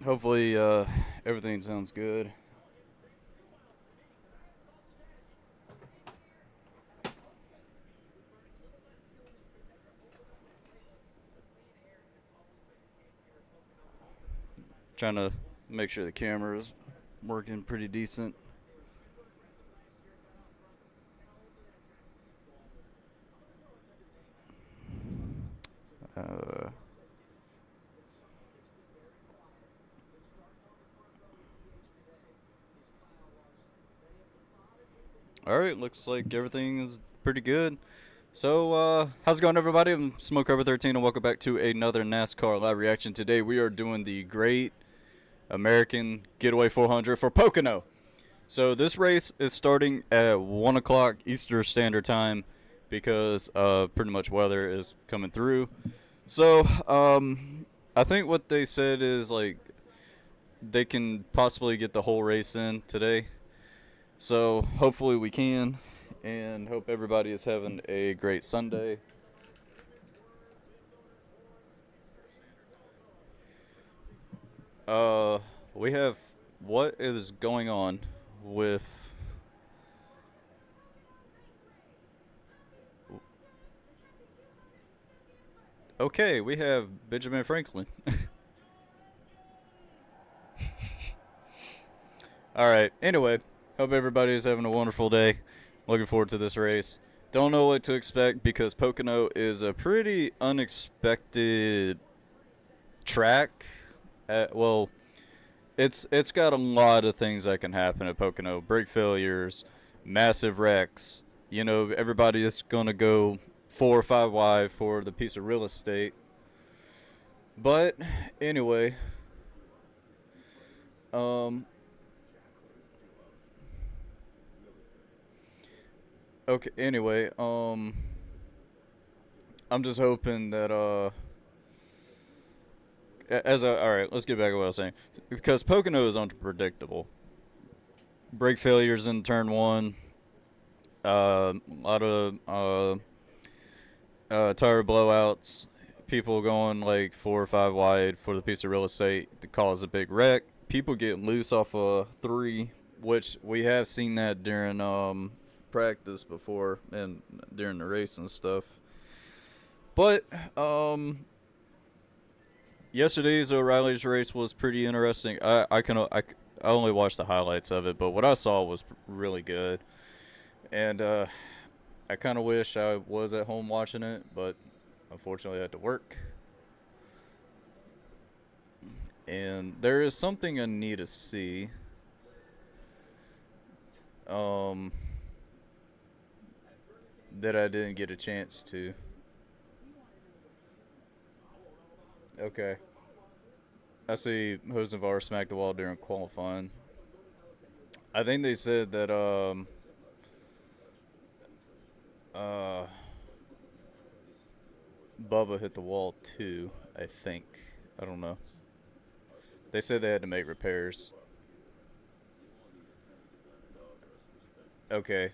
Hopefully, everything sounds good. Trying to make sure the camera is working pretty decent. Uh, all right, looks like everything is pretty good. So, how's it going, everybody? I'm Smoke Over 13, and welcome back to another NASCAR live reaction. Today, we are doing the Great American Getaway 400 for Pocono. So, this race is starting at 1 o'clock Eastern Standard Time because pretty much weather is coming through. So, I think what they said is like they can possibly get the whole race in today. So, hopefully, we can, and hope everybody is having a great Sunday. Uh, we have what is going on with. Okay, we have Benjamin Franklin. All right. Anyway, hope everybody is having a wonderful day. Looking forward to this race. Don't know what to expect because Pocono is a pretty unexpected track. Well, it's got a lot of things that can happen at Pocono. Brake failures, massive wrecks. You know, everybody is going to go 4 or 5 wide for the piece of real estate. But anyway, um, okay. Anyway, I'm just hoping that all right, let's get back to what I was saying. Because Pocono is unpredictable. Brake failures in turn one. A lot of tire blowouts. People going like 4 or 5 wide for the piece of real estate to cause a big wreck. People getting loose off a three, which we have seen that during practice before and during the race and stuff. But yesterday's O'Reilly's race was pretty interesting. I only watched the highlights of it, but what I saw was really good. And I kind of wish I was at home watching it, but unfortunately I had to work. And there is something I need to see. Um, that I didn't get a chance to. Okay. I see Hosenvar smacked the wall during qualifying. I think they said that uh Bubba hit the wall too, I think. I don't know. They said they had to make repairs. Okay.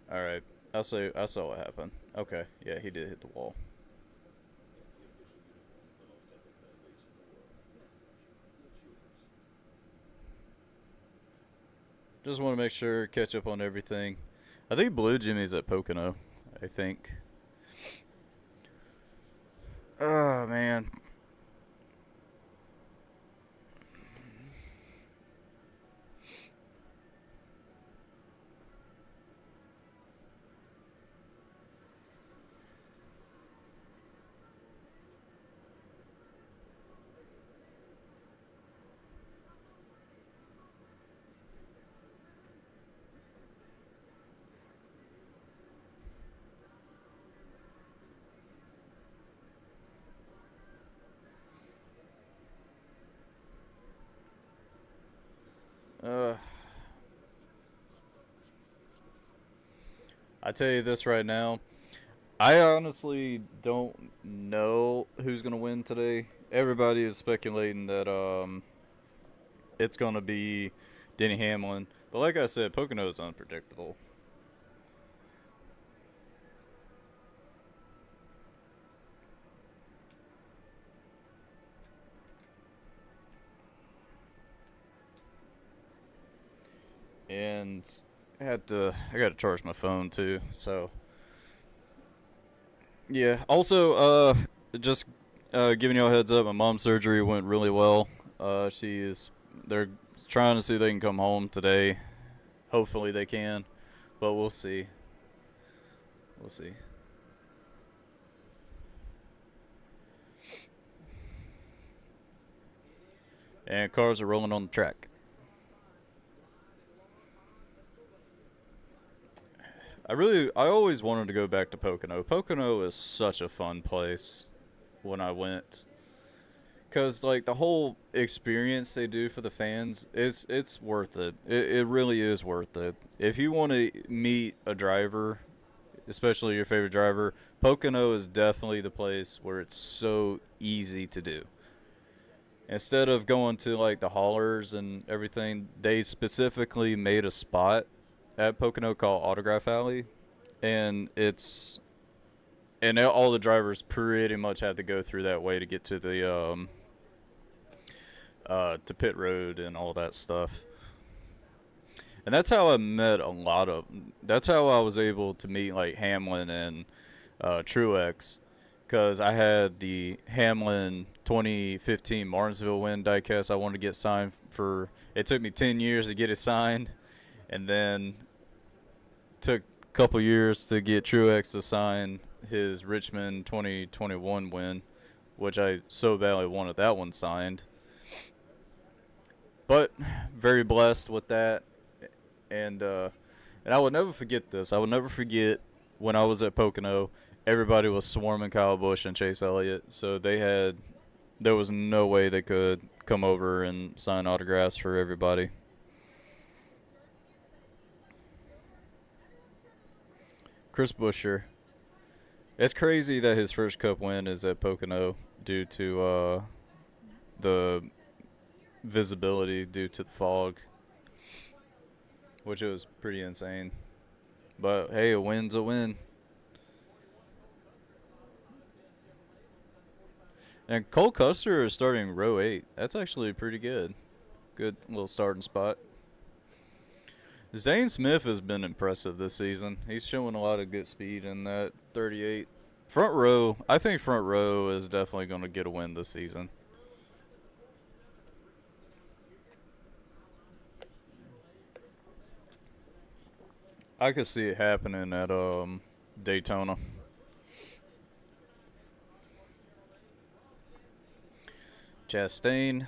All right. I saw what happened. Okay. Yeah, he did hit the wall. Just want to make sure catch up on everything. I think Blue Jimmy's at Pocono. I think. Oh man. Uh, I tell you this right now. I honestly don't know who's gonna win today. Everybody is speculating that it's gonna be Denny Hamlin, but like I said, Pocono is unpredictable. and I got to charge my phone too. So yeah. Also, just giving you a heads up. My mom's surgery went really well. They're trying to see if they can come home today. Hopefully they can, but we'll see. We'll see. And cars are rolling on the track. I always wanted to go back to Pocono. Pocono is such a fun place when I went. Cause like the whole experience they do for the fans, it's worth it. It really is worth it. If you want to meet a driver, especially your favorite driver, Pocono is definitely the place where it's so easy to do. Instead of going to like the haulers and everything, they specifically made a spot at Pocono called Autograph Alley, and all the drivers pretty much have to go through that way to get to the to pit road and all that stuff. And that's how I met a lot of. That's how I was able to meet like Hamlin and Truex, because I had the Hamlin 2015 Martinsville win diecast I wanted to get signed for. It took me 10 years to get it signed, and then took a couple years to get Truex to sign his Richmond 2021 win, which I so badly wanted that one signed. But very blessed with that, and I will never forget this. I will never forget when I was at Pocono. Everybody was swarming Kyle Busch and Chase Elliott, so there was no way they could come over and sign autographs for everybody. Chris Buescher. It's crazy that his first Cup win is at Pocono due to the visibility due to the fog, which was pretty insane. But hey, a win's a win. And Cole Custer is starting row 8. That's actually pretty good. Good little starting spot. Zane Smith has been impressive this season. He's showing a lot of good speed in that 38. Front row, I think front row is definitely going to get a win this season. I could see it happening at Daytona. Chastain,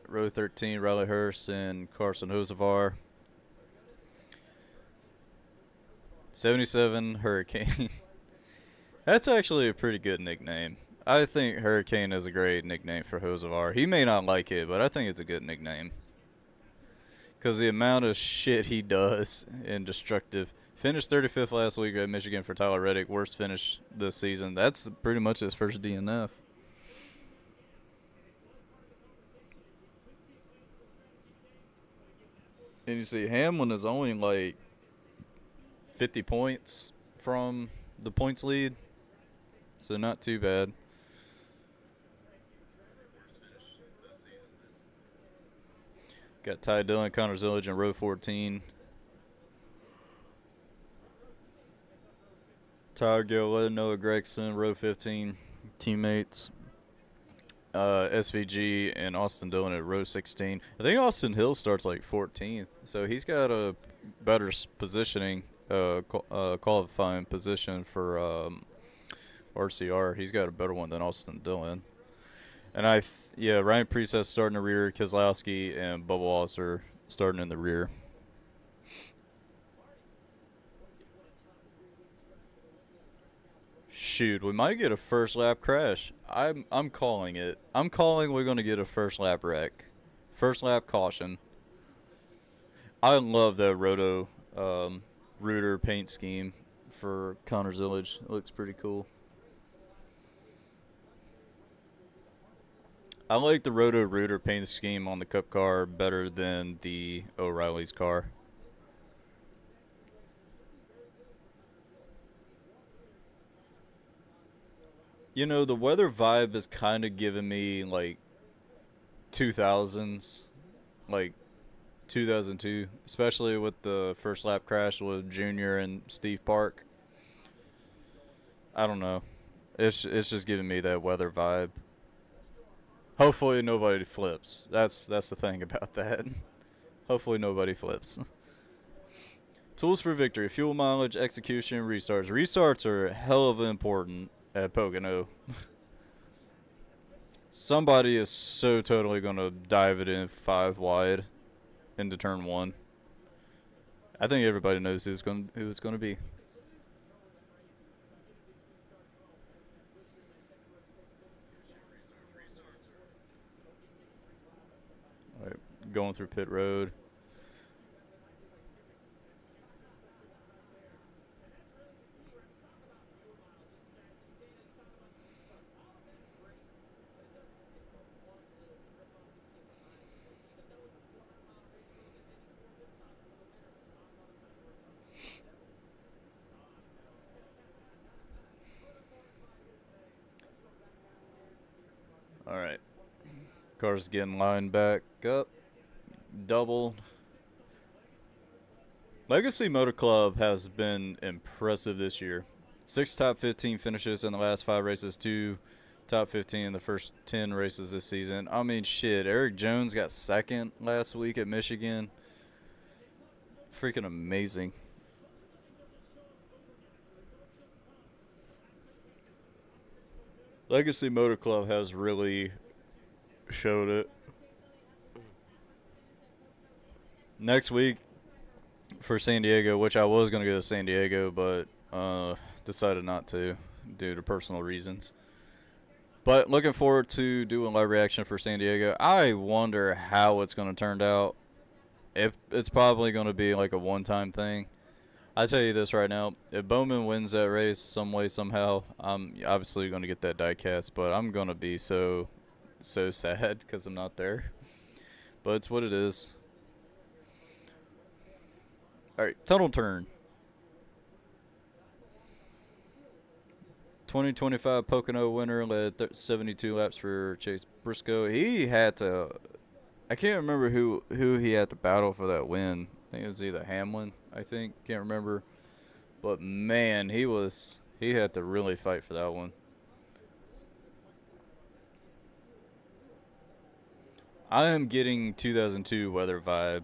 row 13, Riley Hurst, and Carson Hocevar. 77, Hurricane. That's actually a pretty good nickname. I think Hurricane is a great nickname for Hocevar. He may not like it, but I think it's a good nickname. Because the amount of shit he does in destructive. Finished 35th last week at Michigan for Tyler Reddick. Worst finish this season. That's pretty much his first DNF. And you see, Hamlin is only like 50 points from the points lead. So not too bad. Got Ty Dillon, Connor Zillage in row 14. Tyler Gillett, Noah Gregson, row 15. Teammates. SVG and Austin Dillon at row 16. I think Austin Hill starts like 14th, so he's got a better positioning, qualifying position for RCR. He's got a better one than Austin Dillon. And Ryan Preece starting the rear. Keselowski and Bubba Wallace are starting in the rear. Shoot, we might get a first lap crash. I'm calling it. I'm calling we're going to get a first lap wreck. First lap caution. I love the Roto Rooter paint scheme for Connor Zillage. It looks pretty cool. I like the Roto Rooter paint scheme on the Cup car better than the O'Reilly's car. You know, the weather vibe is kind of giving me like 2000s, like 2002, especially with the first lap crash with Junior and Steve Park. I don't know. It's just giving me that weather vibe. Hopefully nobody flips. That's the thing about that. Hopefully nobody flips. Tools for victory: fuel mileage, execution, restarts. Restarts are hell of important at Pocono. Somebody is so totally gonna dive it in 5 wide into turn 1. I think everybody knows who it's gonna be. All right, going through pit road. All right, car's getting lined back up. Double. Legacy Motor Club has been impressive this year. 6 top 15 finishes in the last 5 races, 2 top 15 in the first 10 races this season. I mean, shit, Eric Jones got second last week at Michigan. Freaking amazing. Legacy Motor Club has really showed it. Next week for San Diego, which I was going to go to San Diego, but decided not to due to personal reasons. But looking forward to doing live reaction for San Diego. I wonder how it's going to turn out. It's probably going to be like a one-time thing. I tell you this right now: if Bowman wins that race some way somehow, I'm obviously going to get that diecast. But I'm going to be so sad because I'm not there. But it's what it is. All right, tunnel turn. 2025 Pocono winner, led 72 laps for Chase Briscoe. He had to, I can't remember who he had to battle for that win. I think it was either Hamlin, can't remember. But man, he had to really fight for that one. I am getting 2002 weather vibe.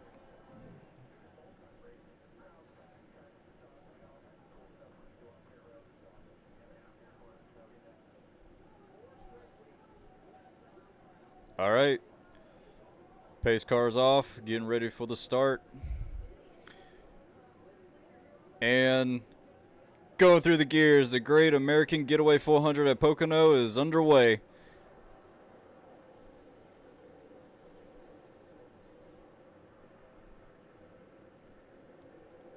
All right. Pace cars off, getting ready for the start. And going through the gears, the Great American Getaway 400 at Pocono is underway.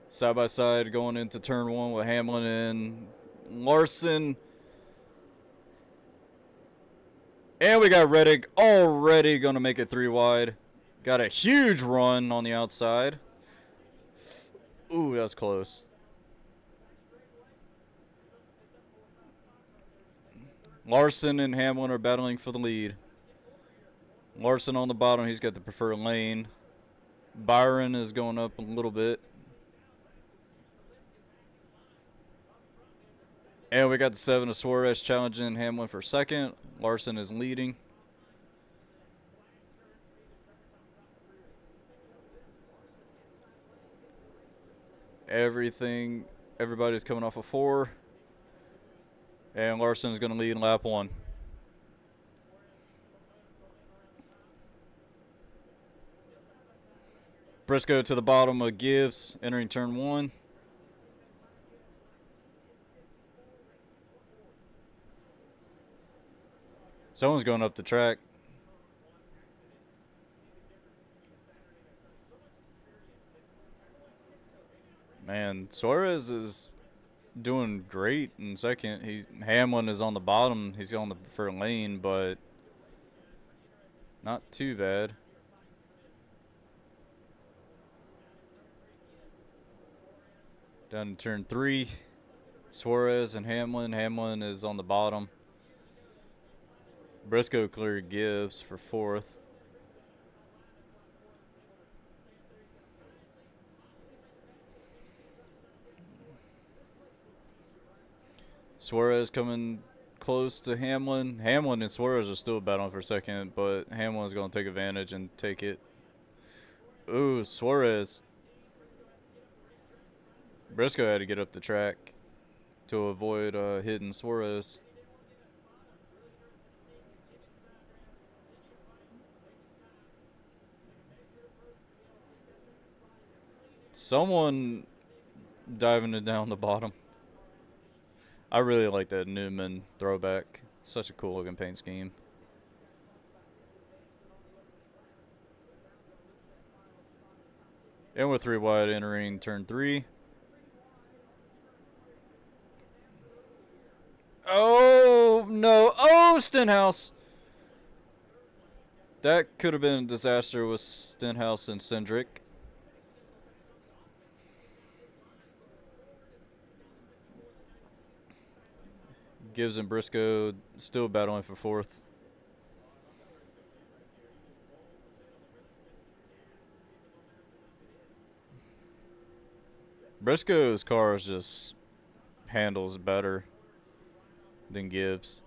Side by side going into turn 1 with Hamlin and Larson. And we got Reddick already going to make it 3 wide. Got a huge run on the outside. Ooh, that's close. Larson and Hamlin are battling for the lead. Larson on the bottom. He's got the preferred lane. Byron is going up a little bit. And we got the 7 of Suarez challenging Hamlin for second. Larson is leading. Everybody's coming off a 4. And Larson is going to lead in lap 1. Briscoe to the bottom of Gibbs, entering turn 1. Someone's going up the track. Man, Suarez is doing great in second. Hamlin is on the bottom. He's on the preferred lane, but not too bad. Down to turn 3. Suarez and Hamlin. Hamlin is on the bottom. Briscoe cleared Gibbs for 4th. Suarez coming close to Hamlin. Hamlin and Suarez are still battling for second, but Hamlin's going to take advantage and take it. Ooh, Suarez. Briscoe had to get up the track to avoid hitting Suarez. Someone diving it down the bottom. I really like that Newman throwback. Such a cool looking paint scheme. And we're 3 wide entering turn 3. Oh, no. Oh, Stenhouse. That could have been a disaster with Stenhouse and Cindric. Gibbs and Briscoe still battling for 4th. Briscoe's car just handles better than Gibbs.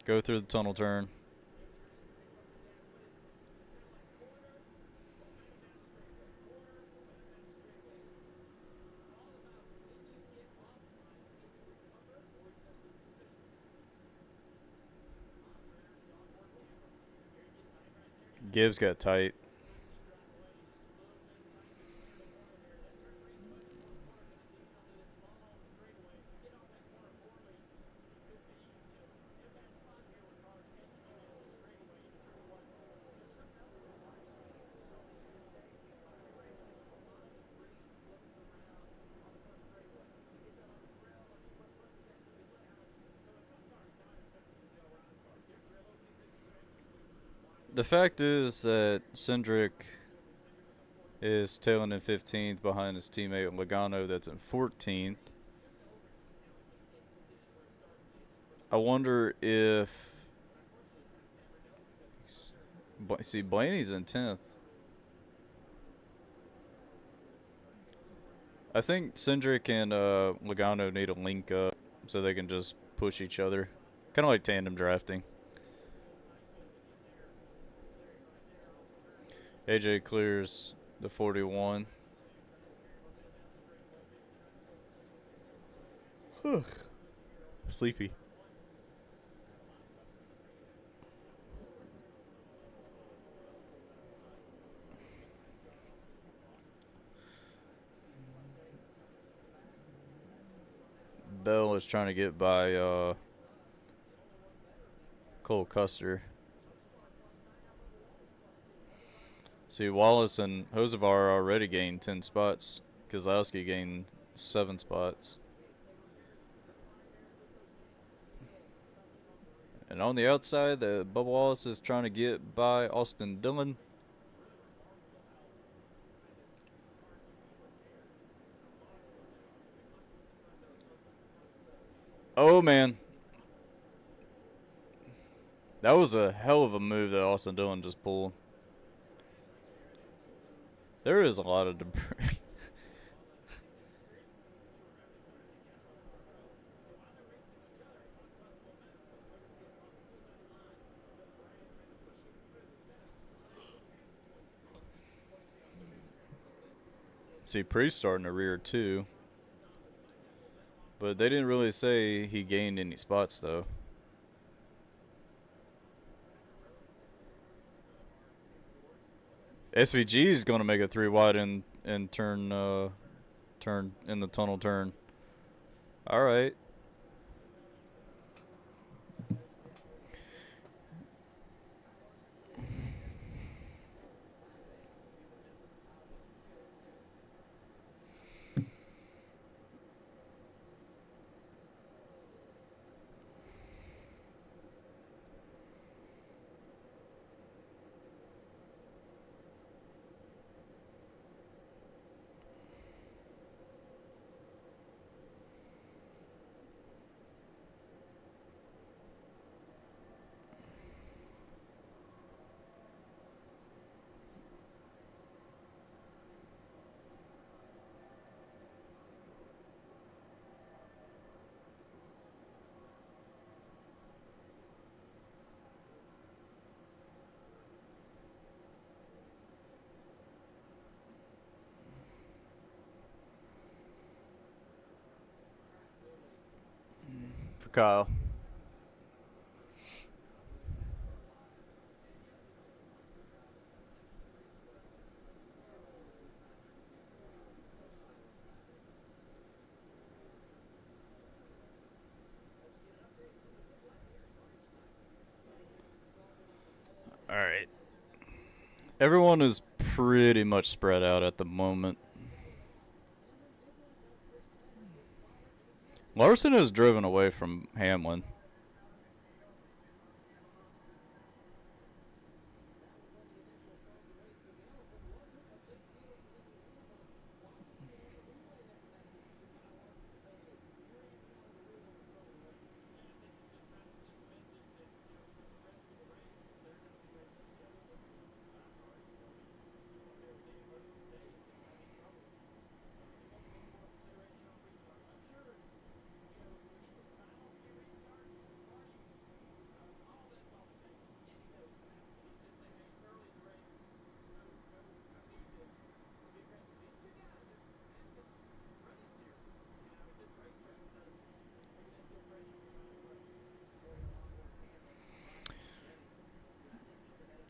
Go through the tunnel turn. Gibbs got tight. The fact is that Cindric is tailing in 15th behind his teammate Logano that's in 14th. I wonder if... See, Blaney's in 10th. I think Cindric and Logano need to link up so they can just push each other. Kind of like tandem drafting. AJ clears the 41. Sleepy. Bell is trying to get by Cole Custer. See, Wallace and Hosevar already gained 10 spots. Kozlowski gained 7 spots. And on the outside, Bubba Wallace is trying to get by Austin Dillon. Oh, man. That was a hell of a move that Austin Dillon just pulled. There is a lot of debris. See, Priest starting to rear too. But they didn't really say he gained any spots though. SVG is going to make a 3 wide and turn in the tunnel turn. All right. for Kyle. All right. Everyone is pretty much spread out at the moment. Larson is driven away from Hamlin.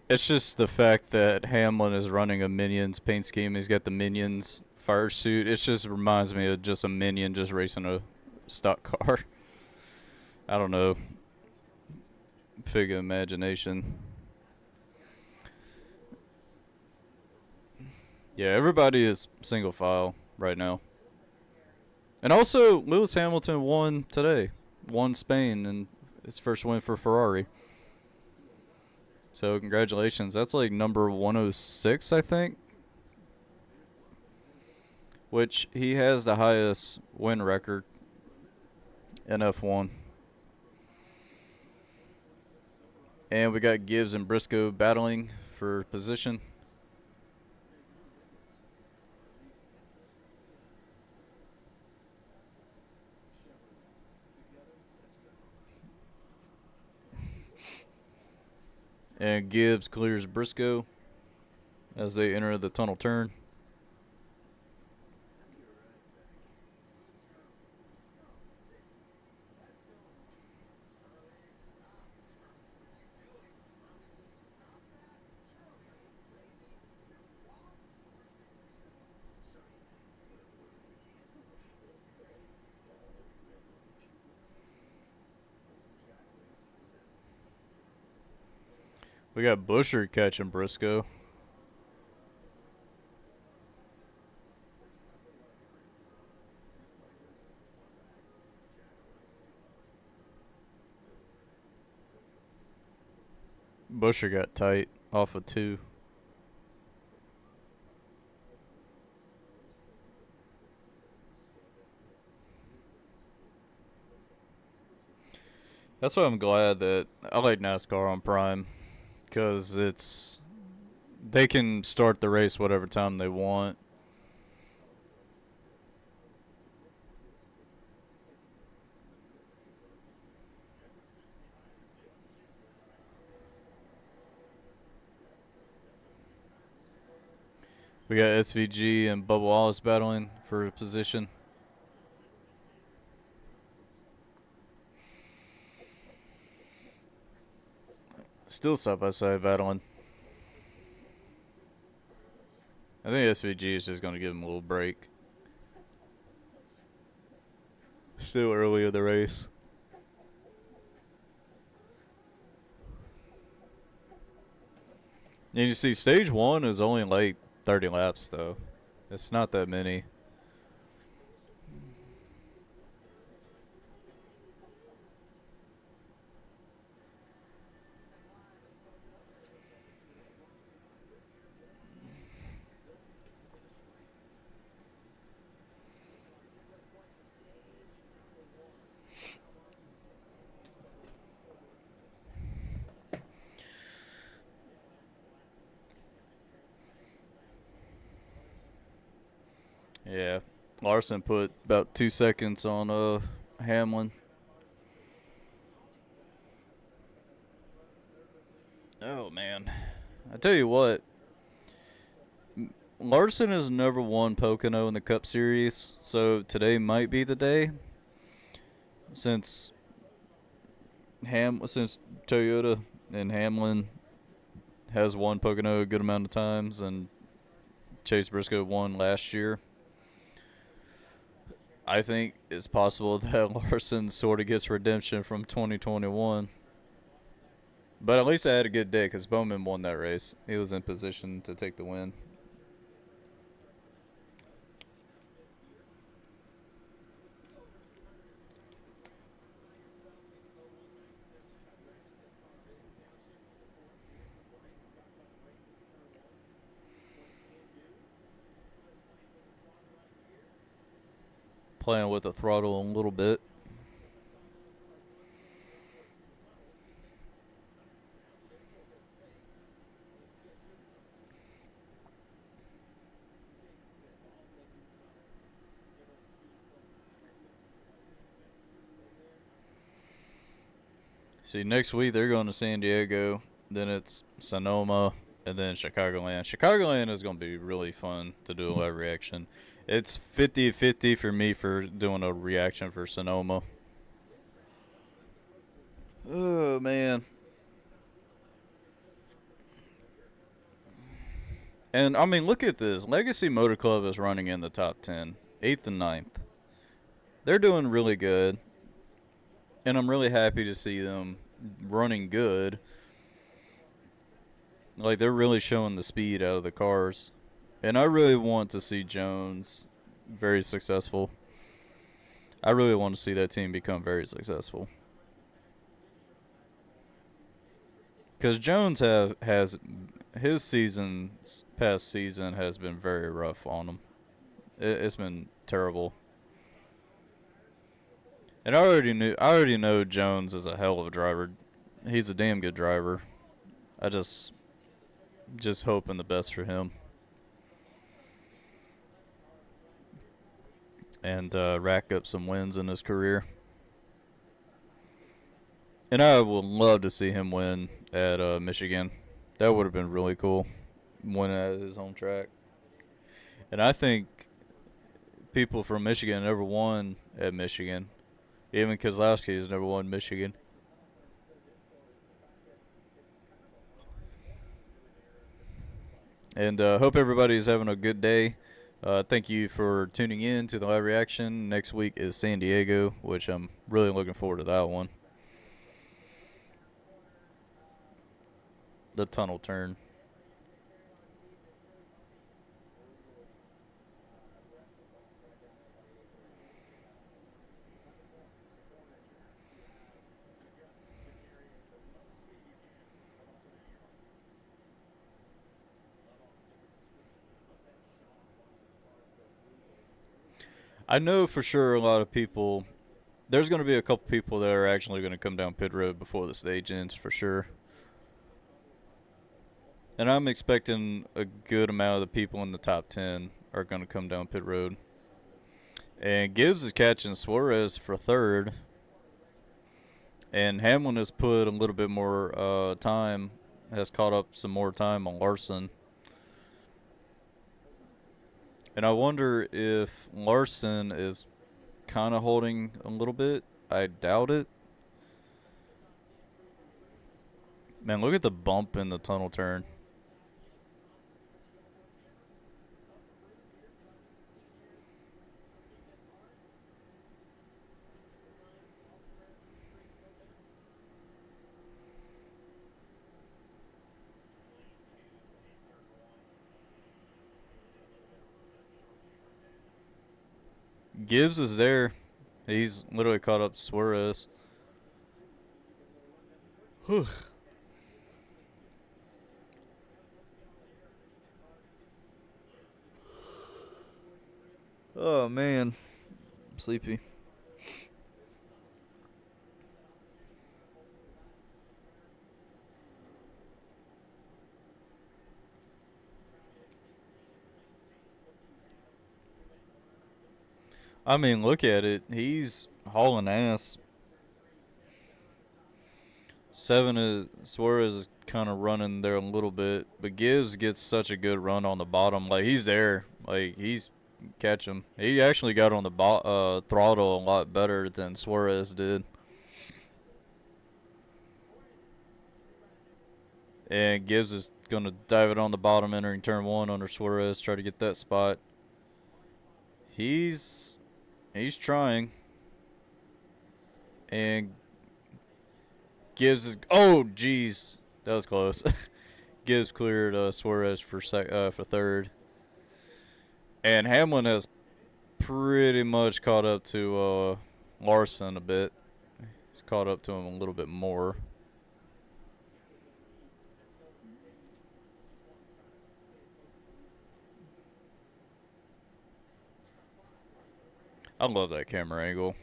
It's just the fact that Hamlin is running a Minions paint scheme. He's got the Minions fire suit. It just reminds me of just a Minion just racing a stock car. I don't know. Figure imagination. Yeah, everybody is single file right now. And also, Lewis Hamilton won today. Won Spain and his first win for Ferrari. So congratulations. That's like number 106, I think. Which he has the highest win record in F1. And we got Gibbs and Briscoe battling for position. And Gibbs clears Briscoe as they enter the tunnel turn. We got Busher catching Briscoe. Busher got tight off of 2. That's why I'm glad that I like NASCAR on Prime. Because they can start the race whatever time they want. We got SVG and Bubba Wallace battling for position. Still side by side battling. I think SVG is just going to give him a little break. Still early in the race. And you see, stage 1 is only like 30 laps, though. It's not that many. Yeah, Larson put about 2 seconds on Hamlin. Oh man, I tell you what, Larson has never won Pocono in the Cup Series, so today might be the day. Since Since Toyota and Hamlin has won Pocono a good amount of times, and Chase Briscoe won last year, I think it's possible that Larson sort of gets redemption from 2021. But at least I had a good day because Bowman won that race. He was in position to take the win. Playing with the throttle a little bit. See, next week they're going to San Diego. Then it's Sonoma, and then Chicagoland. Chicagoland is going to be really fun to do a live reaction. It's 50-50 for me for doing a reaction for Sonoma. Oh, man. And, I mean, look at this. Legacy Motor Club is running in the top 10. 8th and 9th. They're doing really good. And I'm really happy to see them running good. Like, they're really showing the speed out of the cars. And I really want to see Jones very successful. I really want to see that team become very successful. Because Jones has his past season has been very rough on him. It's been terrible. And I already know Jones is a hell of a driver. He's a damn good driver. I just hoping the best for him. And rack up some wins in his career. And I would love to see him win at Michigan. That would have been really cool. Winning at his home track. And I think people from Michigan never won at Michigan. Even Keselowski has never won Michigan. And hope everybody's having a good day. Thank you for tuning in to the live reaction. Next week is San Diego, which I'm really looking forward to that one. The tunnel turn. I know for sure a lot of people. There's going to be a couple people that are actually going to come down pit road before the stage ends for sure. And I'm expecting a good amount of the people in the top 10 are going to come down pit road. And Gibbs is catching Suarez for third. And Hamlin has put a little bit more time, has caught up some more time on Larson. And I wonder if Larson is kind of holding a little bit. I doubt it. Man, look at the bump in the tunnel turn. Gibbs is there. He's literally caught up to Suarez. Whew. Oh, man. I'm sleepy. I mean, look at it. He's hauling ass. Suarez is kind of running there a little bit, but Gibbs gets such a good run on the bottom. Like, he's there. Like, he's catch him. He actually got on the throttle a lot better than Suarez did. And Gibbs is going to dive it on the bottom, entering turn one under Suarez, try to get that spot. He's trying. And Gibbs is, oh jeez, that was close. Gibbs cleared Suarez for third. And Hamlin has pretty much caught up to Larson a bit. He's caught up to him a little bit more. I love that camera angle.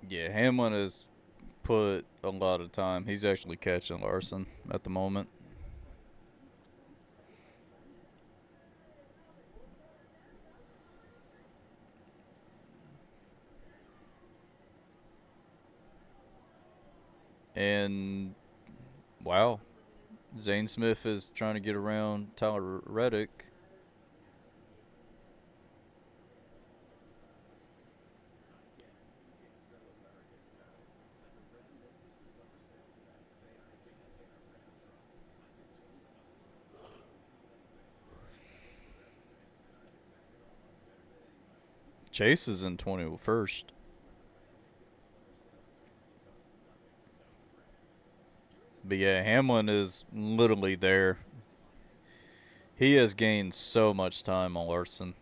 Yeah, Hamlin has put a lot of time. He's actually catching Larson at the moment. And wow, Zane Smith is trying to get around Tyler Reddick. Chase is in 21st. But yeah, Hamlin is literally there. He has gained so much time on Larson.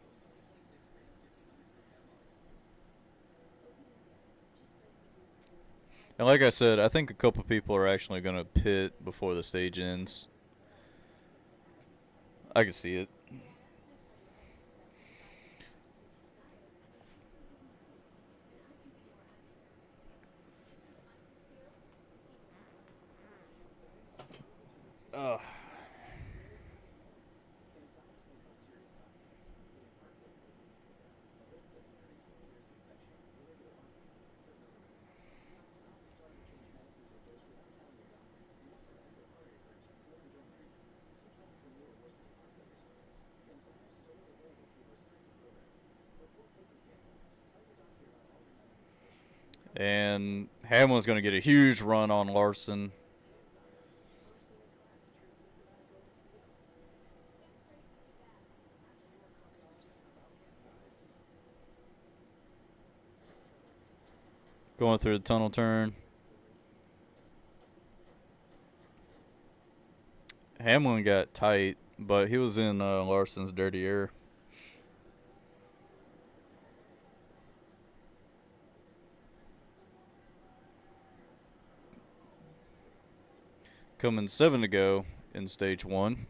And like I said, I think a couple people are actually going to pit before the stage ends. I can see it. Ugh. And Hamlin's going to get a huge run on Larson. Going through the tunnel turn. Hamlin got tight, but he was in Larson's dirty air. Coming 7 to go in stage one.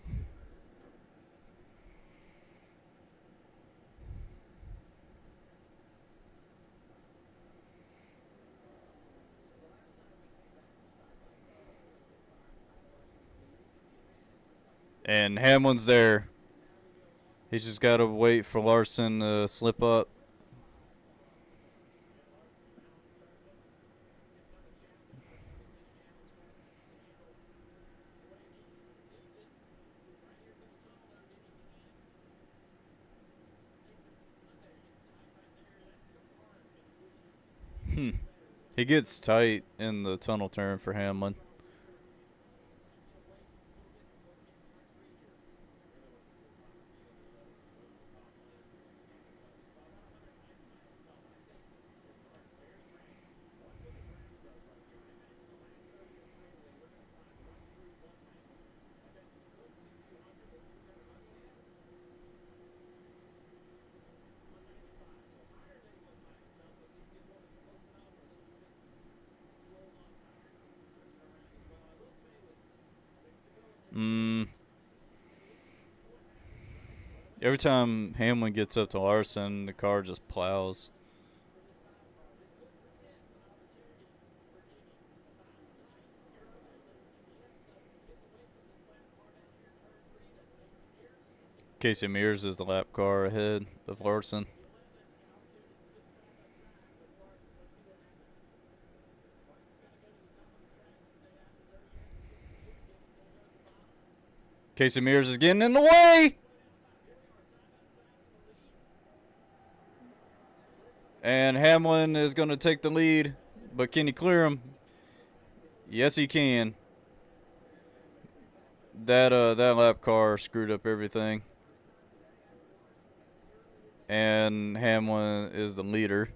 And Hamlin's there. He's just got to wait for Larson to slip up. He gets tight in the tunnel turn for Hamlin. Every time Hamlin gets up to Larson, the car just plows. Casey Mears is the lap car ahead of Larson. Casey Mears is getting in the way. And Hamlin is going to take the lead. But can he clear him? Yes, he can. That lap car screwed up everything. And Hamlin is the leader.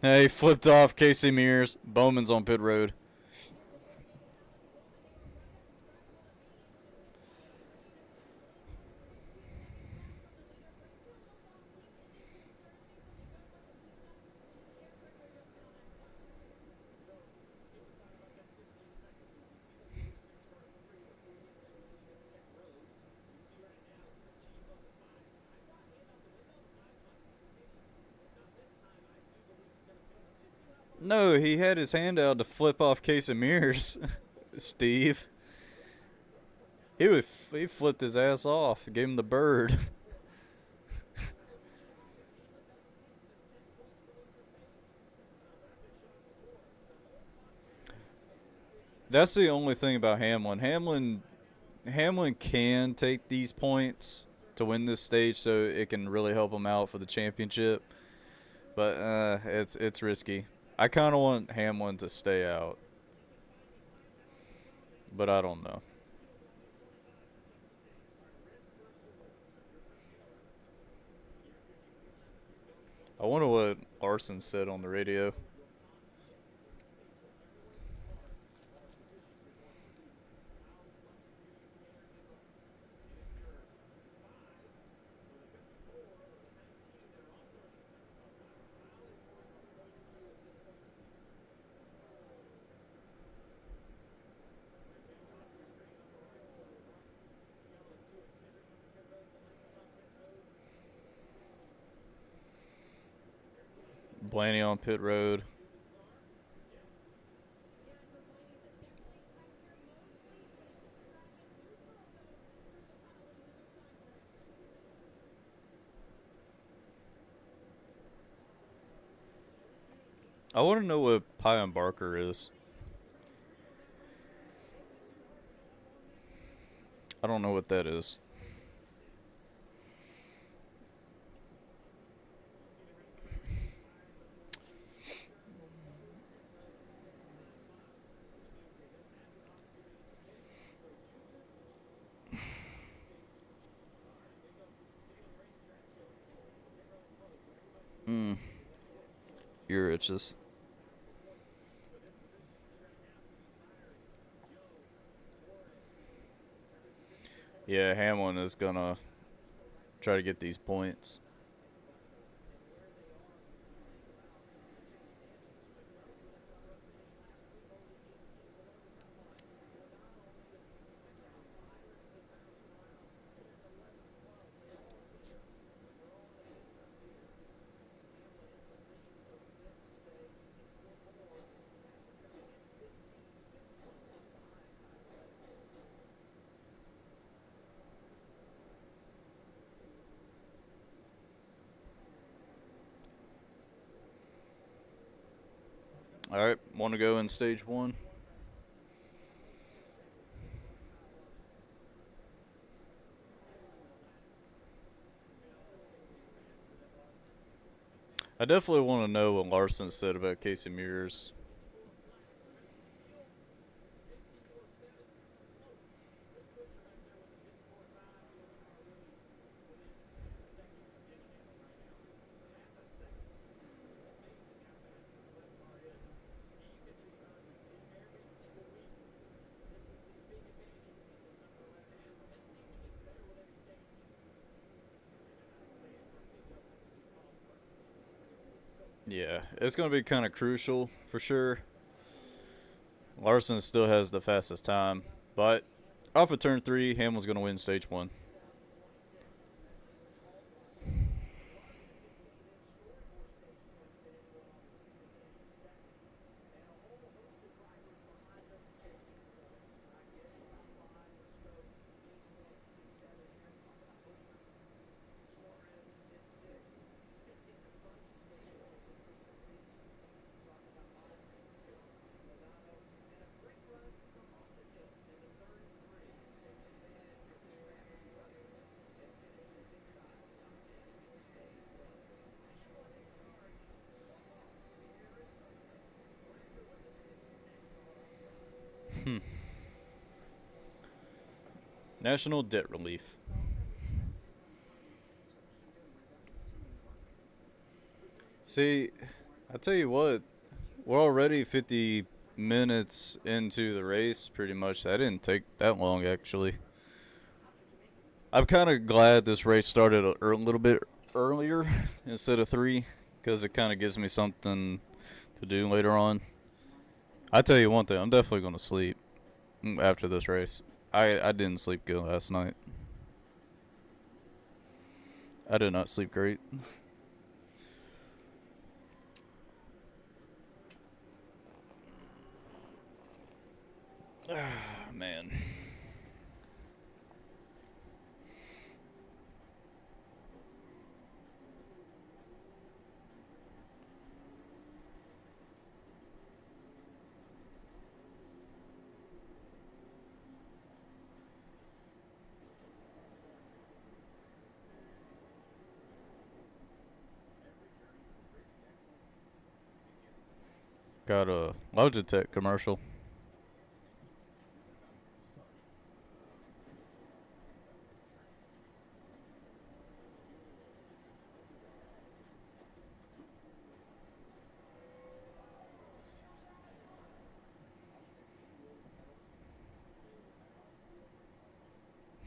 Hey, flipped off Casey Mears. Bowman's on pit road. No, he had his hand out to flip off Casey Mears. Steve. He flipped his ass off. Gave him the bird. That's the only thing about Hamlin. Hamlin can take these points to win this stage, so it can really help him out for the championship. But it's risky. I kind of want Hamlin to stay out, but I don't know. I wonder what Larson said on the radio. Blaney on pit road. I want to know what Pie and Barker is. I don't know what that is. Ear itches. Yeah, Hamlin is gonna try to get these points. All right, want to go in stage one? I definitely want to know what Larson said about Casey Mears. Yeah, it's going to be kind of crucial for sure. Larson still has the fastest time, but off of turn 3, Hamlin's going to win stage 1. Hmm. National debt relief. See, I tell you what, we're already 50 minutes into the race, pretty much. That didn't take that long, actually. I'm kind of glad this race started a little bit earlier instead of 3, because it kind of gives me something to do later on. I tell you one thing, I'm definitely going to sleep after this race. I didn't sleep good last night. I did not sleep great. Man. Got a Logitech commercial.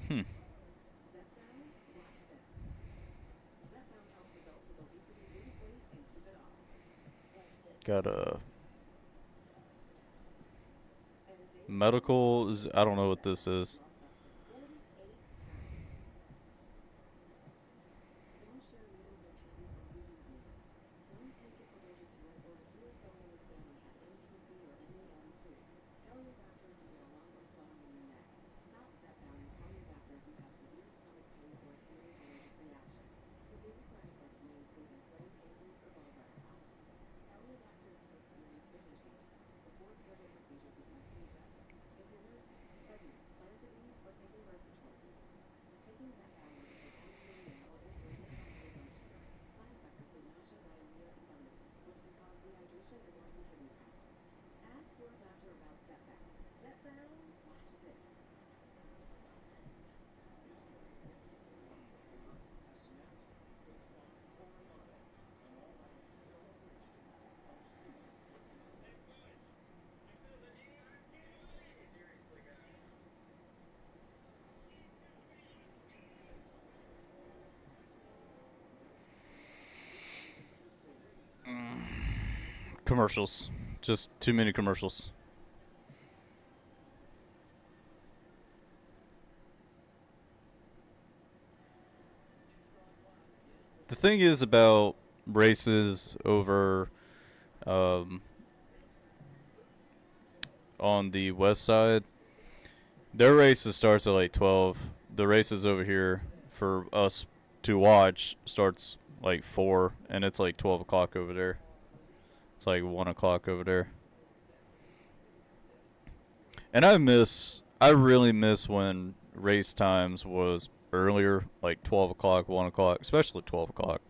Hmm. Got a medical. I don't know what this is. Commercials. Just too many commercials. The thing is about races over um, on the west side, their races starts at like 12. The races over here for us to watch starts like 4, and it's like 12 o'clock over there. It's like 1 o'clock over there. And I really miss when race times was earlier, like 12 o'clock, 1 o'clock, especially 12 o'clock.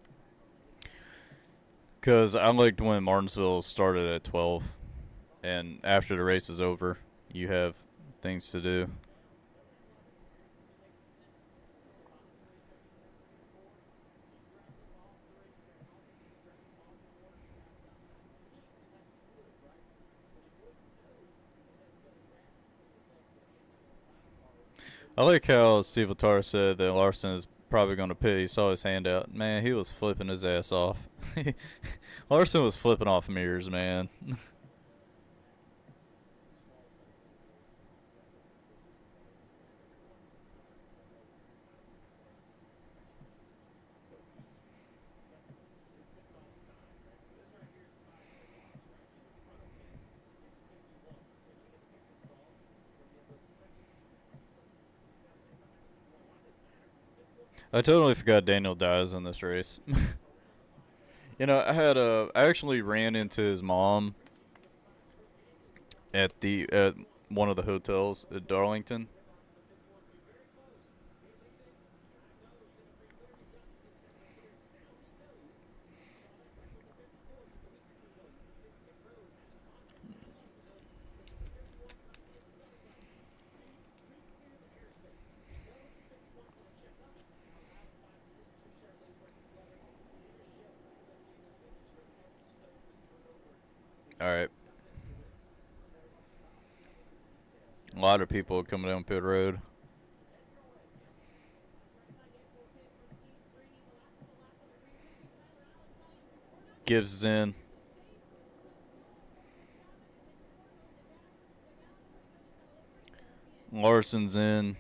Because I liked when Martinsville started at 12, and after the race is over, you have things to do. I like how Steve Latar said that Larson is probably going to pit. He saw his hand out. Man, he was flipping his ass off. Larson was flipping off mirrors, man. I totally forgot Daniel dies in this race. I actually ran into his mom at one of the hotels at Darlington. A lot of people coming down pit road. Gibbs is in. Larson's in.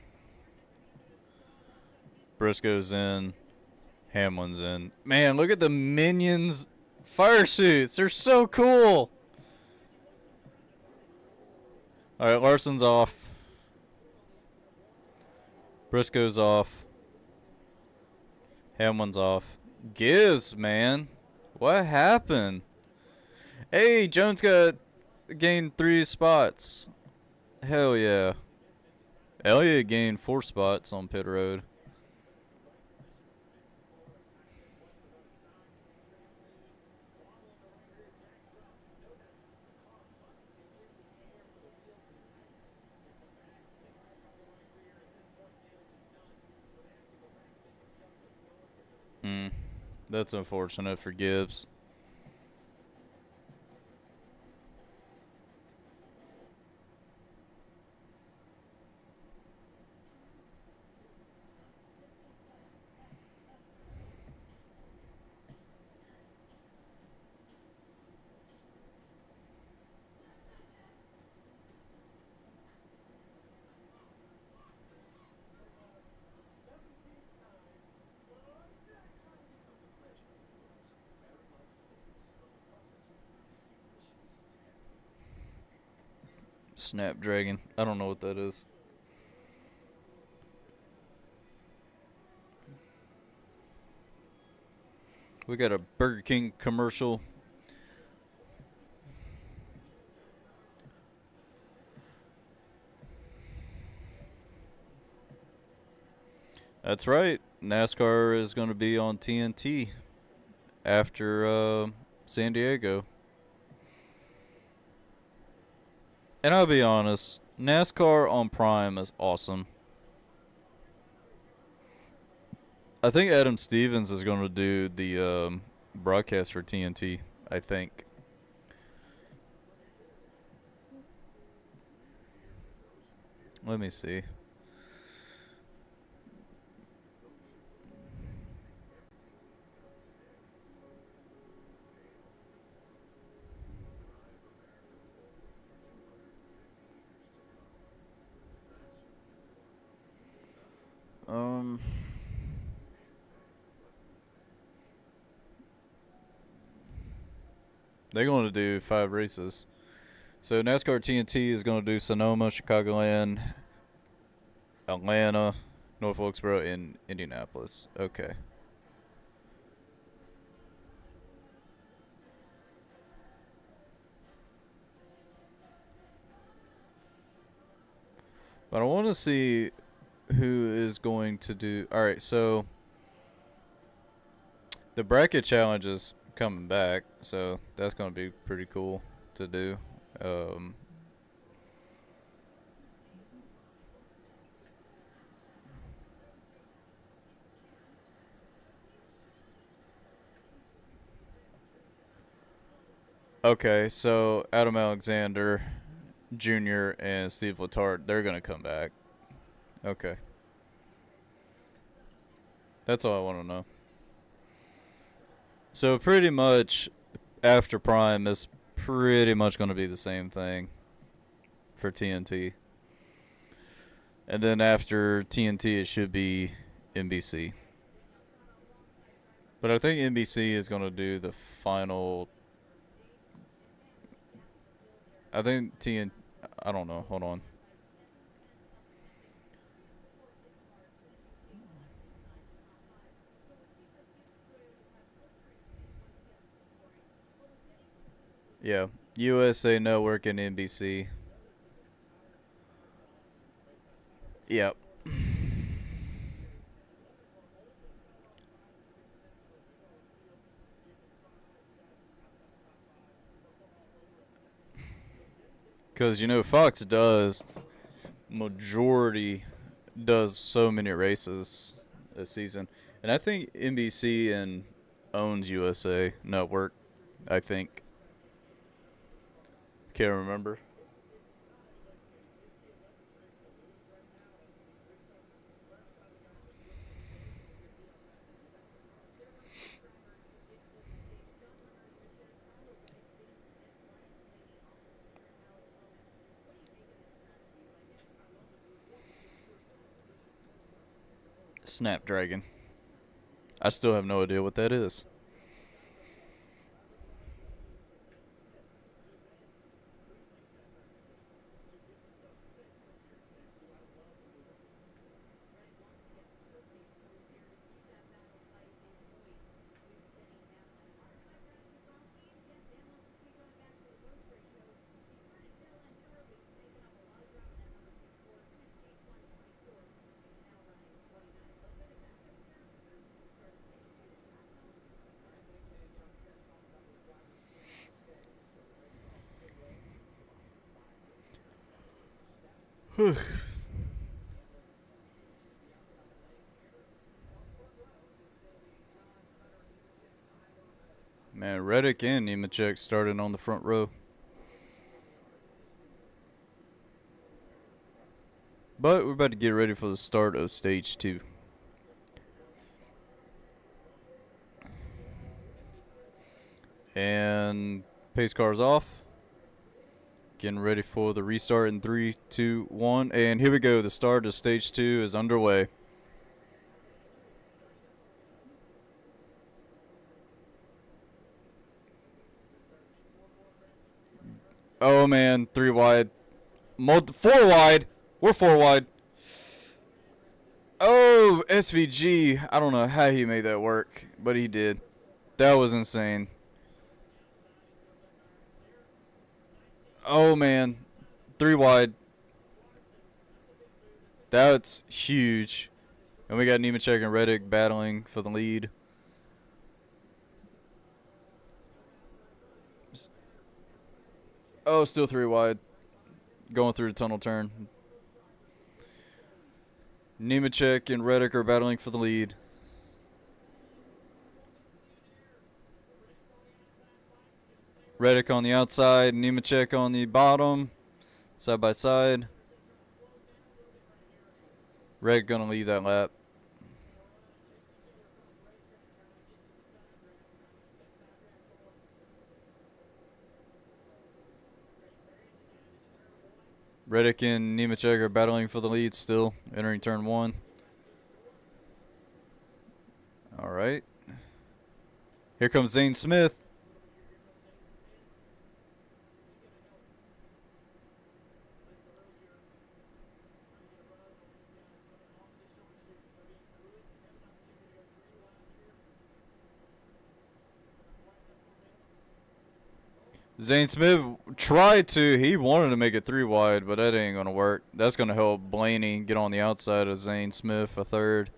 Briscoe's in. Hamlin's in. Man, look at the Minions fire suits. They're so cool. Alright, Larson's off. Briscoe's off. Hamlin's off. Gibbs, man. What happened? Hey, Jones got gained 3 spots. Hell yeah. Elliott gained 4 spots on pit road. That's unfortunate for Gibbs. Snapdragon. I don't know what that is. We got a Burger King commercial. That's right. NASCAR is going to be on TNT after San Diego. And I'll be honest, NASCAR on Prime is awesome. I think Adam Stevens is going to do the broadcast for TNT, I think. Let me see. They're going to do 5 races. So NASCAR TNT is going to do Sonoma, Chicagoland, Atlanta, North Wilkesboro, and Indianapolis. Okay. But I want to see who is going to do. All right, so the bracket challenge is coming back, so that's going to be pretty cool to do. Okay, so Adam Alexander Jr. and Steve Letarte, they're going to come back. Okay. That's all I want to know. So pretty much after Prime is pretty much going to be the same thing for TNT. And then after TNT it should be NBC. But I think NBC is going to do the final. I think TNT, I don't know, hold on. Yeah, USA Network and NBC. Yep. Because, Fox does so many races this season. And I think NBC owns USA Network, I think. Can't remember. Snapdragon. I still have no idea what that is. Man, Reddick and Nemechek started on the front row. But we're about to get ready for the start of stage 2. And pace car's off. Getting ready for the restart in 3, 2, 1. And here we go. The start of stage 2 is underway. Oh man, 3 wide. 4 wide. We're 4 wide. Oh, SVG. I don't know how he made that work, but he did. That was insane. Oh man, 3 wide. That's huge. And we got Nemechek and Reddick battling for the lead. Oh, still 3 wide. Going through the tunnel turn. Nemechek and Reddick are battling for the lead. Reddick on the outside, Nemechek on the bottom. Side by side. Reddick gonna lead that lap. Reddick and Nemechek are battling for the lead still, entering turn 1. Alright. Here comes Zane Smith. Zane Smith tried to. He wanted to make it 3 wide, but that ain't going to work. That's going to help Blaney get on the outside of Zane Smith, a third.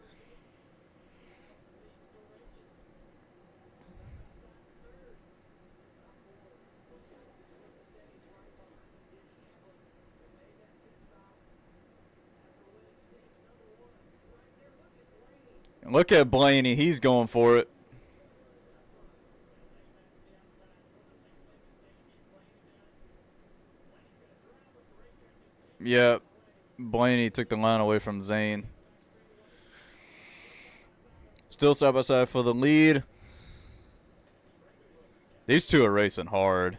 Look at Blaney. He's going for it. Yep. Blaney took the line away from Zane. Still side by side for the lead. These two are racing hard.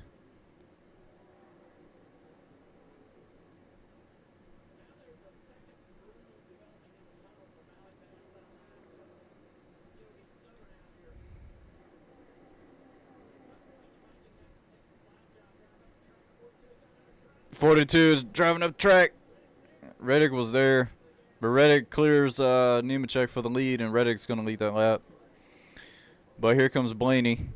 .42 is driving up track. Reddick was there. But Reddick clears Nemechek for the lead, and Reddick's going to lead that lap. But here comes Blaney.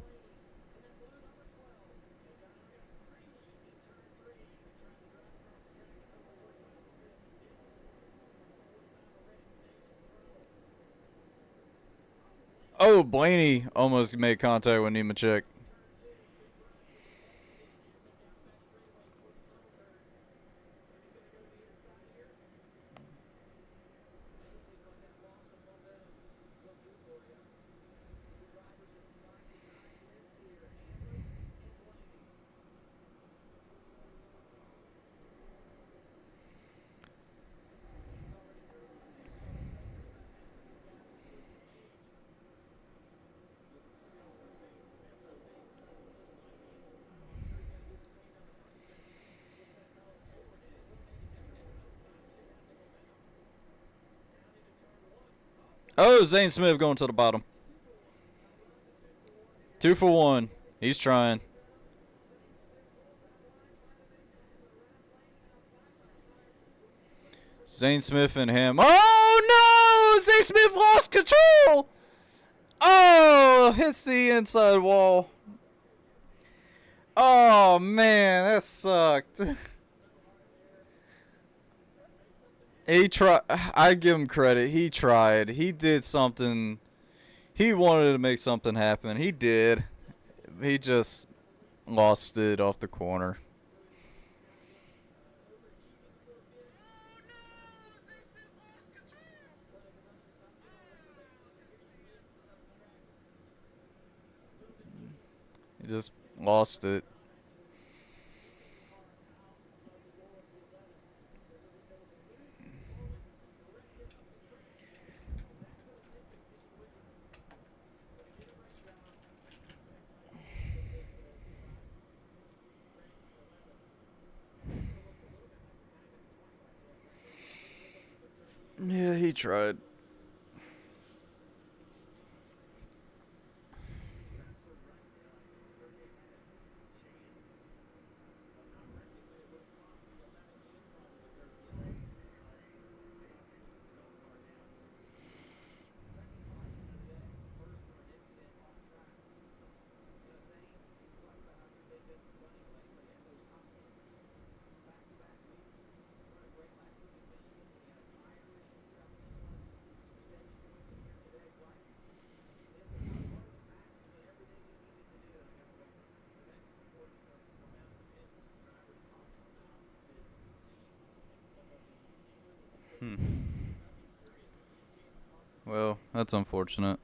Oh, Blaney almost made contact with Nemechek. Oh, Zane Smith going to the bottom. 2 for 1. He's trying. Zane Smith and him. Oh no! Zane Smith lost control! Oh, hits the inside wall. Oh man, that sucked. He tried. I give him credit. He tried. He did something. He wanted to make something happen. He did. He just lost it off the corner. He just lost it. Yeah, he tried. Well, that's unfortunate.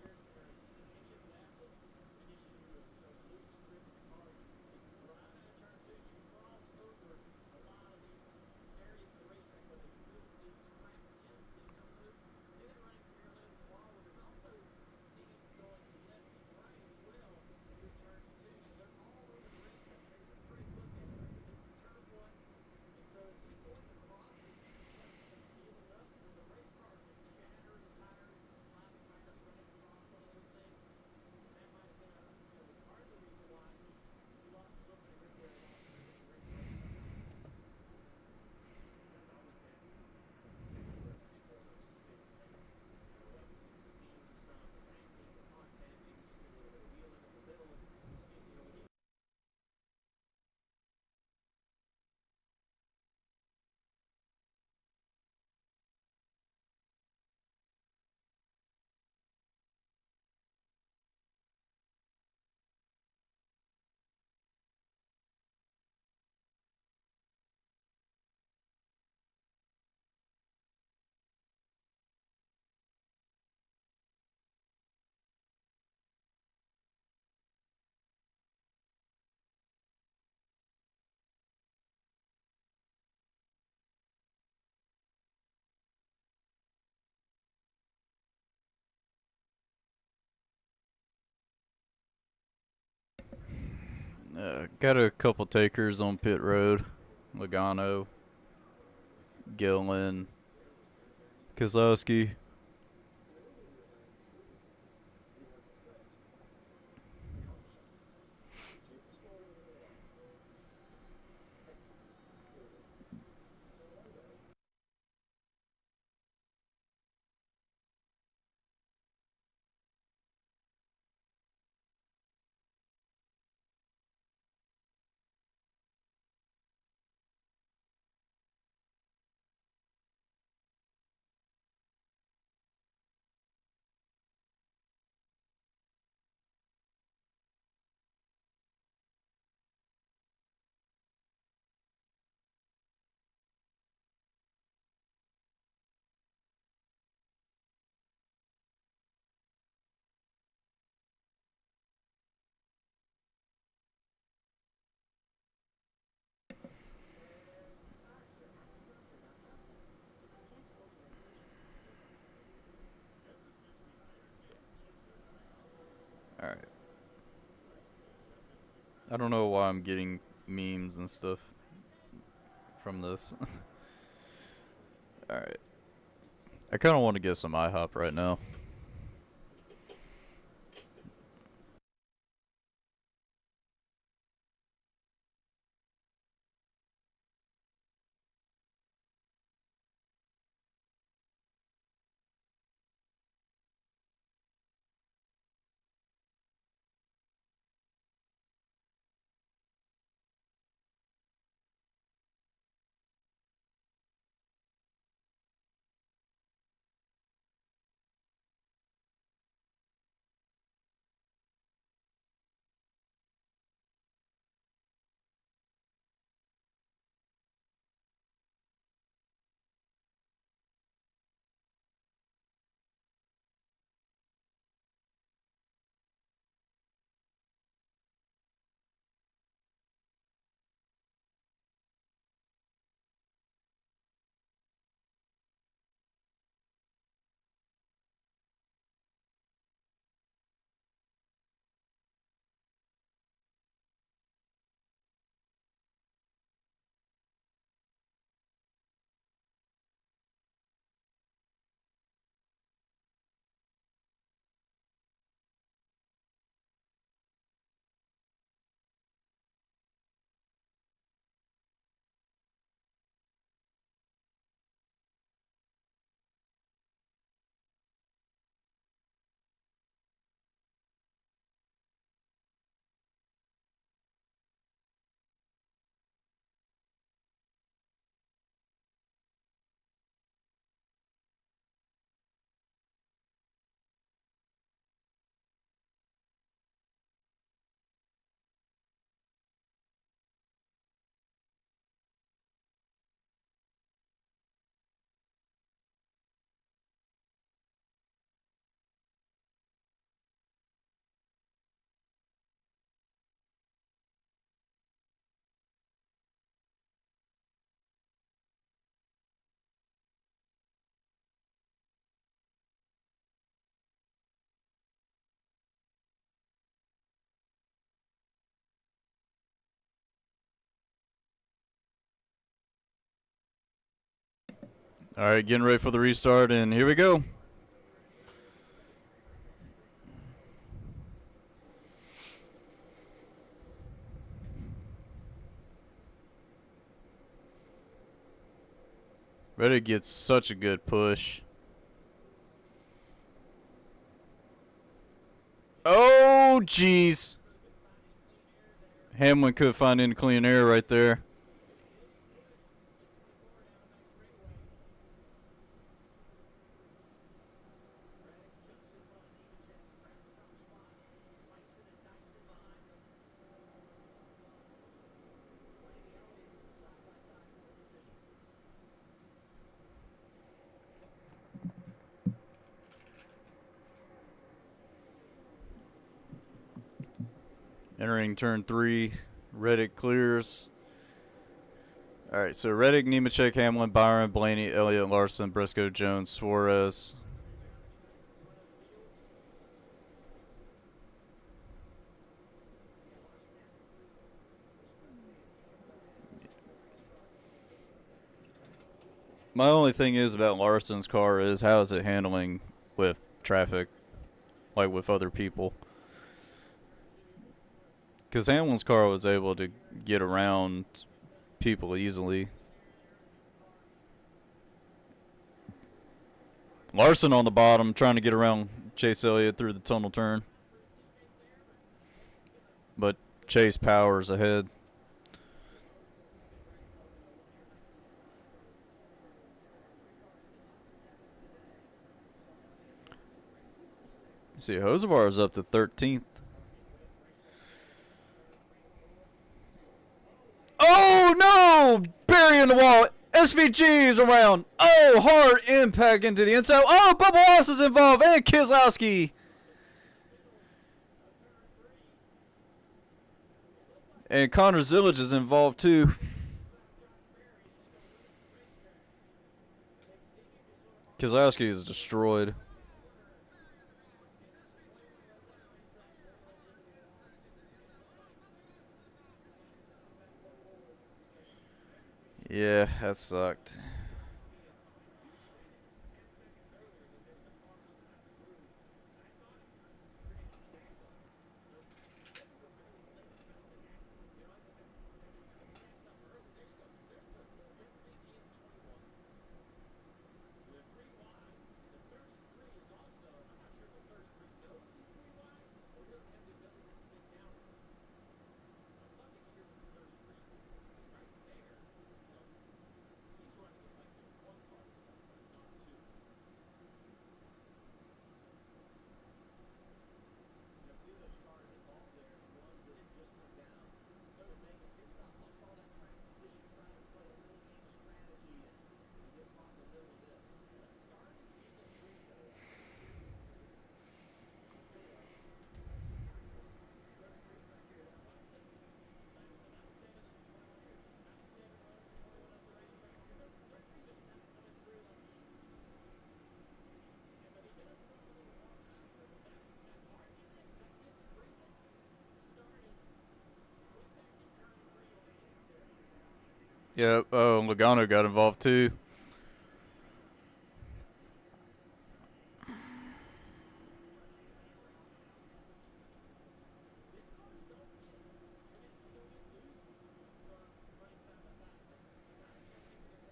Got a couple takers on pit road. Logano, Gillen, Kozlowski. Alright. I don't know why I'm getting memes and stuff from this. Alright. I kind of want to get some IHOP right now. All right, getting ready for the restart, and here we go. Reddick gets such a good push. Oh, jeez. Hamlin could find in clean air right there. Entering turn 3, Reddick clears. All right, so Reddick, Nemechek, Hamlin, Byron, Blaney, Elliott, Larson, Briscoe, Jones, Suarez. My only thing is about Larson's car is how is it handling with traffic, like with other people. Because Hamlin's car was able to get around people easily. Larson on the bottom trying to get around Chase Elliott through the tunnel turn. But Chase powers ahead. See, Hosevar is up to 13th. Oh, no! Burying the wall. SVG is around. Oh, hard impact into the inside. Oh, Bubba Wallace is involved. And Keselowski. And Connor Zillage is involved, too. Keselowski is destroyed. Yeah, that sucked. Yeah, oh, Logano got involved too.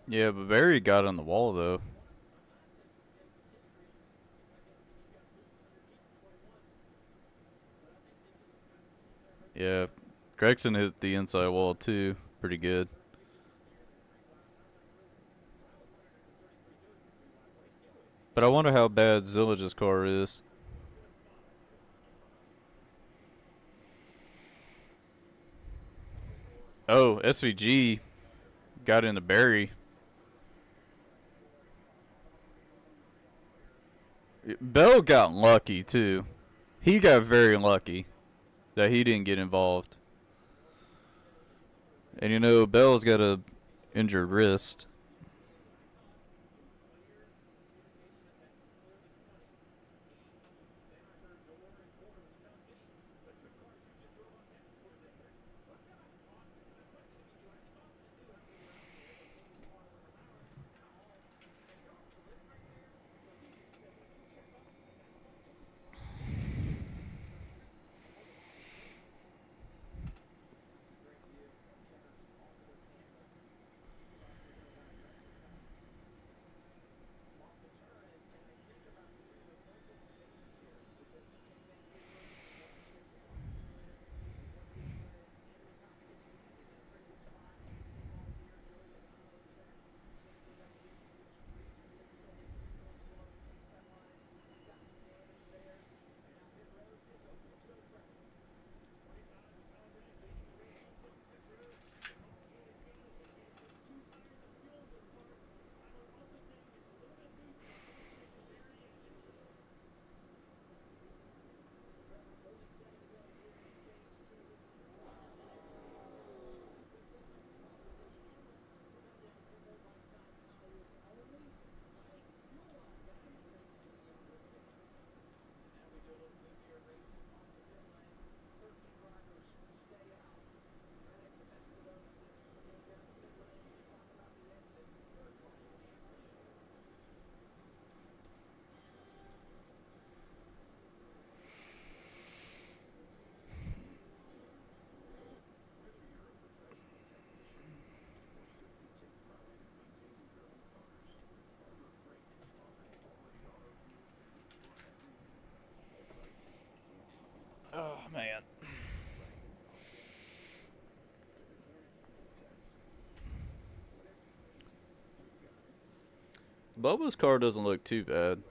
Yeah, but Barry got on the wall though. Yeah, Gregson hit the inside wall too. Pretty good. But I wonder how bad Zillage's car is. Oh, SVG got into Barry. Bell got lucky too. He got very lucky that he didn't get involved. And you know, Bell's got a injured wrist. Bubba's car doesn't look too bad.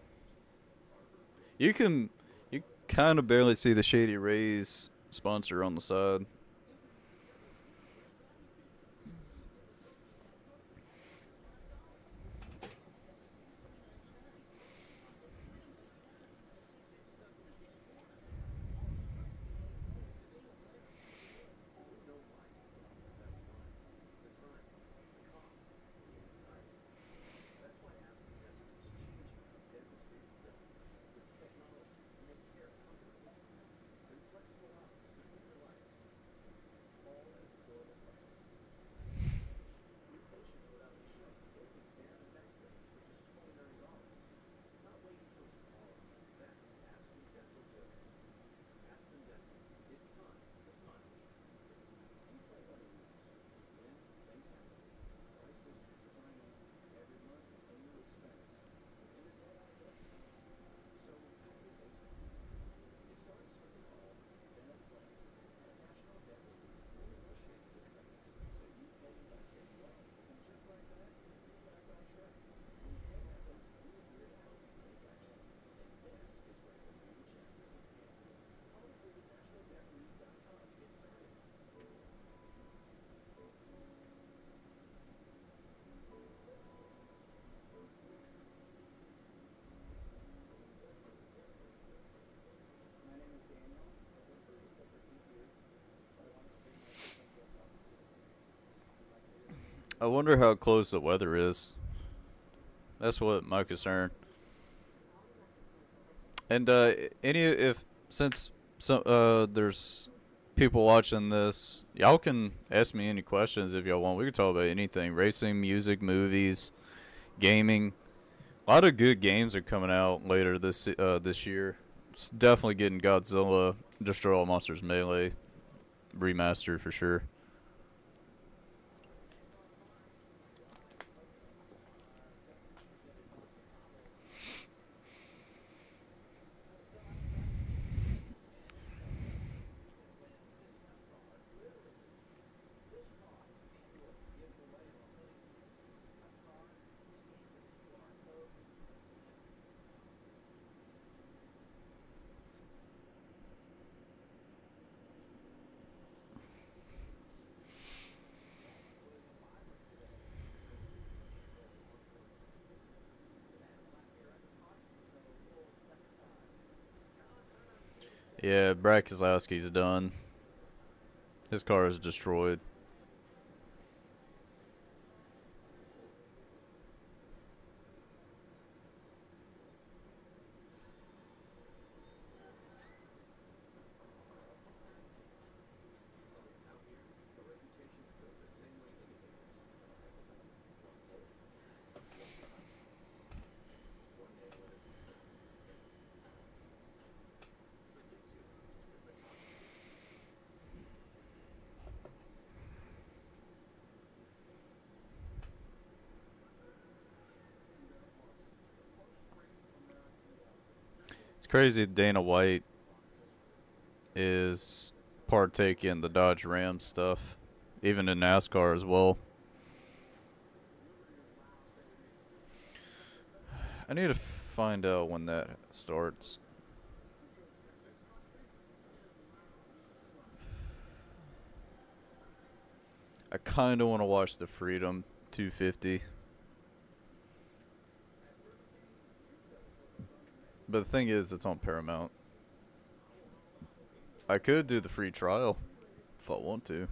You can you kind of barely see the Shady Rays sponsor on the side. I wonder how close the weather is. That's what my concern. And any if since some there's people watching this, y'all can ask me any questions if y'all want. We can talk about anything: racing, music, movies, gaming. A lot of good games are coming out later this year. It's definitely getting Godzilla, Destroy All Monsters Melee remastered for sure. Yeah, Brad Keselowski's done. His car is destroyed. It's crazy Dana White is partaking in the Dodge Ram stuff, even in NASCAR as well. I need to find out when that starts. I kind of want to watch the Freedom 250, but the thing is, it's on Paramount. I could do the free trial if I want to.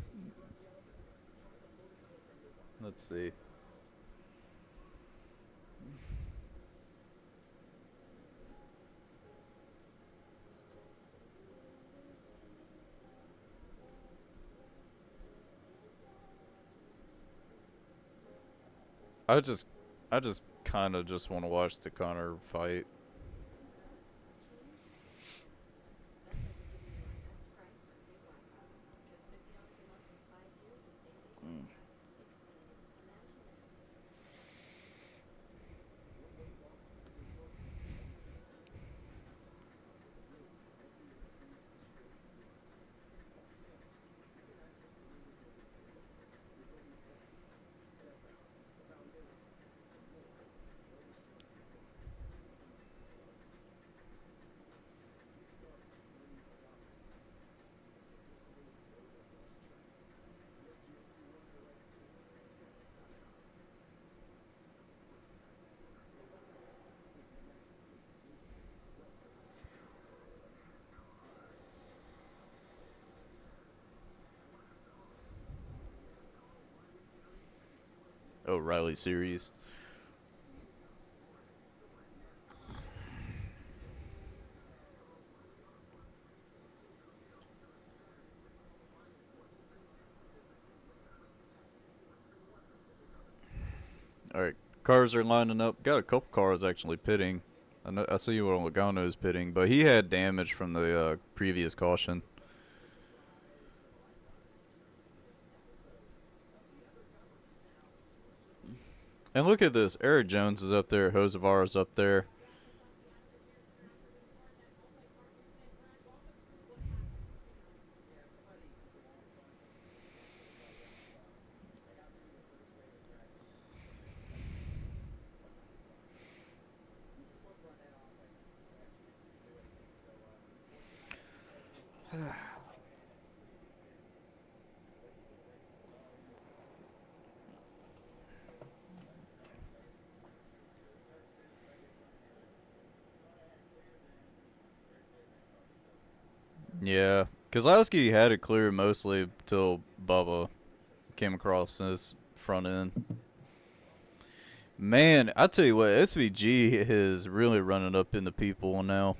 Let's see. I just, I just kind of just want to watch the Connor fight. O'Reilly series. All right, cars are lining up. Got a couple cars actually pitting. I see what Logano is pitting, but he had damage from the previous caution. And look at this. Eric Jones is up there. Hosevar is up there. Yeah, Kozlowski had it clear mostly till Bubba came across his front end. Man, I tell you what, SVG is really running up into people now.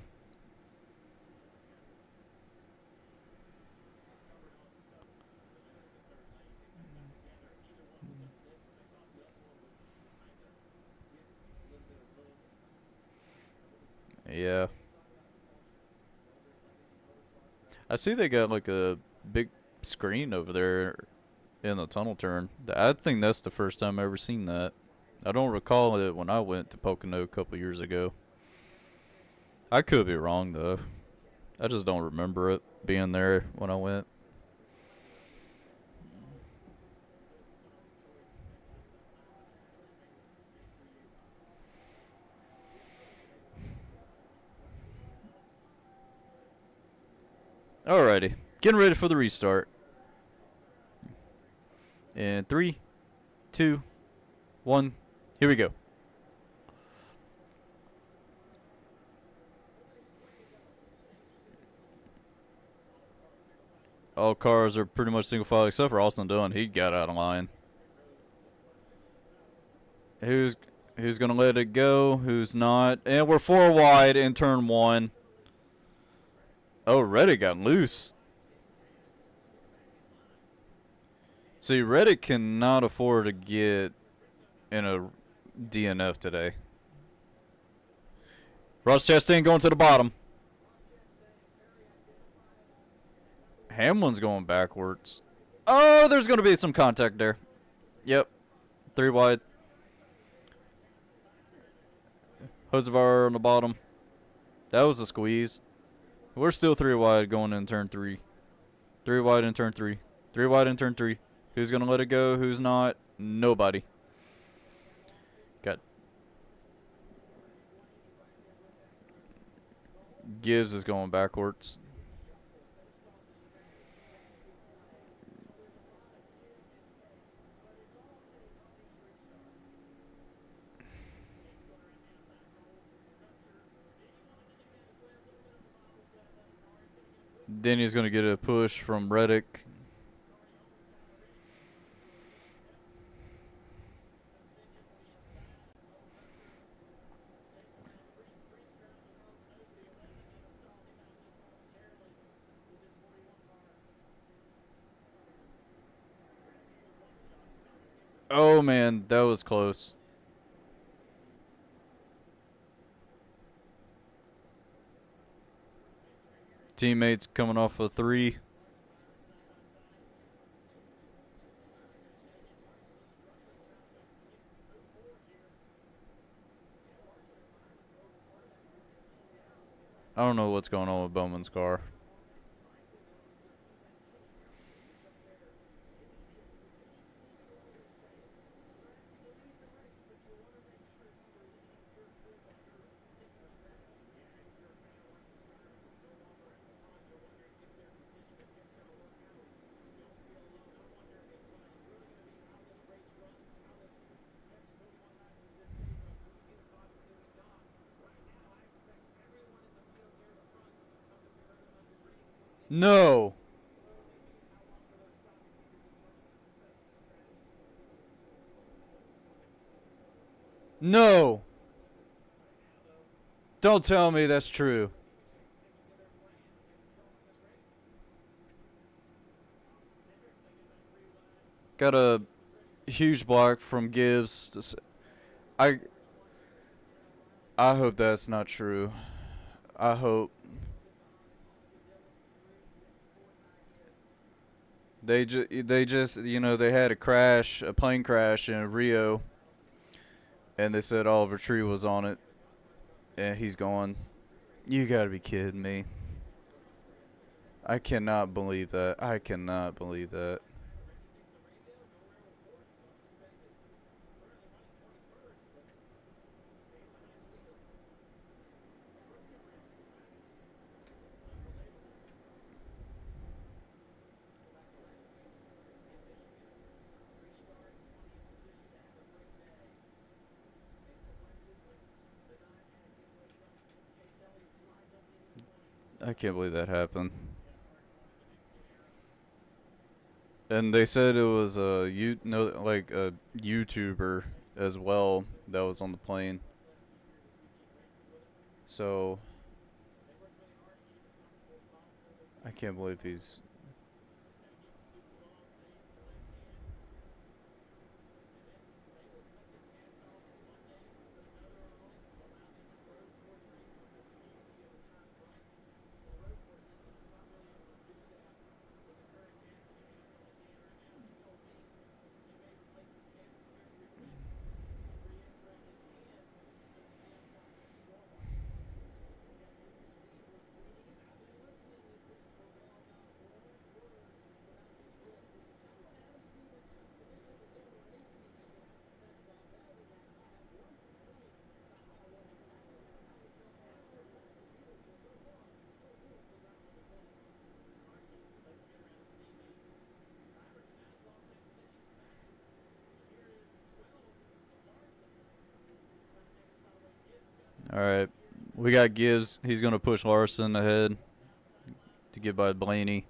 Yeah. I see they got like a big screen over there in the tunnel turn. I think that's the first time I've ever seen that. I don't recall it when I went to Pocono a couple years ago. I could be wrong though. I just don't remember it being there when I went. Alrighty, getting ready for the restart. In 3, 2, 1, here we go. All cars are pretty much single file except for Austin Dillon. He got out of line. Who's gonna let it go? Who's not? And we're 4 wide in turn 1. Oh, Reddick got loose. See, Reddick cannot afford to get in a DNF today. Ross Chastain going to the bottom. Hamlin's going backwards. Oh, there's going to be some contact there. Yep. 3 wide. Hosevar on the bottom. That was a squeeze. We're still 3 wide going in turn 3. 3 wide in turn 3. 3 wide in turn 3. Who's going to let it go? Who's not? Nobody. Got Gibbs is going backwards. Denny's going to get a push from Reddick. Oh, man, that was close. Teammates coming off a 3. I don't know what's going on with Bowman's car. No. No! Don't tell me that's true. Got a huge block from Gibbs. I I hope that's not true. I hope they just they had a crash, a plane crash in Rio, and they said Oliver Tree was on it, and he's gone. You gotta be kidding me. I cannot believe that. I cannot believe that. I can't believe that happened. And they said it was like a YouTuber as well that was on the plane. So I can't believe he's. All right, we got Gibbs. He's gonna push Larson ahead to get by Blaney.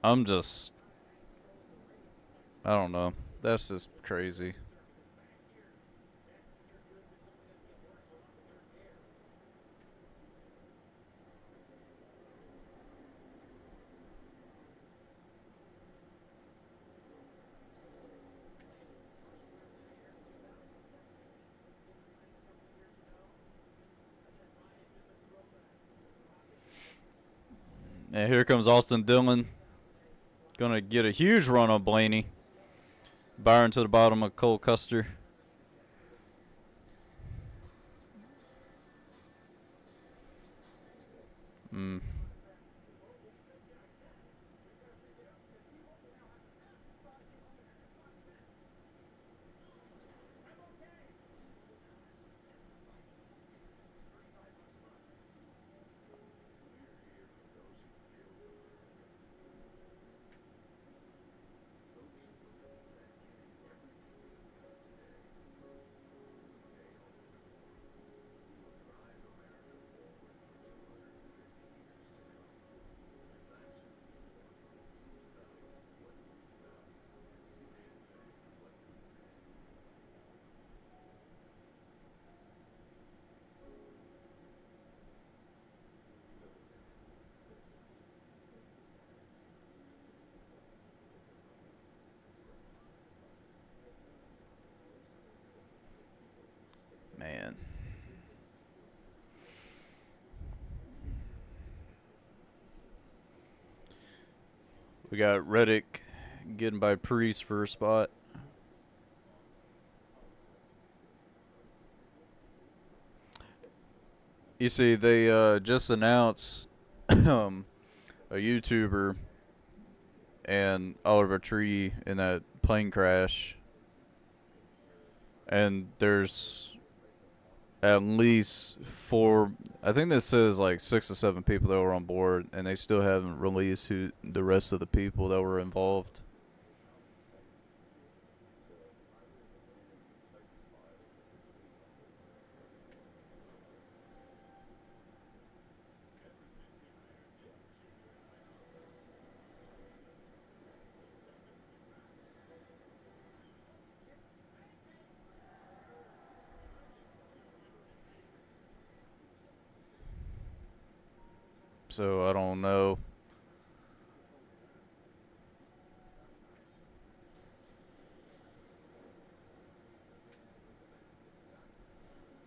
I'm just, I don't know. That's just crazy. And here comes Austin Dillon. Gonna get a huge run on Blaney. Byron to the bottom of Cole Custer. Mm. Man. We got Reddick getting by Priest for a spot. You see, they just announced a YouTuber and Oliver Tree in that plane crash, and there's at least four. I think this says like 6 or 7 people that were on board, and they still haven't released who the rest of the people that were involved. so I don't know.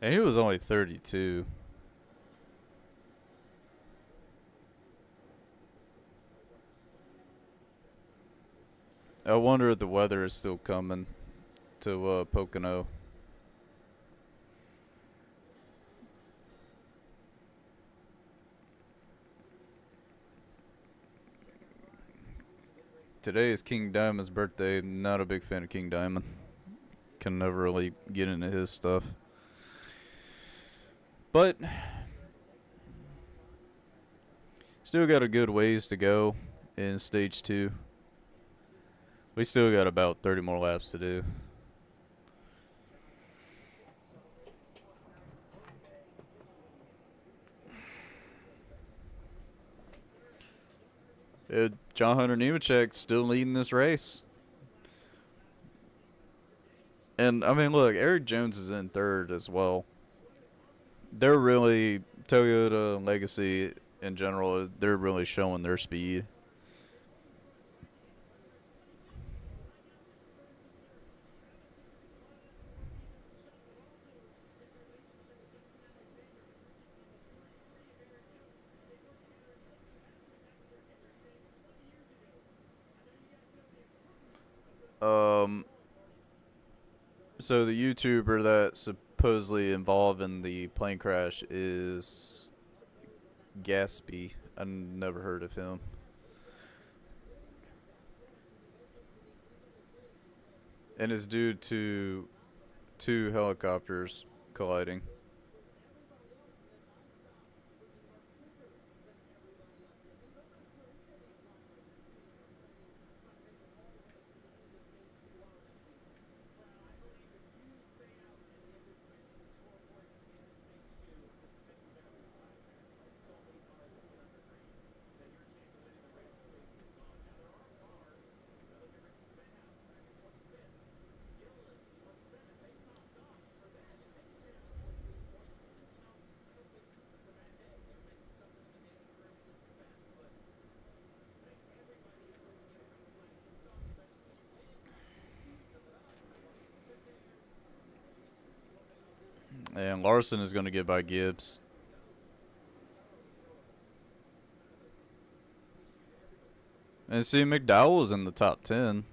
And he was only 32. I wonder if the weather is still coming to Pocono. Today is King Diamond's birthday. Not a big fan of King Diamond. Can never really get into his stuff. But still got a good ways to go in stage 2. We still got about 30 more laps to do. John Hunter Nemechek still leading this race. And, I mean, look, Eric Jones is in third as well. They're really, Toyota Legacy in general, they're really showing their speed. So the YouTuber that's supposedly involved in the plane crash is Gaspy. I never heard of him. And it's due to 2 helicopters colliding. And Larson is going to get by Gibbs. And see, McDowell's in the top 10.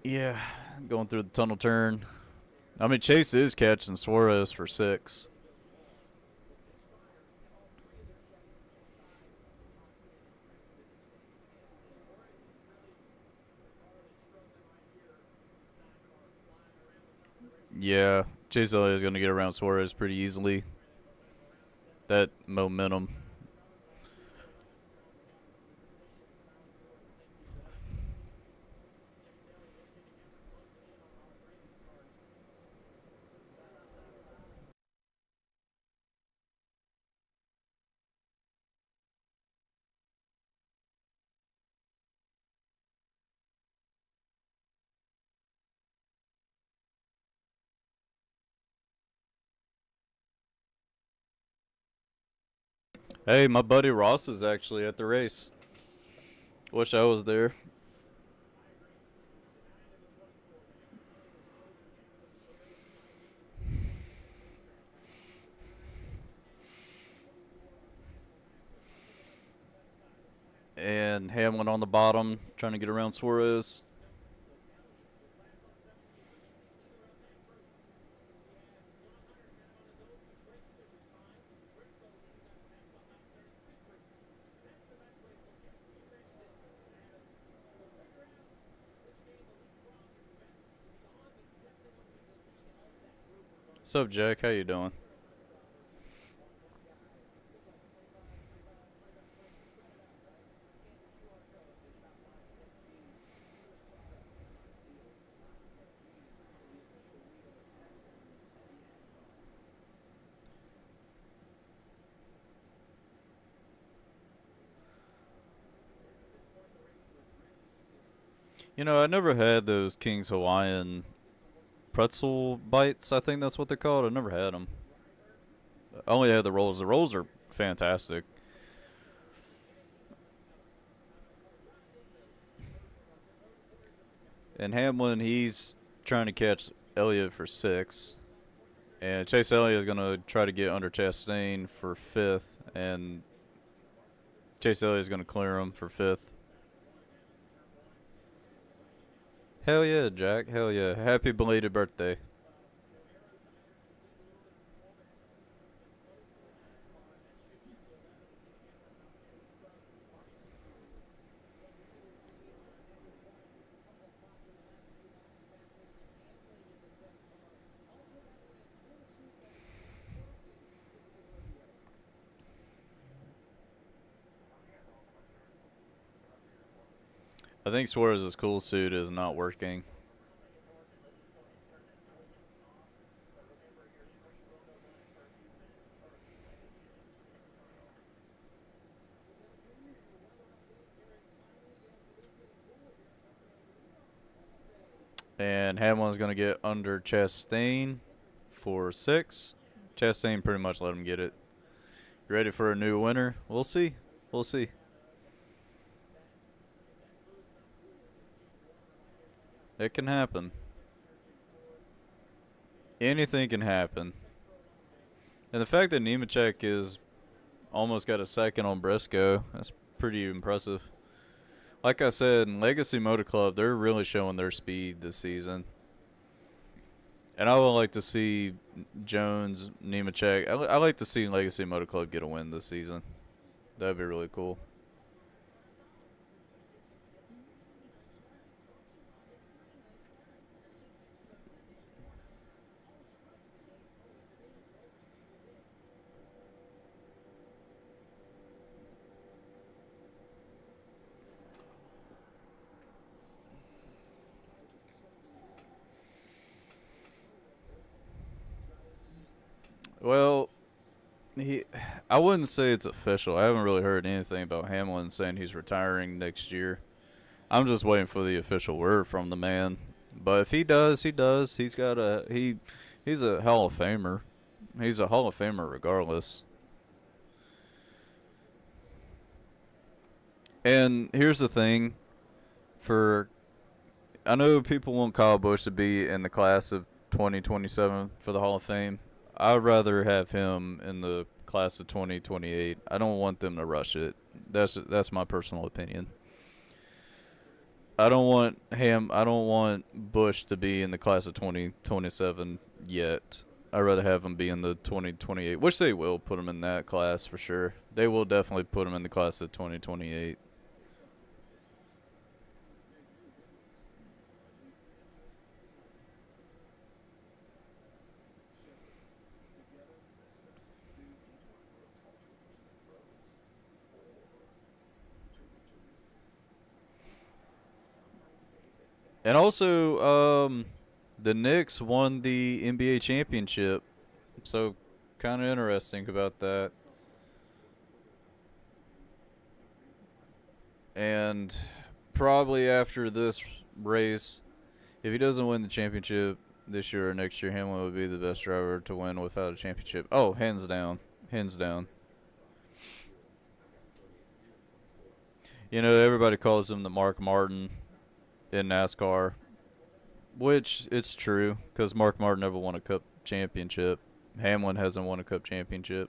Yeah, going through the tunnel turn. I mean, Chase is catching Suarez for 6. Yeah, Chase Elliott is going to get around Suarez pretty easily. That momentum. Hey, my buddy Ross is actually at the race. Wish I was there. And Hamlin on the bottom, trying to get around Suarez. What's up, Jack? How you doing? You know, I never had those King's Hawaiian pretzel bites. I think that's what they're called. I never had them. I only had the rolls. The rolls are fantastic. And Hamlin, he's trying to catch Elliott for six. And Chase Elliott is going to try to get under Chastain for fifth. And Chase Elliott is going to clear him for fifth. Hell yeah, Jack. Hell yeah. Happy belated birthday. I think Suarez's cool suit is not working. And Hamlin's going to get under Chastain for six. Chastain pretty much let him get it. You ready for a new winner? We'll see. We'll see. It can happen. Anything can happen. And the fact that Nemechek is almost got a second on Briscoe, that's pretty impressive. Like I said, in Legacy Motor Club, they're really showing their speed this season. And I would like to see Jones, Nemechek. I like to see Legacy Motor Club get a win this season. That'd be really cool. Well, I wouldn't say it's official. I haven't really heard anything about Hamlin saying he's retiring next year. I'm just waiting for the official word from the man. But if he does, he does. He's a Hall of Famer. He's a Hall of Famer regardless. And here's the thing, for I know people want Kyle Busch to be in the class of 2027 for the Hall of Fame. I'd rather have him in the class of 2028. I don't want them to rush it. That's my personal opinion. I don't want Bush to be in the class of 2027 yet. I'd rather have him be in the 2028, which they will put him in that class for sure. They will definitely put him in the class of 2028. And also, the Knicks won the NBA championship, so kind of interesting about that. And probably after this race, if he doesn't win the championship this year or next year, Hamlin would be the best driver to win without a championship. Oh, hands down, hands down. You know, everybody calls him the Mark Martin in NASCAR, which it's true because Mark Martin never won a Cup championship. Hamlin hasn't won a Cup championship,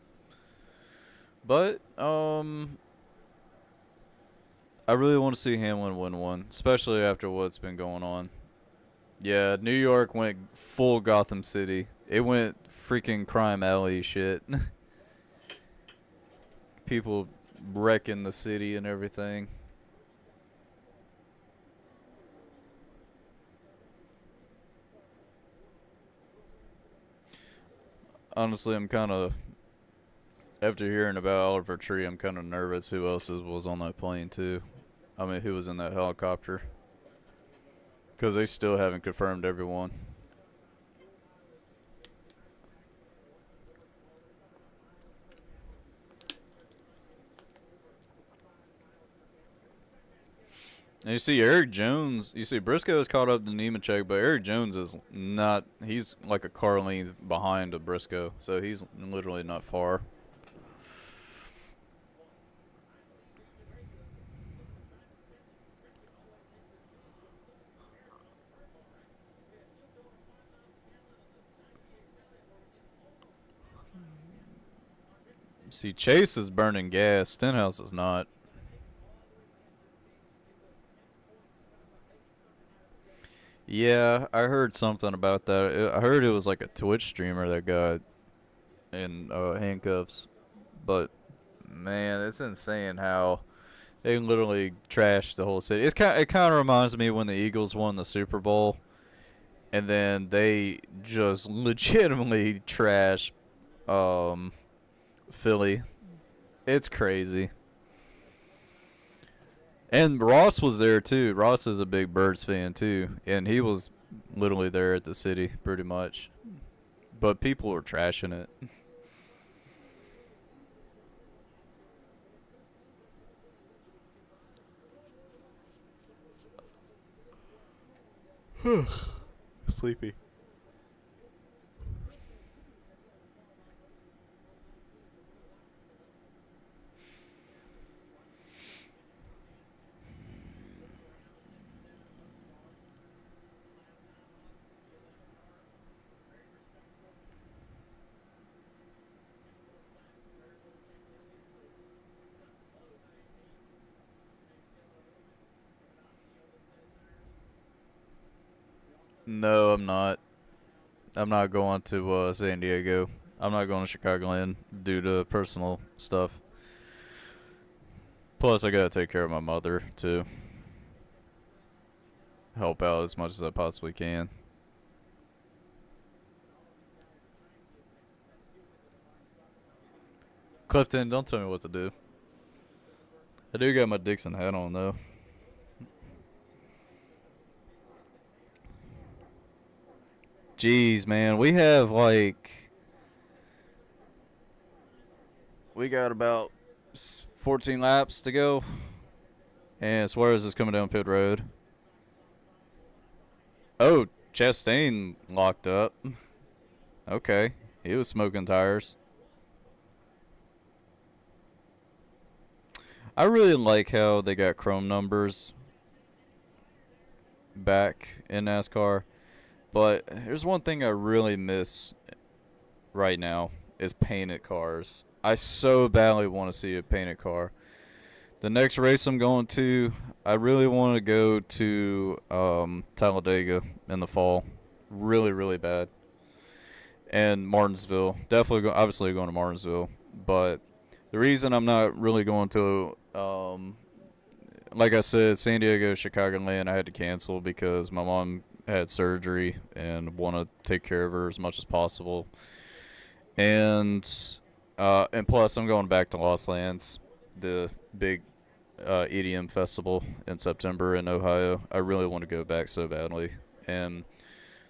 but I really want to see Hamlin win one, especially after what's been going on. Yeah, New York went full Gotham City. It went freaking crime alley shit. People wrecking the city and everything. Honestly, I'm kind of, after hearing about Oliver Tree, I'm kind of nervous who else was on that plane, too. I mean, who was in that helicopter. Because they still haven't confirmed everyone. And you see Eric Jones, you see Briscoe is caught up to Nemechek, but Eric Jones is not, he's like a car length behind a Briscoe, so he's literally not far. See, Chase is burning gas, Stenhouse is not. Yeah, I heard something about that. I heard it was like a Twitch streamer that got in handcuffs. But man, it's insane how they literally trashed the whole city. It kind of reminds me when the Eagles won the Super Bowl, and then they just legitimately trashed um, Philly. It's crazy. And Ross was there too. Ross is a big Birds fan too, and he was literally there at the city pretty much. But people were trashing it. Sleepy. No, I'm not. I'm not going to San Diego. I'm not going to Chicagoland due to personal stuff. Plus, I gotta take care of my mother to help out as much as I possibly can. Clifton, don't tell me what to do. I do got my Dixon hat on though. Jeez, man, we got about 14 laps to go, and Suarez is coming down pit road. Oh, Chastain locked up. Okay, he was smoking tires. I really like how they got chrome numbers back in NASCAR, but here's one thing I really miss right now is painted cars. I so badly want to see a painted car. The next race I'm going to, I really want to go to Talladega in the fall. Really, really bad. And Martinsville. Obviously going to Martinsville. But the reason I'm not really going to, like I said, San Diego, Chicagoland, I had to cancel because my mom had surgery and want to take care of her as much as possible. And plus, I'm going back to Lost Lands, the big EDM festival in September in Ohio. I really want to go back so badly. And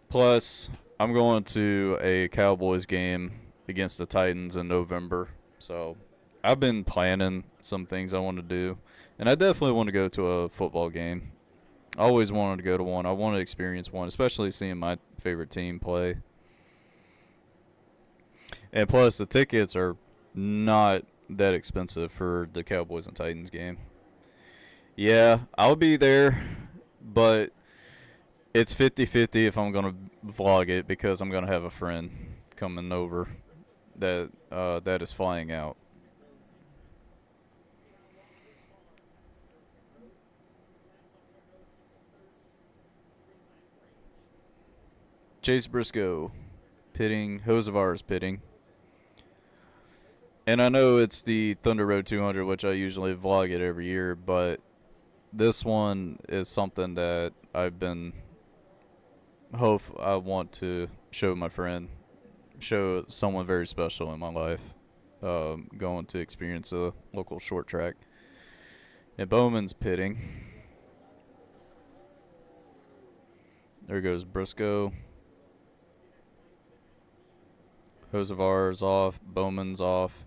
plus, I'm going to a Cowboys game against the Titans in November. So I've been planning some things I want to do. And I definitely want to go to a football game. I always wanted to go to one. I want to experience one, especially seeing my favorite team play. And plus, the tickets are not that expensive for the Cowboys and Titans game. Yeah, I'll be there, but it's 50-50 if I'm going to vlog it because I'm going to have a friend coming over that is flying out. Chase Briscoe pitting, Hosevar is pitting. And I know it's the Thunder Road 200, which I usually vlog it every year, but this one is something that I want to show my friend show someone very special in my life. Going to experience a local short track. And Bowman's pitting. There goes Briscoe. Josevar's off. Bowman's off.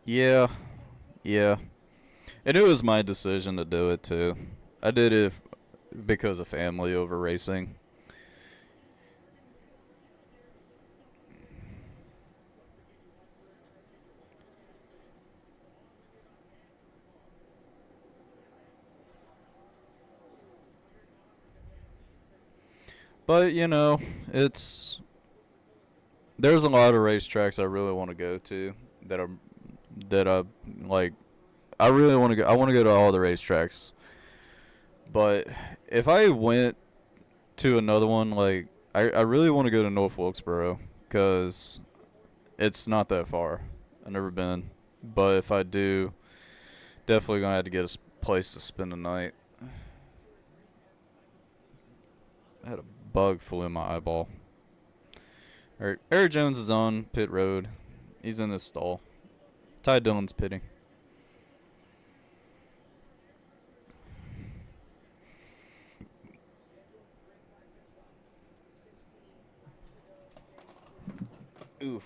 Yeah, yeah. And it was my decision to do it too. I did it because of family over racing. But it's there's a lot of racetracks I really want to go to that are that I like. I really want to go. I want to go to all the racetracks. But if I went to another one, like I really want to go to North Wilkesboro because it's not that far. I've never been, but if I do, definitely gonna have to get a place to spend the night. I had a bug flew in my eyeball. Alright, Eric Jones is on pit road. He's in his stall. Ty Dillon's pitting. Oof.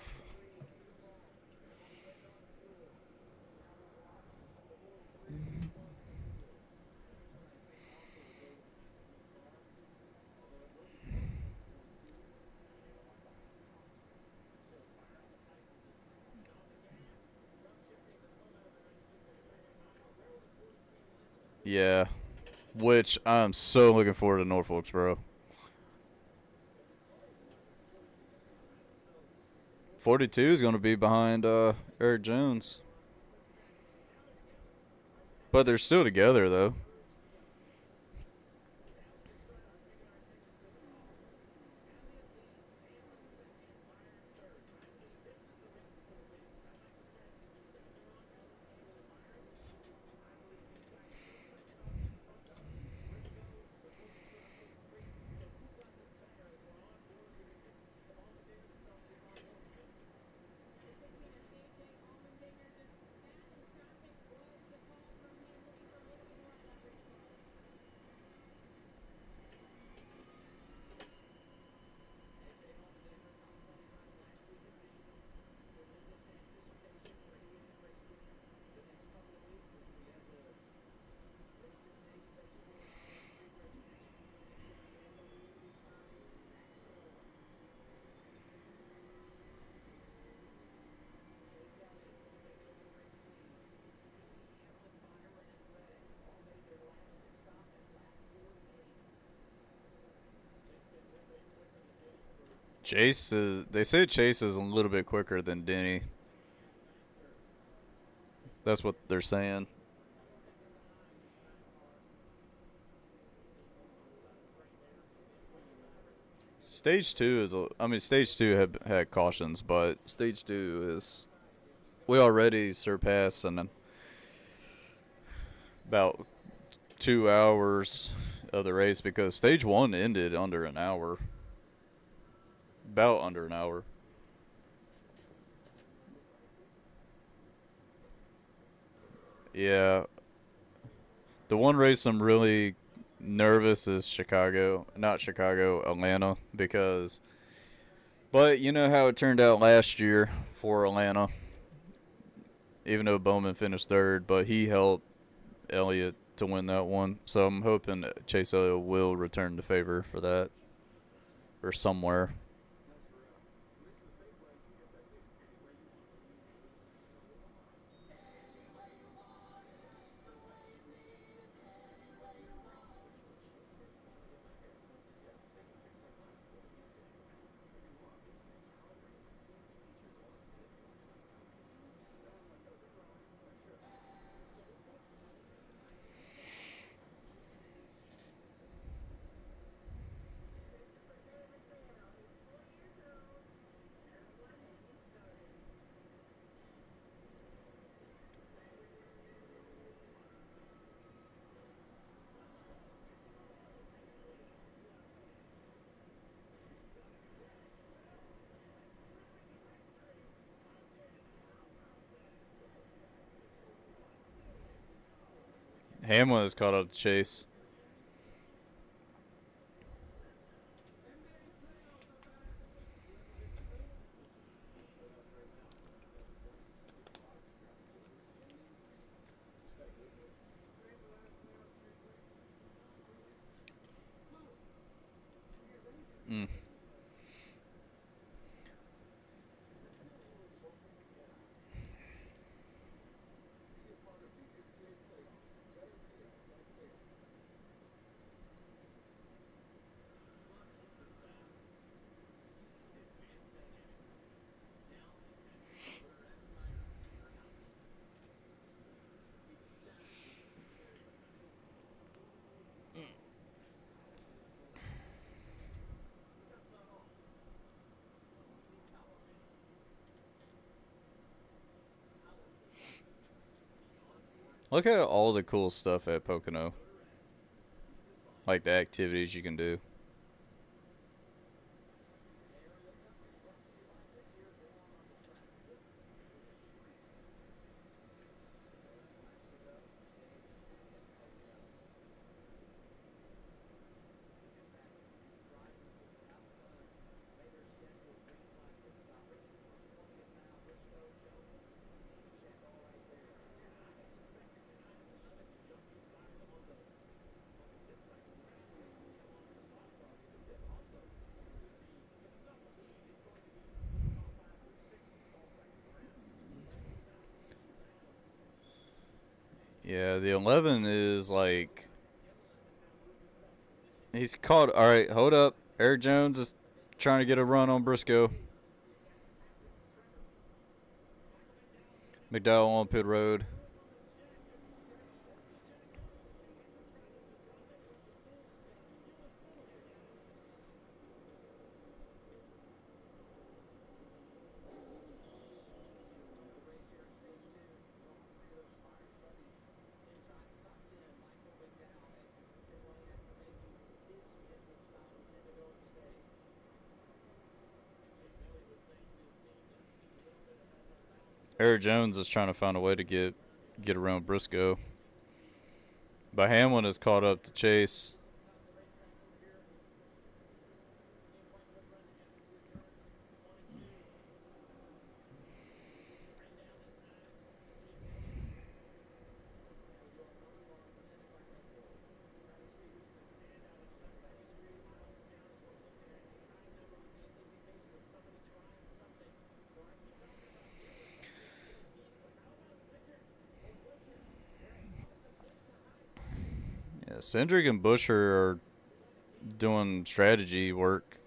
Yeah. Which I'm so looking forward to North Wilkesboro. 42 is going to be behind Eric Jones. But they're still together, though. Chase is. They say Chase is a little bit quicker than Denny. That's what they're saying. Stage two is. I mean, stage two had cautions, but stage two is. We already surpassed and about 2 hours of the race because stage one ended under an hour. About under an hour. Yeah. The one race I'm really nervous is Chicago. Not Chicago, Atlanta. But you know how it turned out last year for Atlanta. Even though Bowman finished third, but he helped Elliott to win that one. So I'm hoping Chase Elliott will return to favor for that. Or somewhere. Hamlin has caught up to Chase. Mm. Look at all the cool stuff at Pocono. Like the activities you can do. Yeah, the 11 is like he's caught. All right, hold up. Eric Jones is trying to get a run on Briscoe. McDowell on pit road. Eric Jones is trying to find a way to get around Briscoe. But Hamlin is caught up to Chase. Yeah, Cindric and Busher are doing strategy work.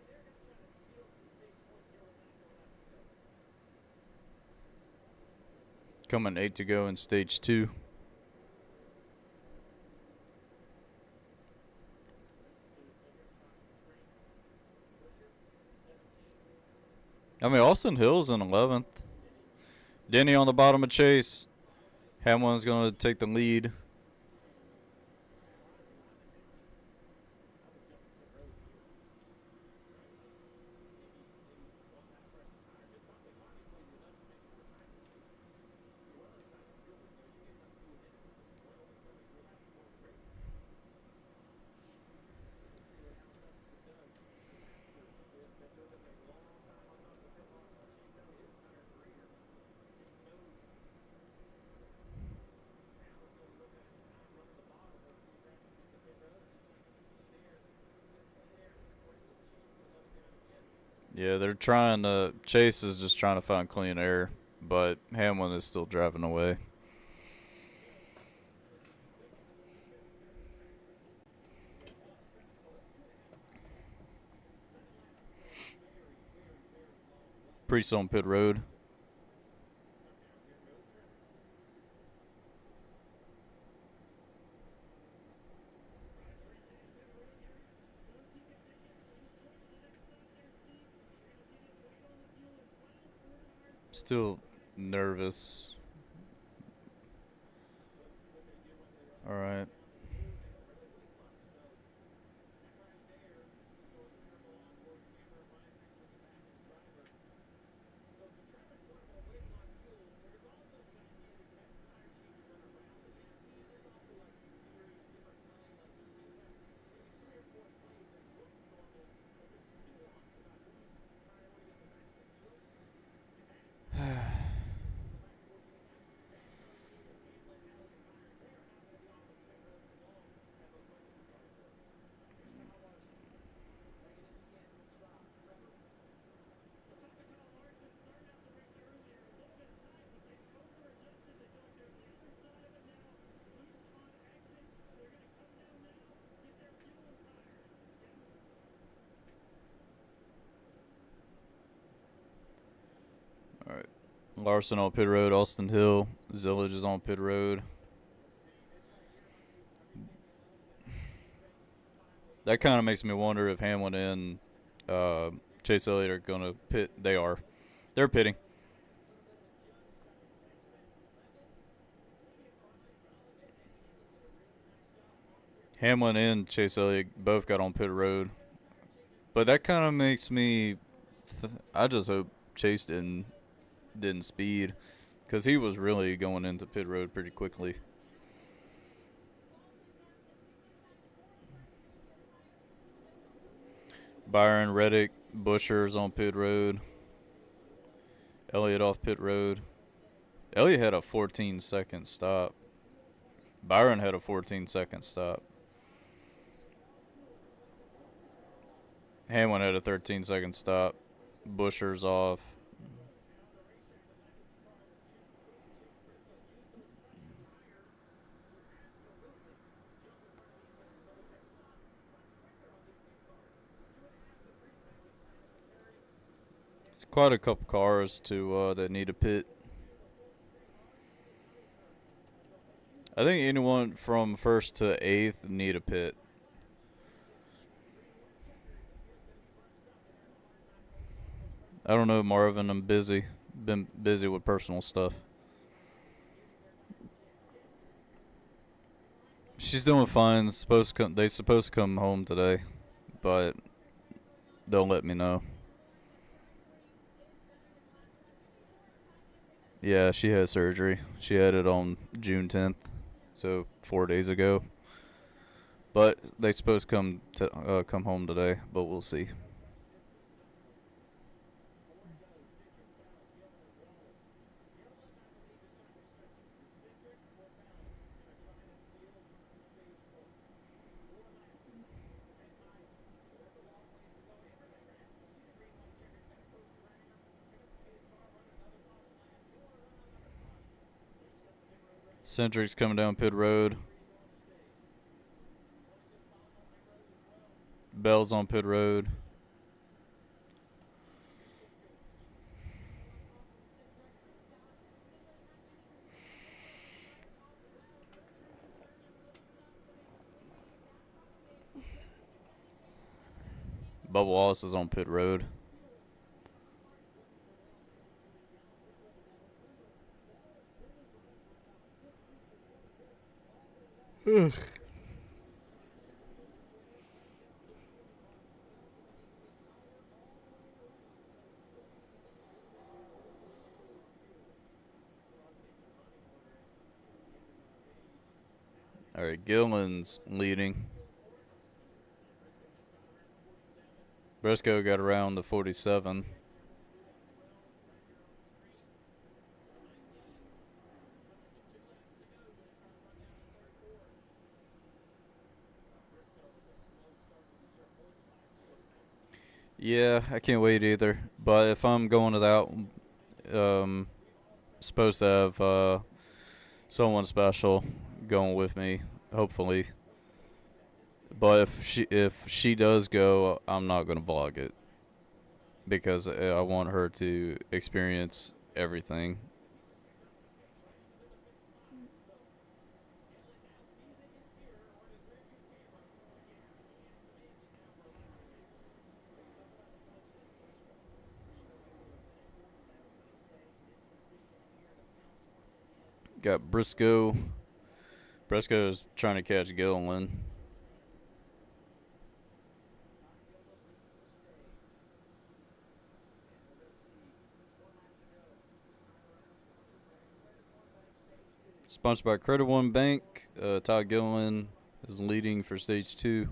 Coming 8 to go in stage 2. I mean, Austin Hill's in 11th. Denny on the bottom of Chase. Hamlin's going to take the lead. Yeah, they're trying to. Chase is just trying to find clean air, but Hamlin is still driving away. Priest on pit road. Still nervous. All right. Alright. Larson on pit road. Austin Hill. Zillage is on pit road. That kind of makes me wonder if Hamlin and Chase Elliott are going to pit. They are. They're pitting. Hamlin and Chase Elliott both got on pit road. But that kind of makes me... I just hope Chase didn't speed. Because he was really going into pit road pretty quickly. Byron, Reddick, Busher's on pit road. Elliott off pit road. Elliott had a 14-second stop. Byron had a 14-second stop. Hamlin had a 13-second stop. Busher's off. It's quite a couple cars that need a pit. I think anyone from 1st to 8th need a pit. I don't know, Marvin. I'm busy. Been busy with personal stuff. She's doing fine. They supposed to come home today, but they'll let me know. Yeah, she had surgery. She had it on June 10th, so 4 days ago. But they supposed to come home today, but we'll see. Centric's coming down pit road. Bell's on pit road. Bubba Wallace is on pit road. Ugh. All right, Gillen's leading. Briscoe got around the 47. Yeah, I can't wait either. But if I'm going without, supposed to have someone special going with me, hopefully. But if she does go, I'm not gonna vlog it because I want her to experience everything. Got Briscoe. Briscoe's trying to catch Gillen. Sponsored by Credit One Bank. Todd Gillen is leading for stage 2.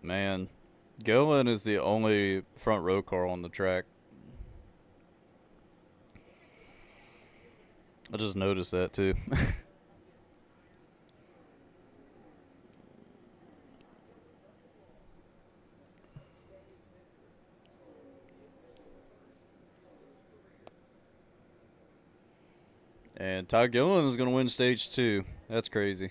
Man, Gillen is the only front row car on the track. I just noticed that too. And Ty Gillen is going to win stage 2. That's crazy.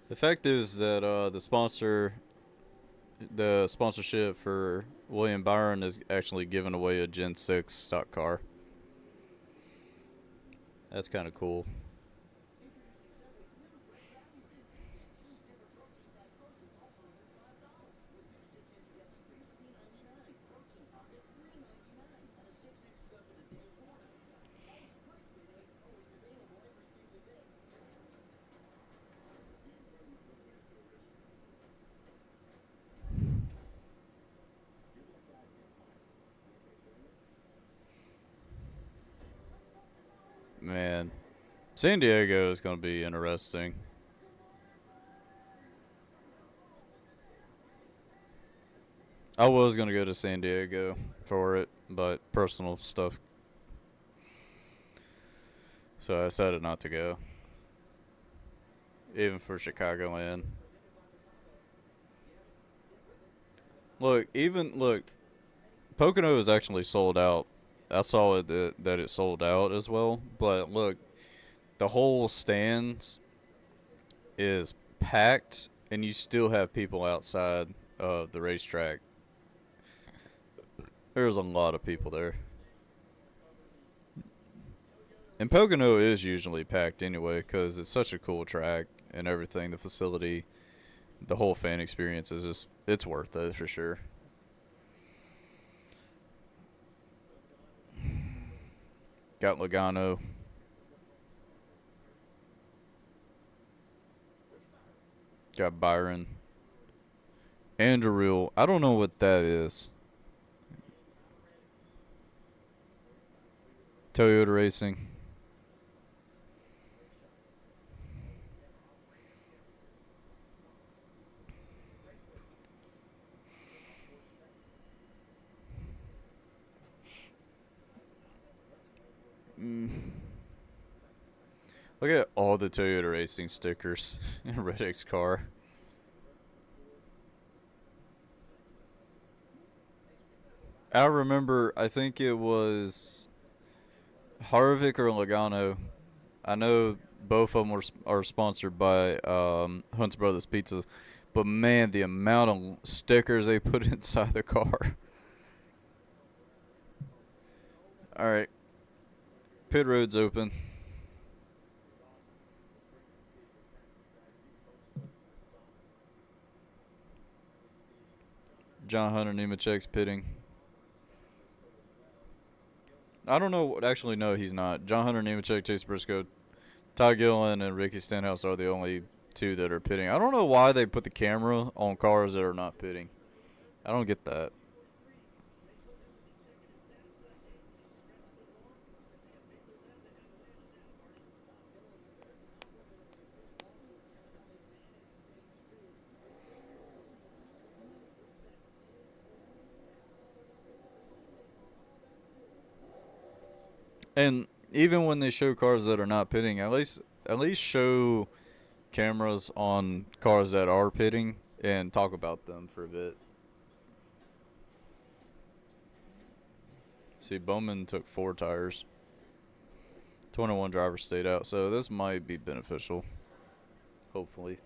The fact is that the sponsorship for William Byron is actually giving away a Gen 6 stock car. That's kind of cool. Man, San Diego is going to be interesting. I was going to go to San Diego for it, but personal stuff, so I decided not to go. Even for Chicagoland. Look, Pocono is actually sold out. I saw that it sold out as well. But look, the whole stands is packed, and you still have people outside of the racetrack. There's a lot of people there. And Pocono is usually packed anyway because it's such a cool track and everything. The facility, the whole fan experience is just, it's worth it for sure. Got Logano. Got Byron. Andrew. I don't know what that is. Toyota Racing. Look at all the Toyota Racing stickers in Riddick's car. I remember. I think it was Harvick or Logano. I know both of them are sponsored by Hunt's Brothers Pizzas, but man, the amount of stickers they put inside the car. All right, pit road's open. John Hunter Nemechek's pitting. I don't know. Actually, no, he's not. John Hunter Nemechek, Chase Briscoe, Ty Gillen, and Ricky Stenhouse are the only two that are pitting. I don't know why they put the camera on cars that are not pitting. I don't get that. And even when they show cars that are not pitting, at least show cameras on cars that are pitting and talk about them for a bit. See, Bowman took 4 tires. 21 drivers stayed out, so this might be beneficial. Hopefully.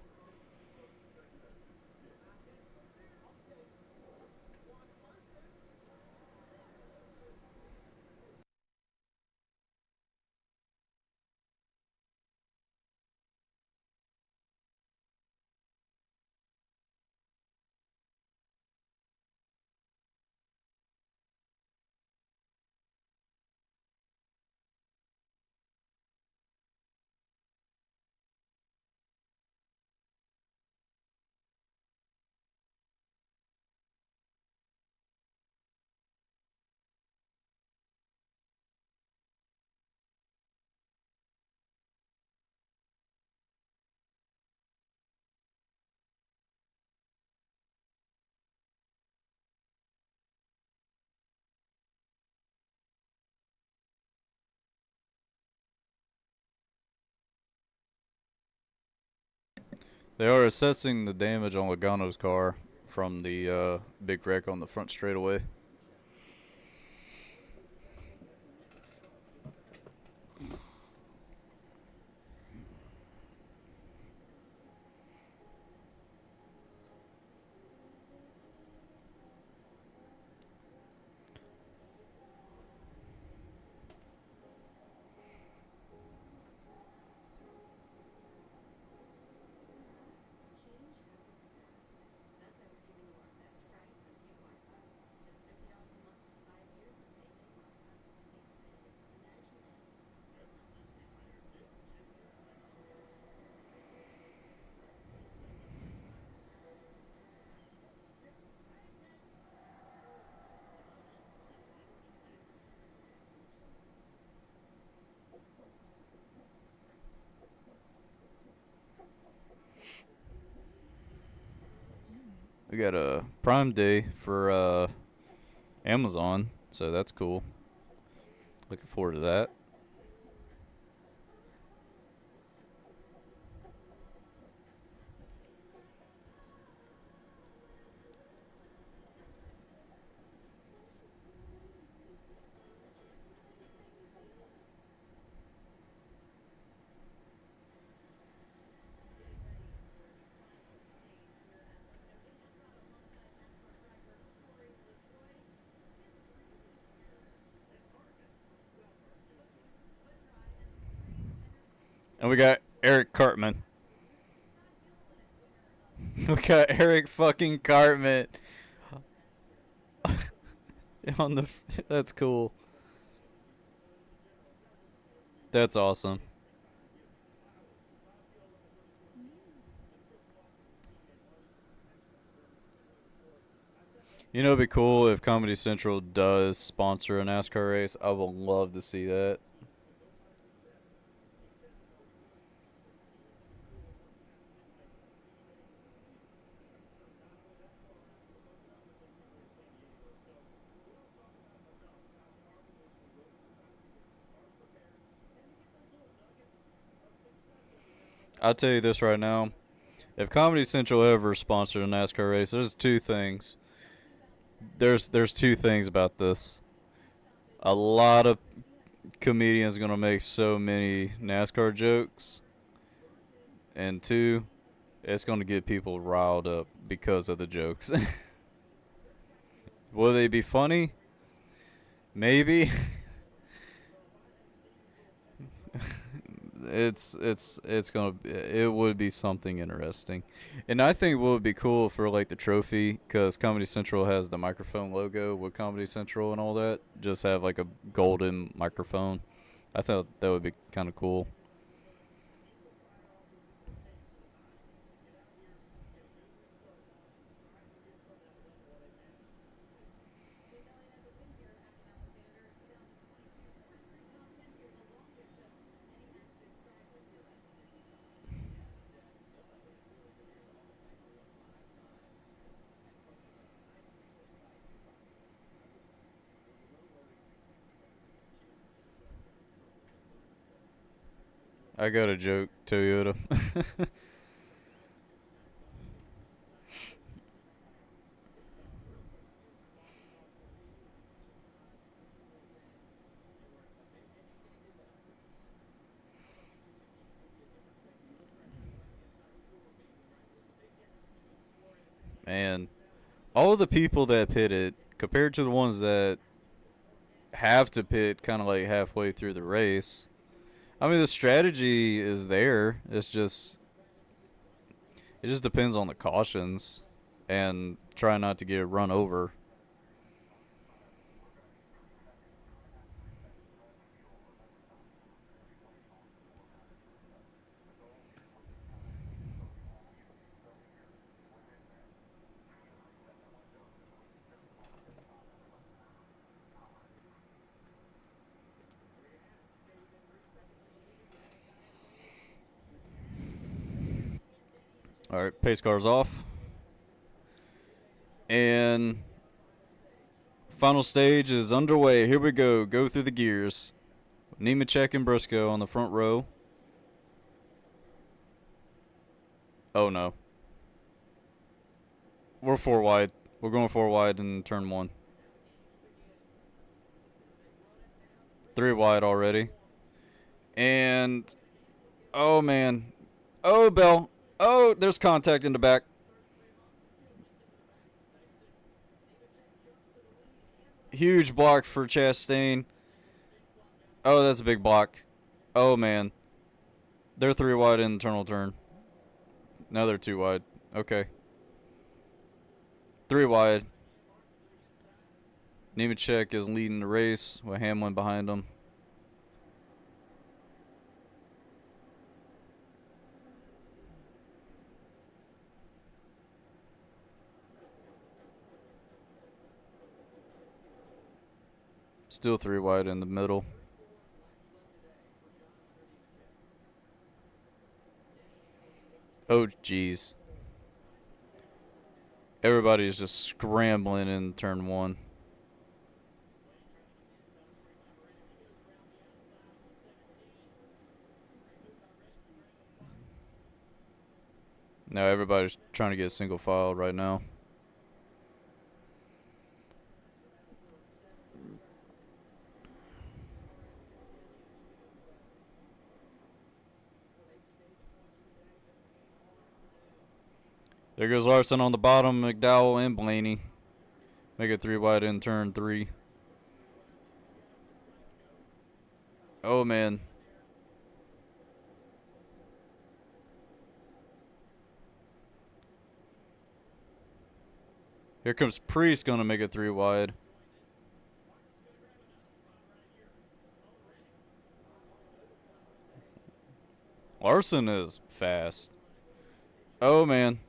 They are assessing the damage on Logano's car from the big wreck on the front straightaway. We got a Prime Day for Amazon, so that's cool. Looking forward to that. And we got Eric Cartman. We got Eric fucking Cartman on the. That's cool. That's awesome. You know, it'd be cool if Comedy Central does sponsor a NASCAR race. I would love to see that. I'll tell you this right now. If Comedy Central ever sponsored a NASCAR race, there's two things. there's two things about this. A lot of comedians gonna make so many NASCAR jokes, and two, it's gonna get people riled up because of the jokes. Will they be funny? Maybe. It's gonna it would be something interesting, and I think what would be cool for like the trophy, because Comedy Central has the microphone logo with Comedy Central and all that. Just have like a golden microphone. I thought that would be kind of cool. I got a joke, Toyota. And all the people that pitted compared to the ones that have to pit kind of like halfway through the race. I mean, the strategy is there. It just depends on the cautions and try not to get run over. All right, pace car's off. And final stage is underway. Here we go. Go through the gears. Nemechek and Briscoe on the front row. Oh no. We're four wide. We're going four wide in turn one. Three wide already. And oh man. Oh Bell. Oh, there's contact in the back. Huge block for Chastain. Oh, that's a big block. Oh man. They're three wide in internal turn. Now they're two wide. Okay. Three wide. Nemechek is leading the race with Hamlin behind him. Still three wide in the middle. Oh, jeez. Everybody's just scrambling in turn one. Now everybody's trying to get single file right now. There goes Larson on the bottom, McDowell and Blaney. Make it three wide in turn three. Oh, man. Here comes Priest, going to make it three wide. Larson is fast. Oh, man.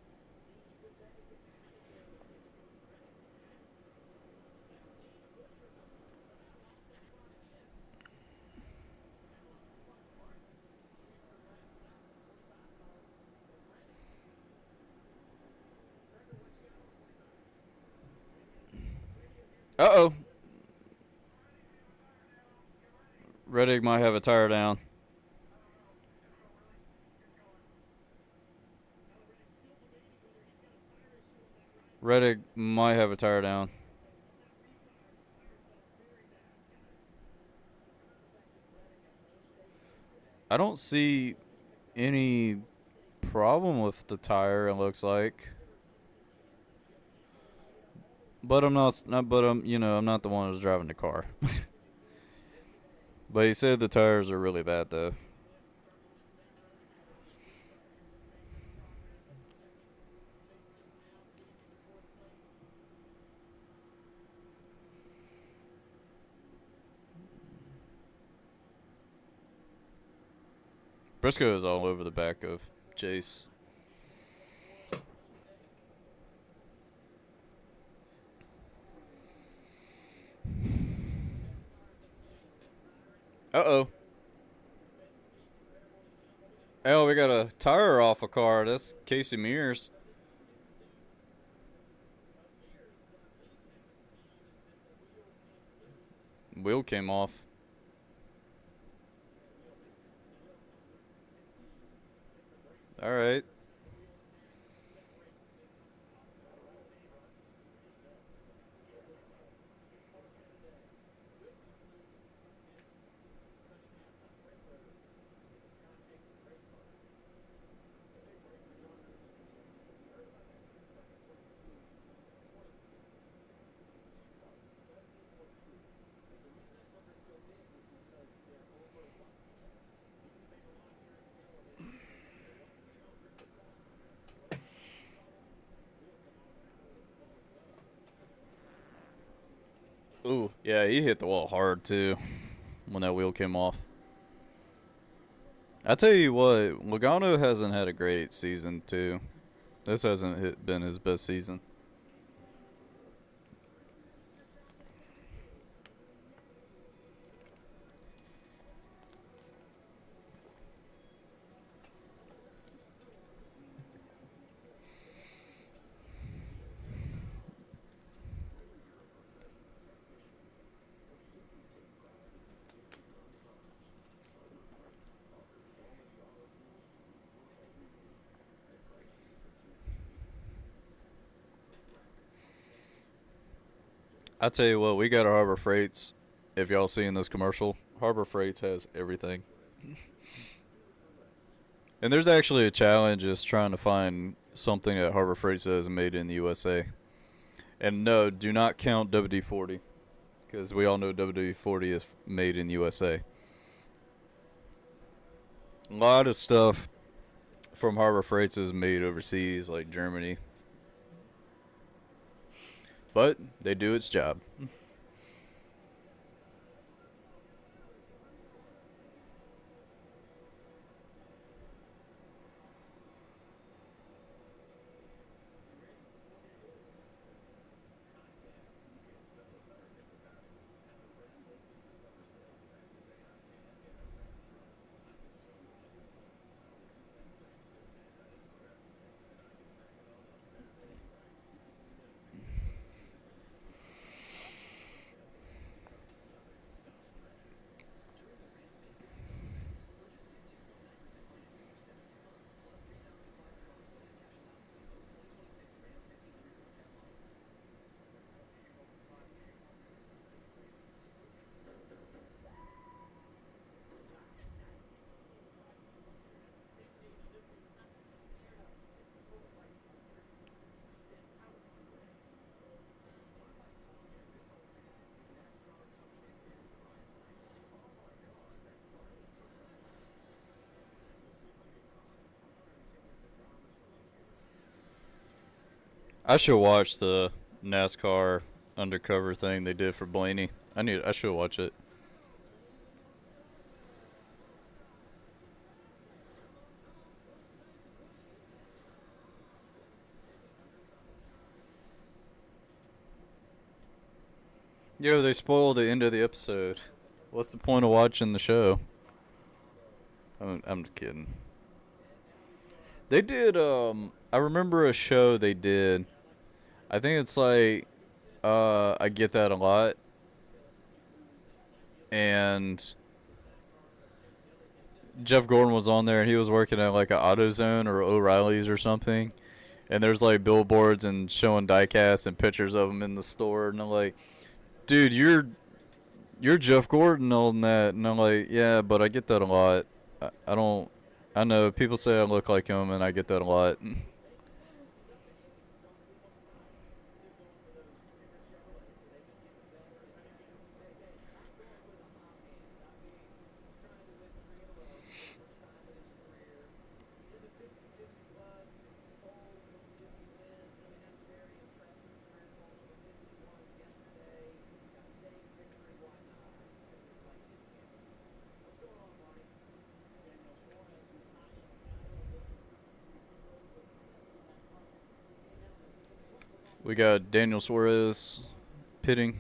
Uh-oh. Reddick might have a tire down. Reddick might have a tire down. I don't see any problem with the tire. It looks like, but I'm not. But I'm not the one who's driving the car. But he said the tires are really bad though. Briscoe is all over the back of Chase. Uh oh. Oh, we got a tire off a car. That's Casey Mears. Wheel came off. All right. Ooh, yeah, he hit the wall hard too when that wheel came off. I tell you what, Logano hasn't had a great season too. This hasn't been his best season. I tell you what, we got our Harbor Freights. If y'all seen this commercial, Harbor Freights has everything. And there's actually a challenge just trying to find something that Harbor Freight says made in the USA. And no, do not count WD-40 because we all know WD-40 is made in the USA. A lot of stuff from Harbor Freights is made overseas, like Germany. But they do its job. I should watch the NASCAR undercover thing they did for Blaney. I should watch it. Yo, they spoiled the end of the episode. What's the point of watching the show? I'm just kidding. They did I remember a show they did. I think it's like I Get That a Lot, and Jeff Gordon was on there and he was working at like an AutoZone or O'Reilly's or something. And there's like billboards and showing diecasts and pictures of him in the store, and they're like, "Dude, you're Jeff Gordon on that," and I'm like, "Yeah, but I get that a lot." I don't. I know people say I look like him, and I get that a lot. We got Daniel Suarez pitting.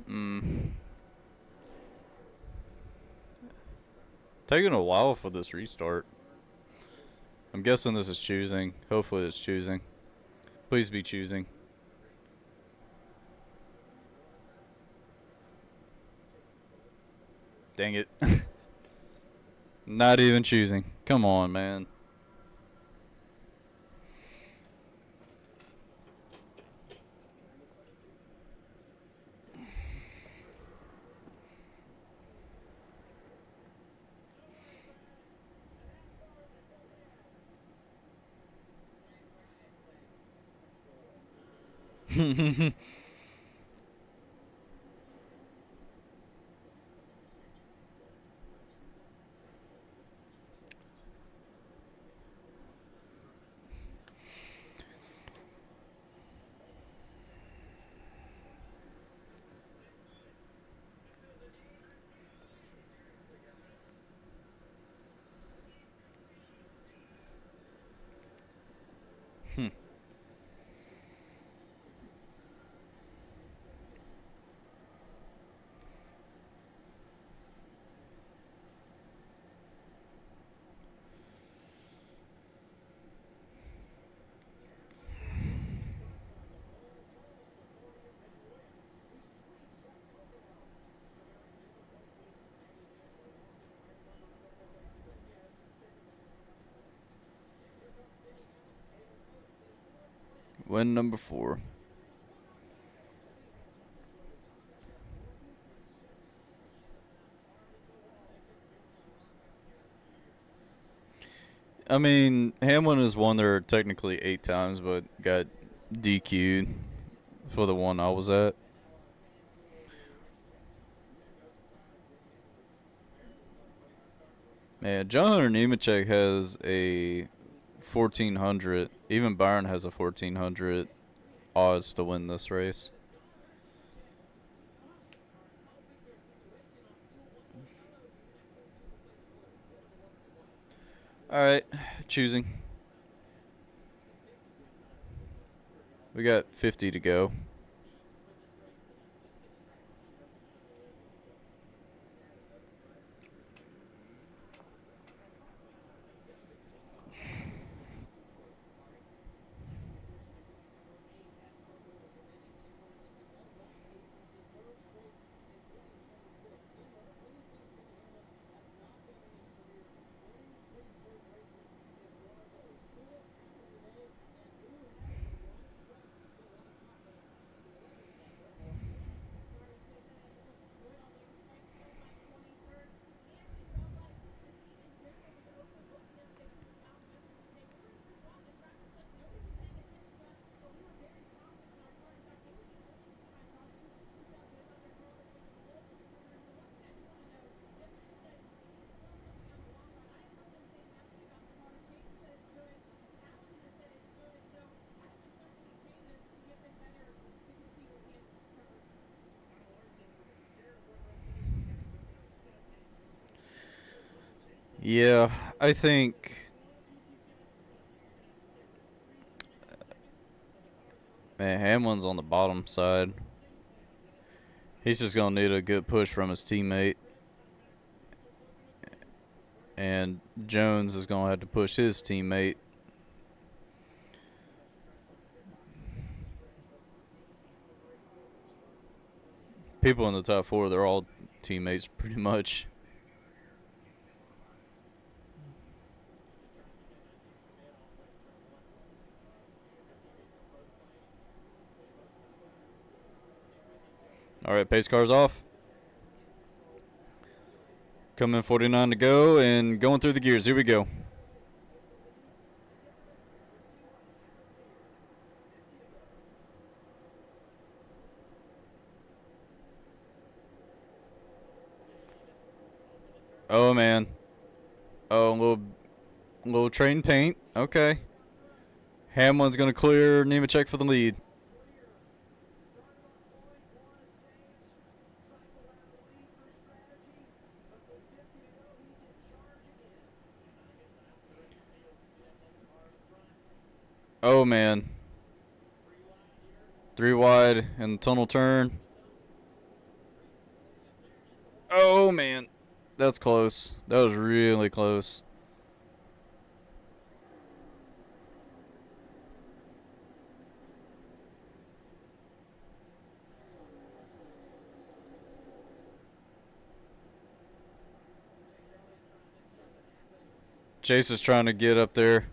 Mm. Taking a while for this restart. I'm guessing this is choosing. Hopefully it's choosing. Please be choosing. Dang it. Not even choosing. Come on, man. Win number 4. I mean, Hamlin has won there technically 8 times, but got DQ'd for the one I was at. Man, John Hunter Nemechek has a 1400. Even Byron has a 1400 odds to win this race. All right, choosing. We got 50 to go. Yeah, I think, man, Hamlin's on the bottom side. He's just going to need a good push from his teammate. And Jones is going to have to push his teammate. People in the top four, they're all teammates pretty much. All right, pace car's off. Coming 49 to go and going through the gears. Here we go. Oh, man. Oh, little train paint. Okay. Hamlin's going to clear Nemechek for the lead. Oh, man. 3 wide in the tunnel turn. Oh, man. That's close. That was really close. Chase is trying to get up there.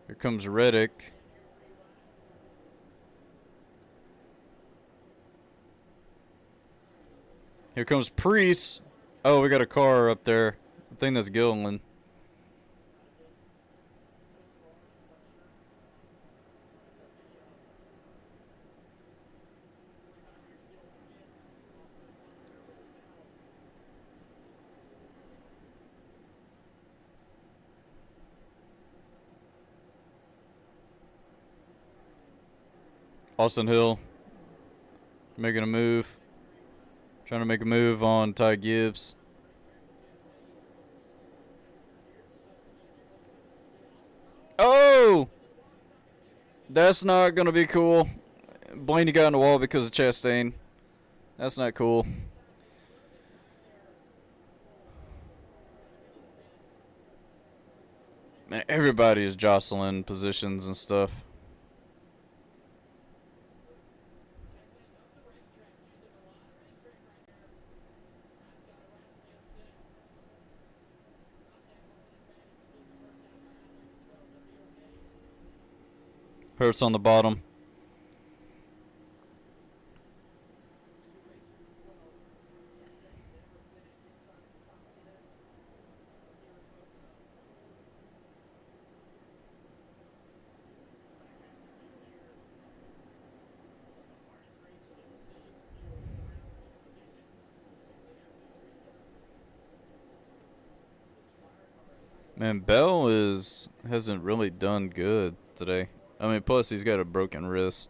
Here comes Reddick. Here comes Priest. Oh, we got a car up there. I think that's Gilliland. Austin Hill making a move. Trying to make a move on Ty Gibbs. Oh! That's not going to be cool. Blaney got in the wall because of Chastain. That's not cool. Man, everybody is jostling positions and stuff. Hurts on the bottom. Man, Bell hasn't really done good today. I mean, plus he's got a broken wrist.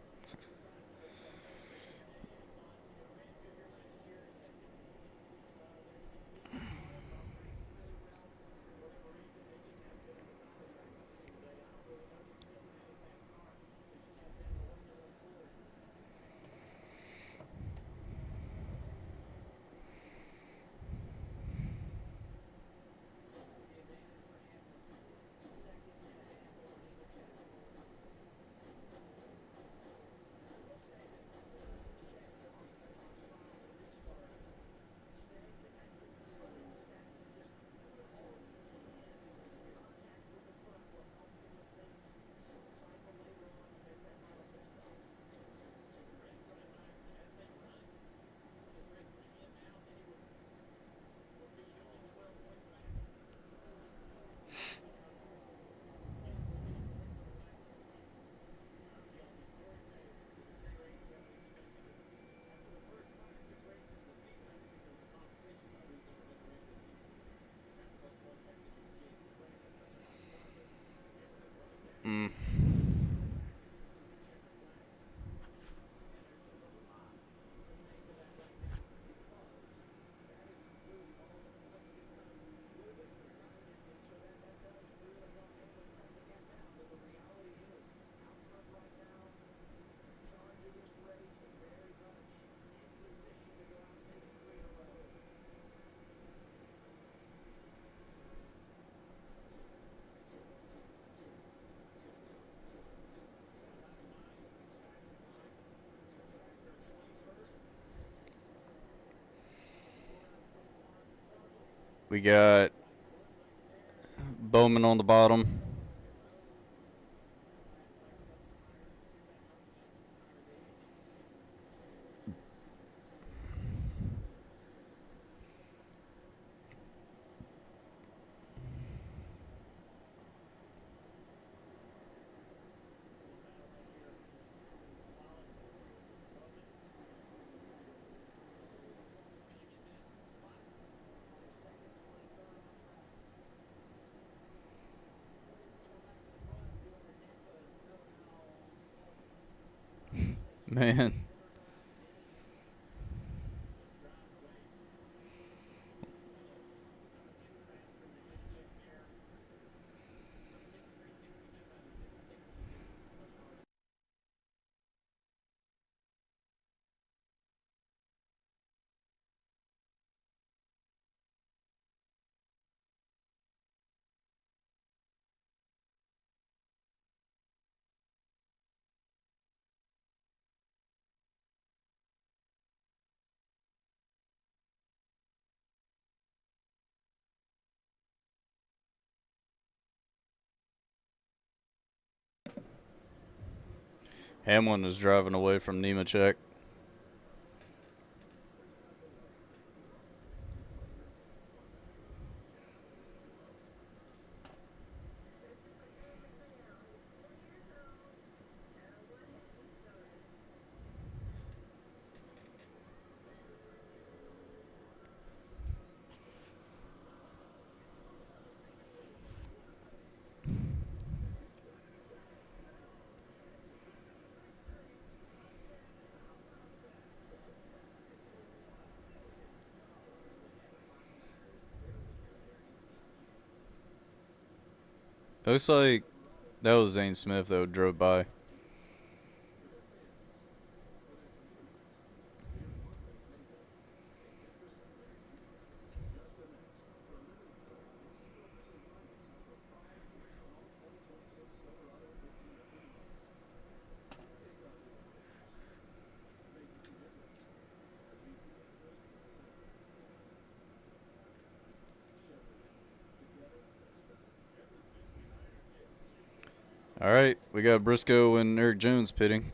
We got Bowman on the bottom. Man. Hamlin is driving away from Nemechek. It looks like that was Zane Smith that drove by. All right, we got Briscoe and Eric Jones pitting.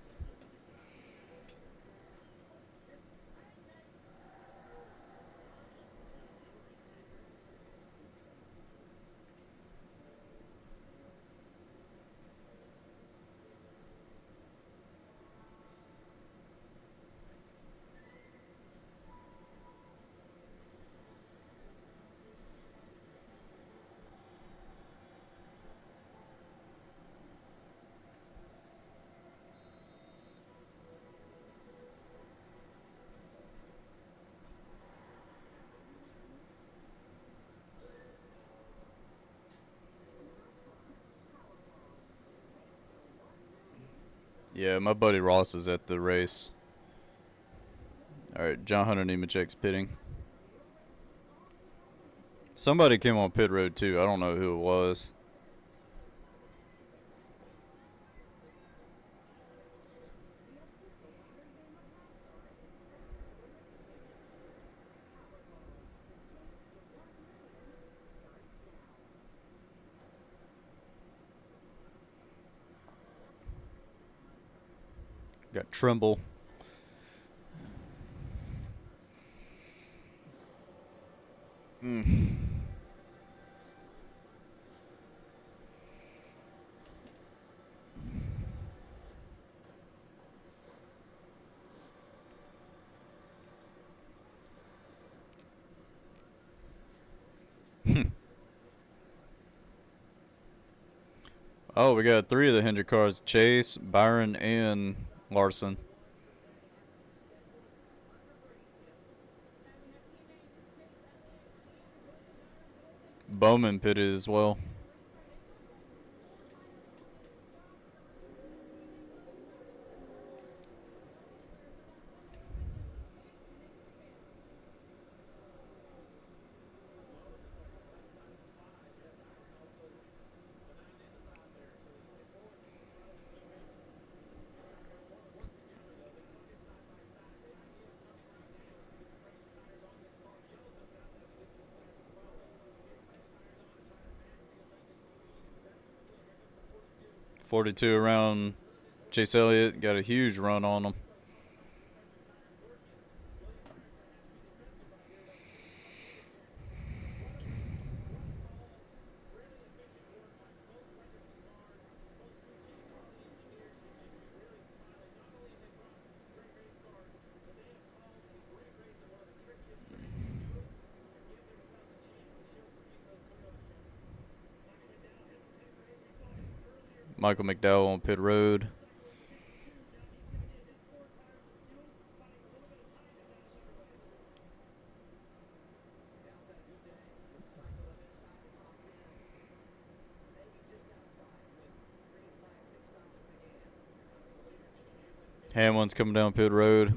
Yeah, my buddy Ross is at the race. All right, John Hunter Nemechek's pitting. Somebody came on pit road too. I don't know who it was. Got Trimble. Mm. Oh, we got three of the Hendrick cars: Chase, Byron, and Larson. Bowman pitted as well. 42 around Chase Elliott. Got a huge run on him. Michael McDowell on pit road. Hamlin's coming down pit road.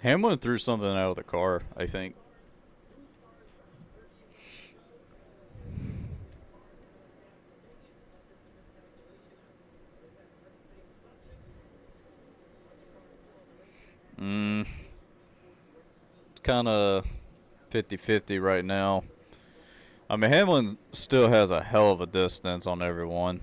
Hamlin threw something out of the car, I think. It's kind of 50-50 right now. I mean, Hamlin still has a hell of a distance on everyone.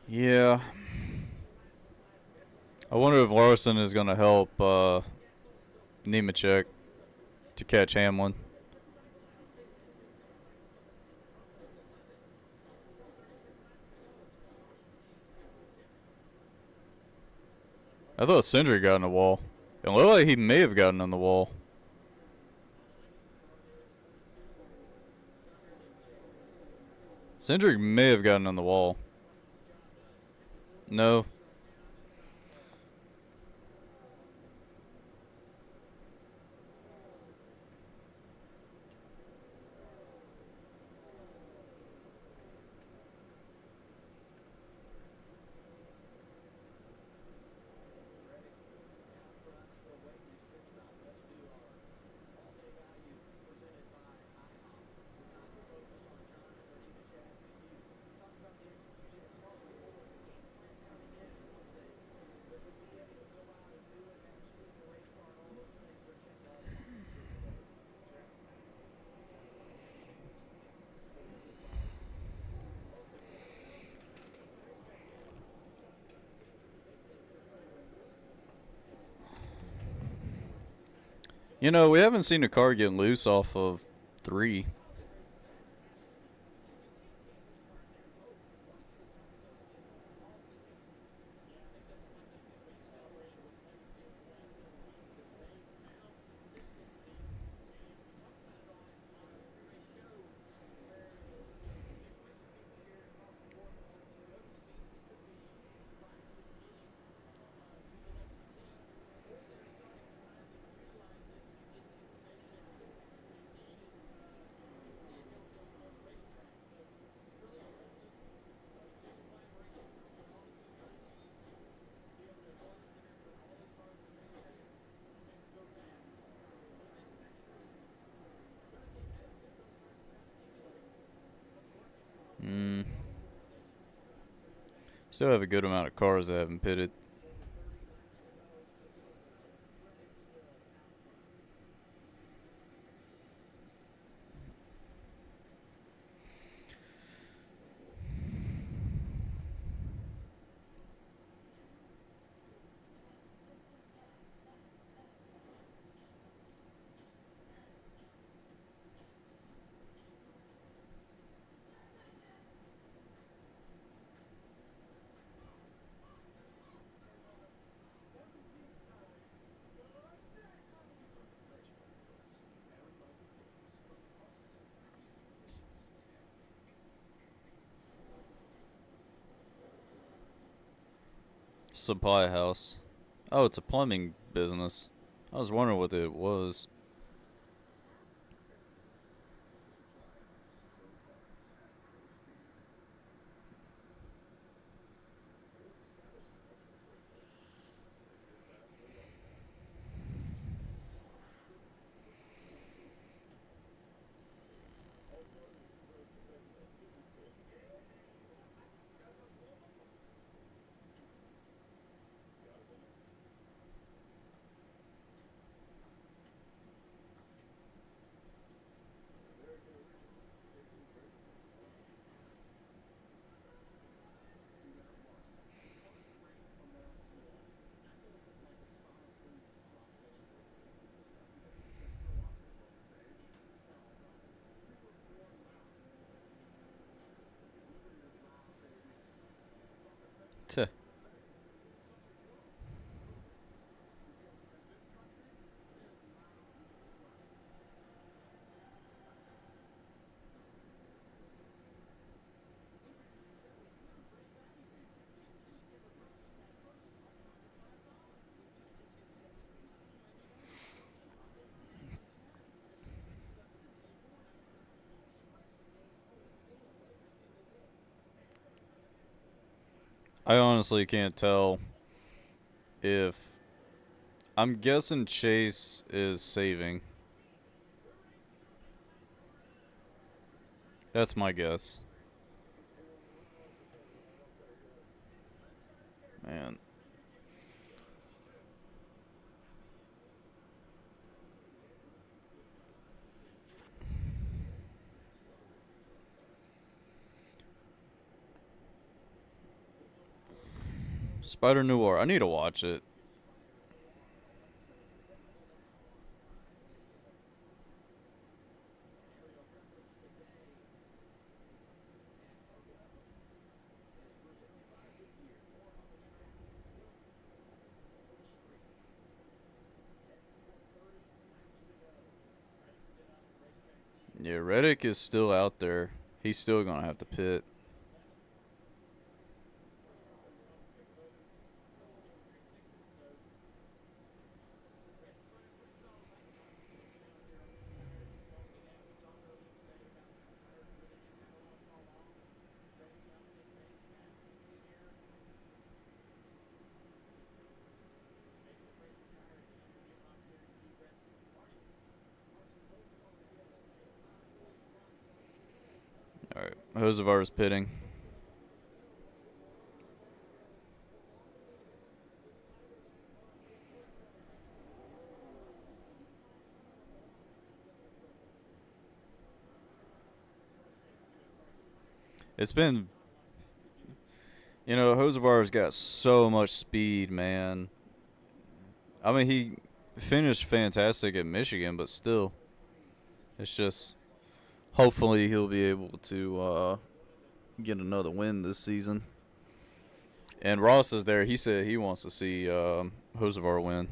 Yeah. I wonder if Larson is going to help Nemechek to catch Hamlin. I thought Cindric got in the wall. It looked like he may have gotten on the wall. Cindric may have gotten on the wall. No. You know, we haven't seen a car get loose off of 3. Still have a good amount of cars that haven't pitted. Supply house. Oh, it's a plumbing business. I was wondering what it was. Tuh. I honestly can't tell if. I'm guessing Chase is saving. That's my guess. Man. Spider Noir. I need to watch it. Yeah, Reddick is still out there. He's still gonna have to pit. Alright. Josevar's pitting. It's been, Josevar's got so much speed, man. I mean, he finished fantastic at Michigan, but still, it's just hopefully he'll be able to get another win this season. And Ross is there. He said he wants to see Josevar win.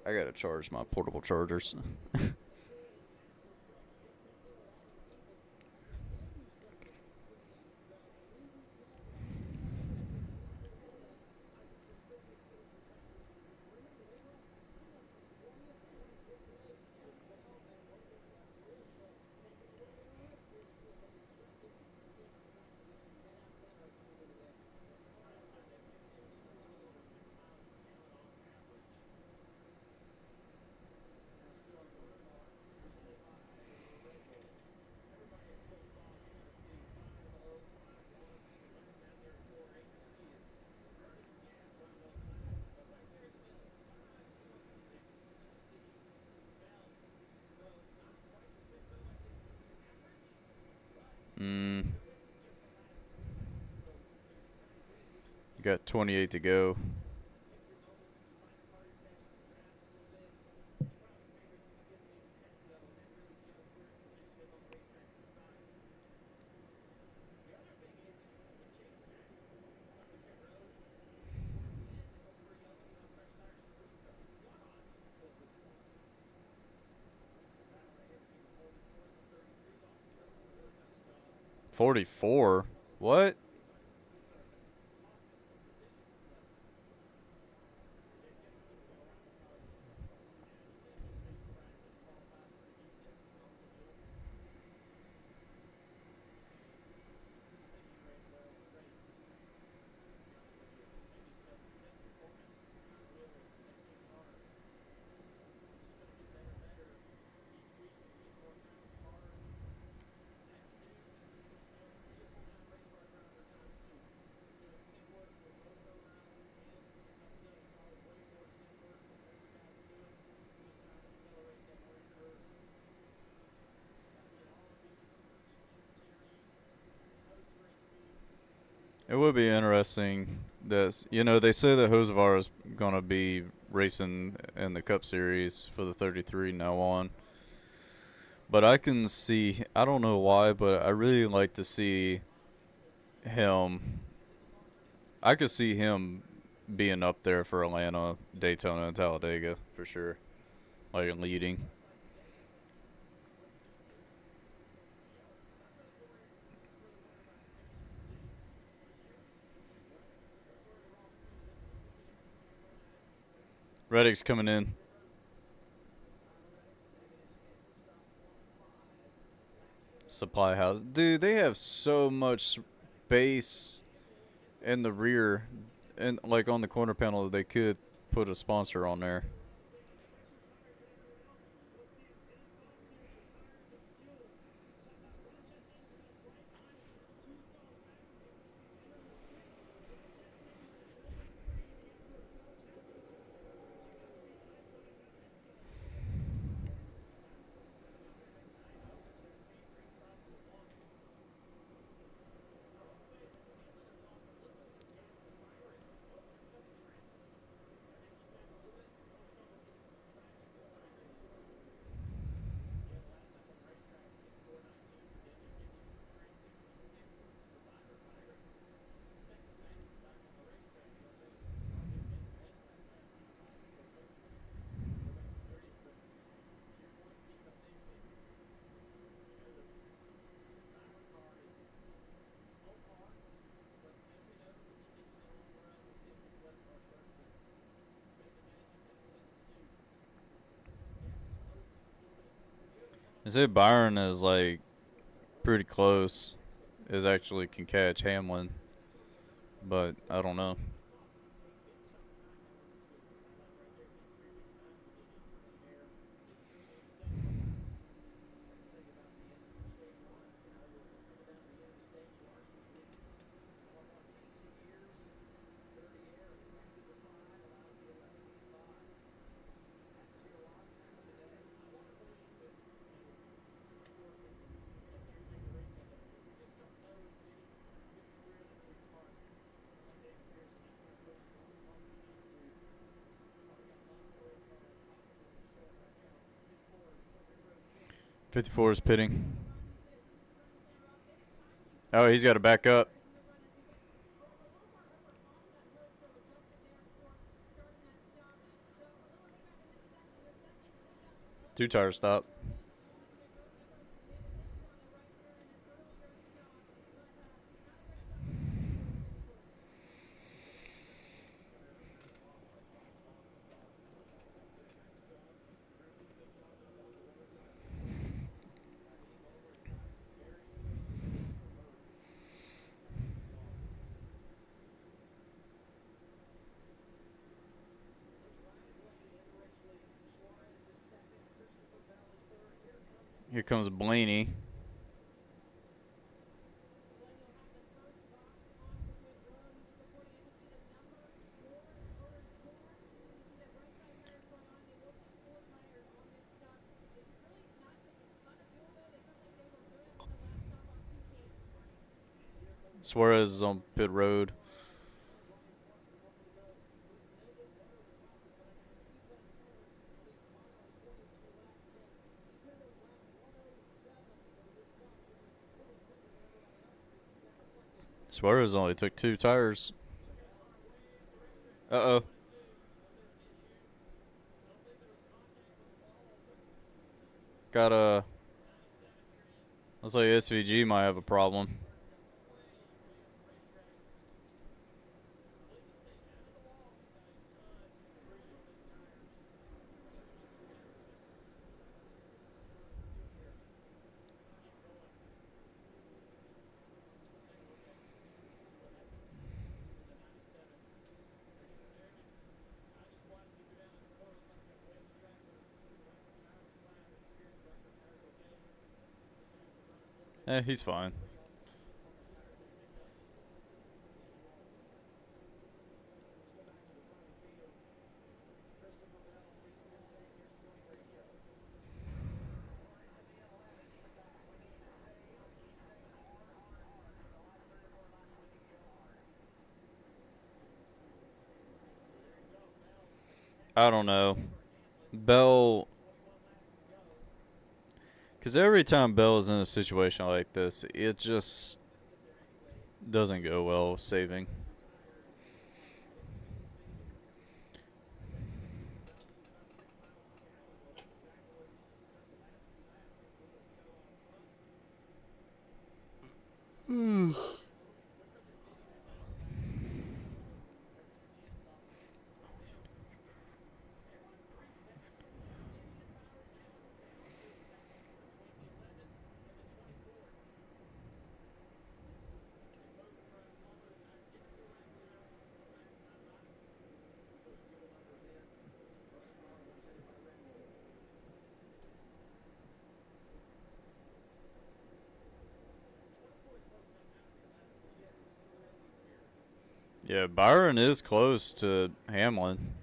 I gotta charge my portable chargers. Got 28 to go. $44. What? It would be interesting. That they say that Hosevar is gonna be racing in the Cup Series for the 33 now on. But I can see. I don't know why, but I really like to see him. I could see him being up there for Atlanta, Daytona, and Talladega for sure, like leading. Reddick's coming in. Supply house. Dude, they have so much space in the rear and like on the corner panel they could put a sponsor on there. 'Cause say Byron is like pretty close. Is actually can catch Hamlin, but I don't know. '54 is pitting. Oh, he's got to back up. Two tire stop. Here comes Blaney. Suarez is on pit road. Suarez only took 2 tires. Uh-oh. Got a... Looks like SVG might have a problem. He's fine. I don't know. Bell... Because every time Bell is in a situation like this, it just doesn't go well saving. Yeah, Byron is close to Hamlin.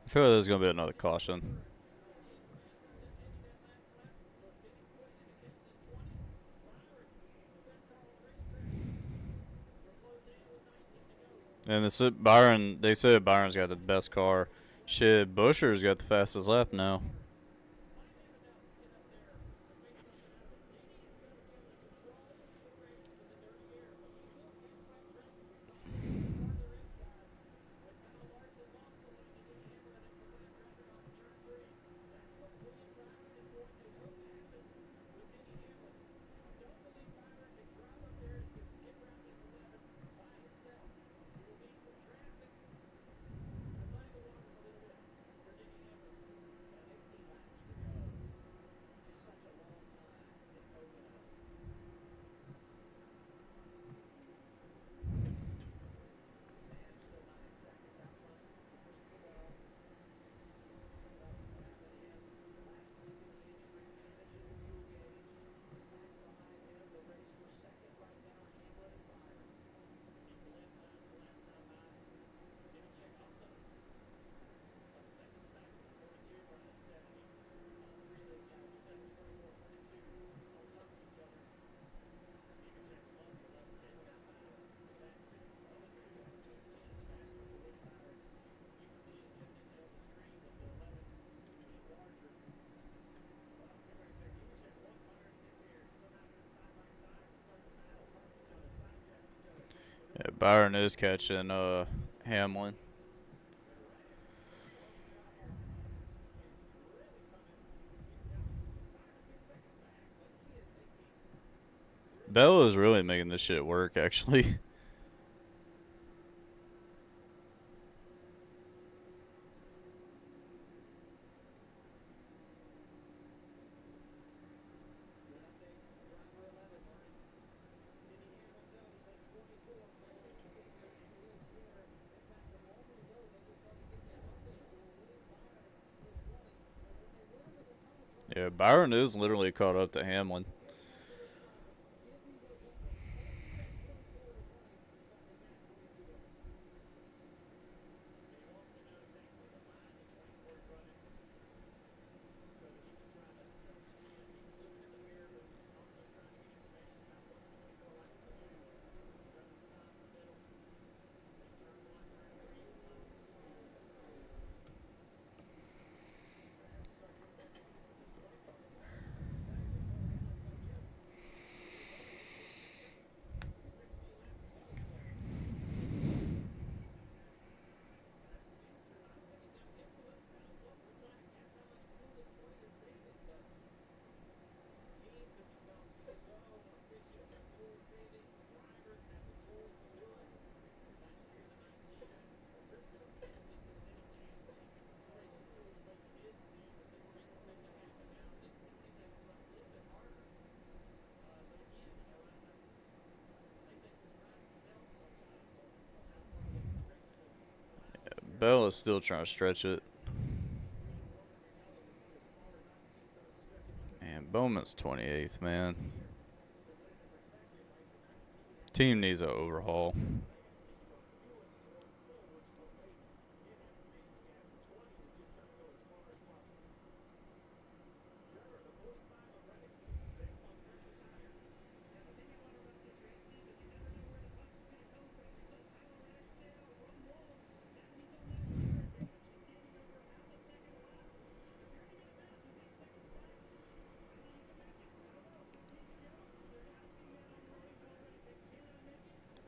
I feel like there's going to be another caution. And Byron, they said Byron's got the best car. Shit, Busher's got the fastest lap now. Yeah, Byron is catching Hamlin. Bell is really making this shit work, actually. Yeah, Byron is literally caught up to Hamlin. Bell is still trying to stretch it. Man, Bowman's 28th, man. Team needs an overhaul.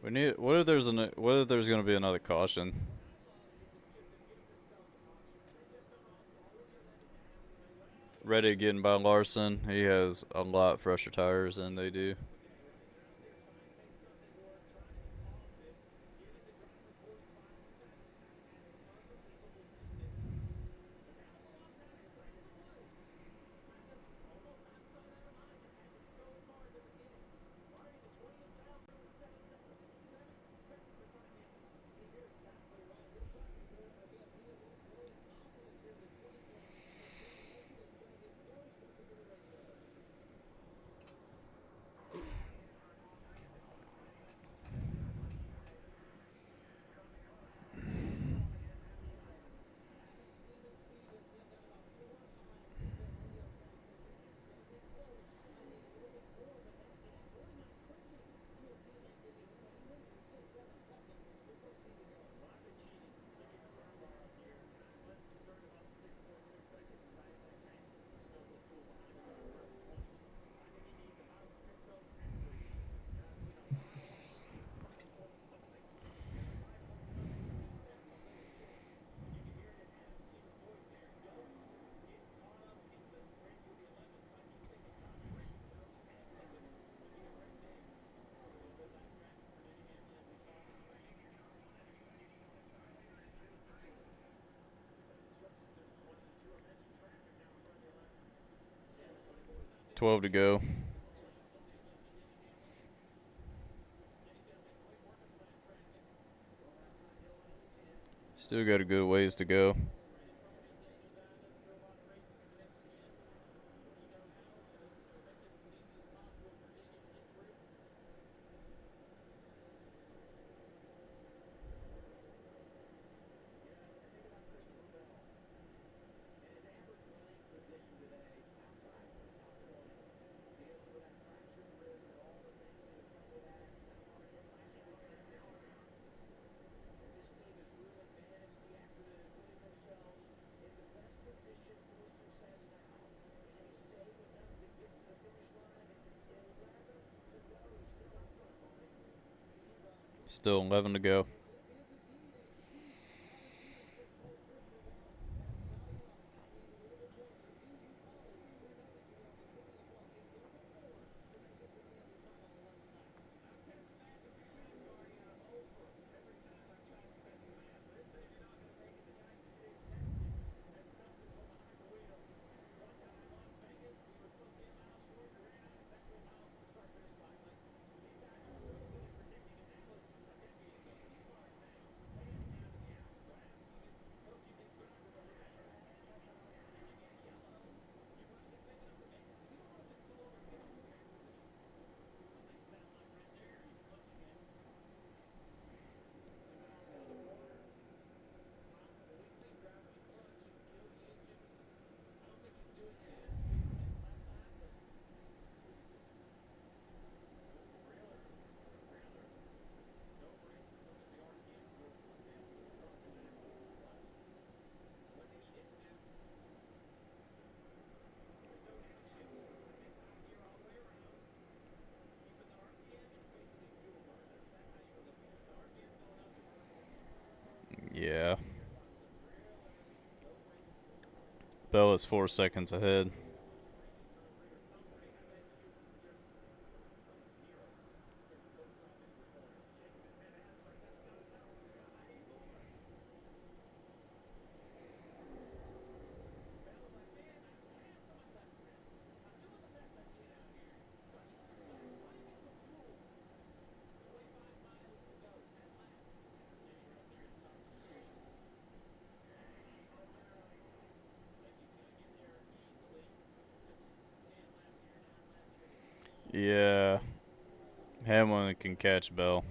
We need. What if there's going to be another caution? Reddick getting by Larson. He has a lot fresher tires than they do. $12 to go. Still got a good ways to go. Still 11 to go. Bell is 4 seconds ahead. Yeah, Hamlin can catch Bell.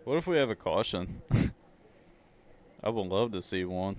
What if we have a caution? I would love to see one.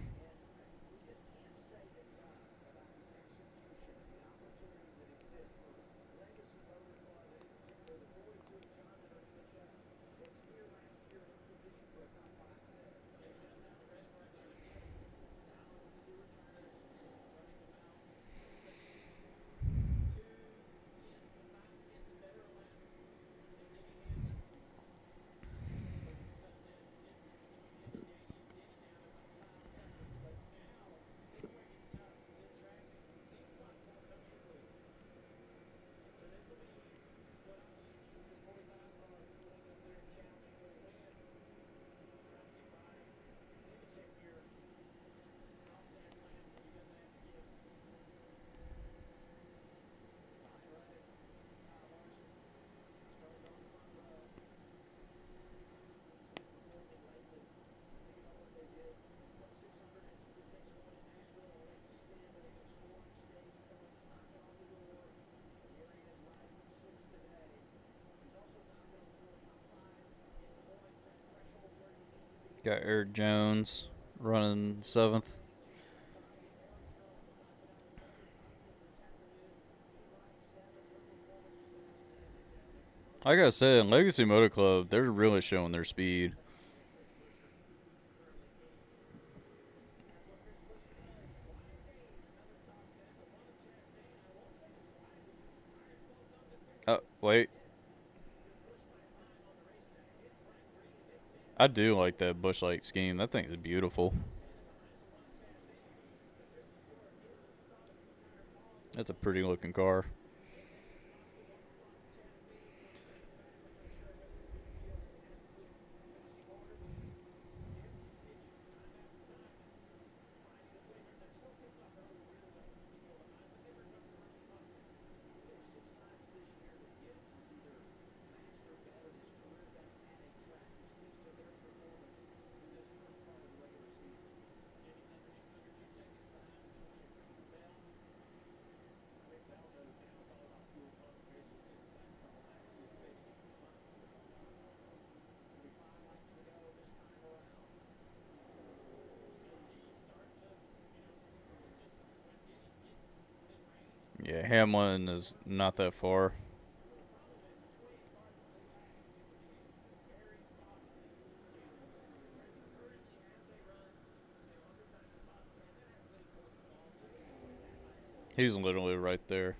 Got Eric Jones running 7th. Like I said, Legacy Motor Club, they're really showing their speed. Oh, wait. I do like that Busch Light scheme. That thing is beautiful. That's a pretty looking car. Yeah, Hamlin is not that far. He's literally right there.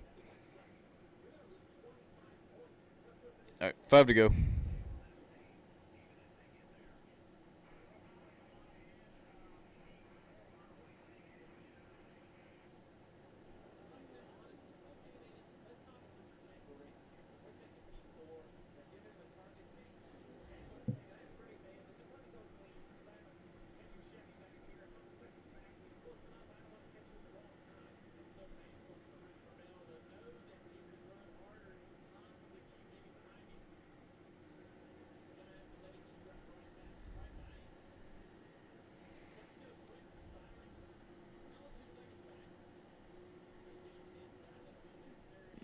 All right, 5 to go.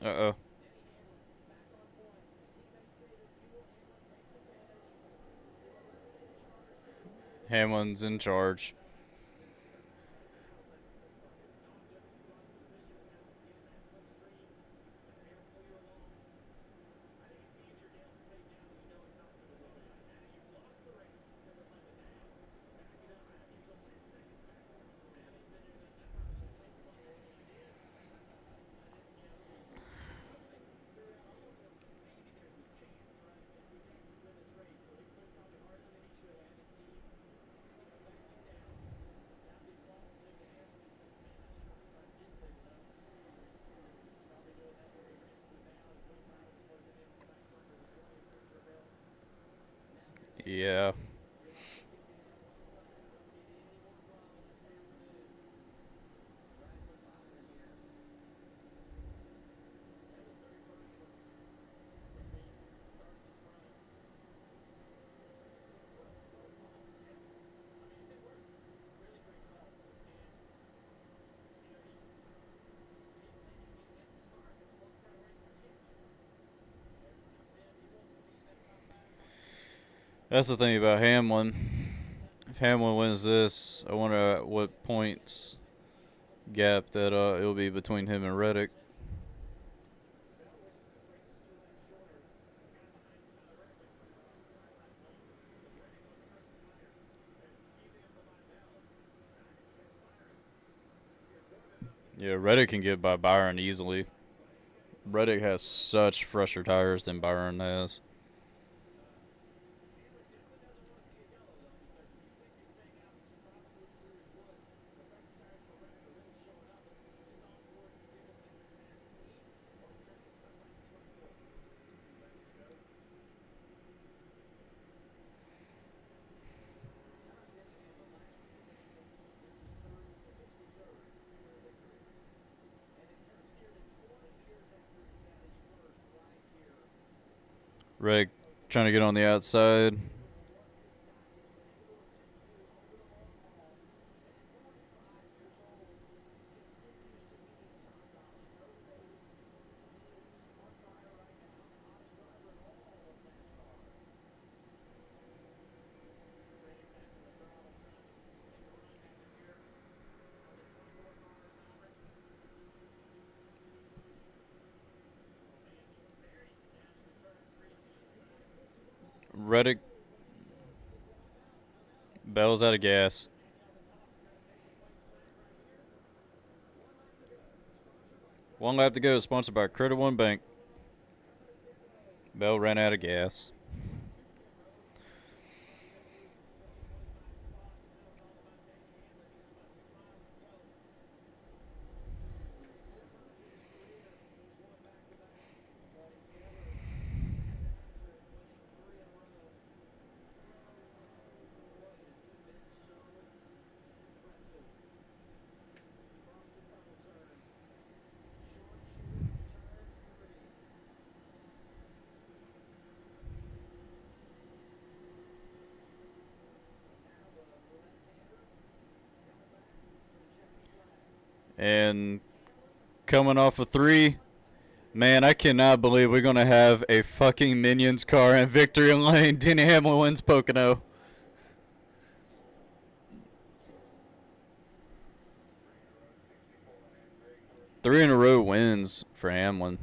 Uh-oh. Hamlin's in charge. Yeah. That's the thing about Hamlin. If Hamlin wins this, I wonder what points gap that it'll be between him and Reddick. Yeah, Reddick can get by Byron easily. Reddick has such fresher tires than Byron has. Reddick trying to get on the outside. Reddick. Bell's out of gas. One lap to go, sponsored by Credit One Bank. Bell ran out of gas. And coming off of 3, man, I cannot believe we're going to have a fucking Minions car in victory lane. Denny Hamlin wins Pocono. 3 in a row wins for Hamlin.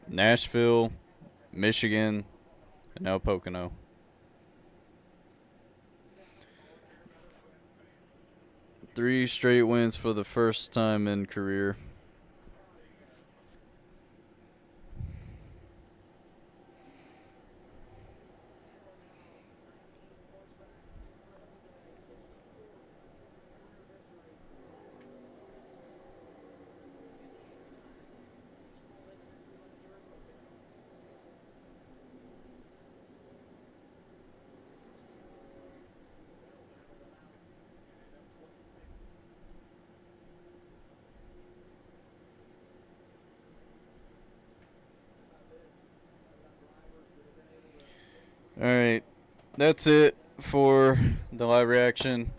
Nashville, Michigan, and now Pocono. Three straight wins for the first time in career. Alright, that's it for the live reaction.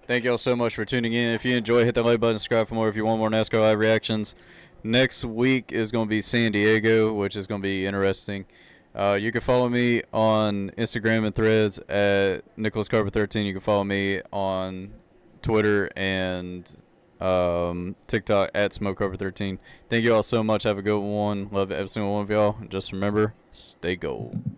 Thank y'all so much for tuning in. If you enjoy, hit that like button, subscribe for more if you want more NASCAR live reactions. Next week is going to be San Diego, which is going to be interesting. You can follow me on Instagram and Threads at NicholasCarver13. You can follow me on Twitter and TikTok at SmokeCarver13. Thank you all so much. Have a good one. Love every single one of y'all. Just remember, stay gold.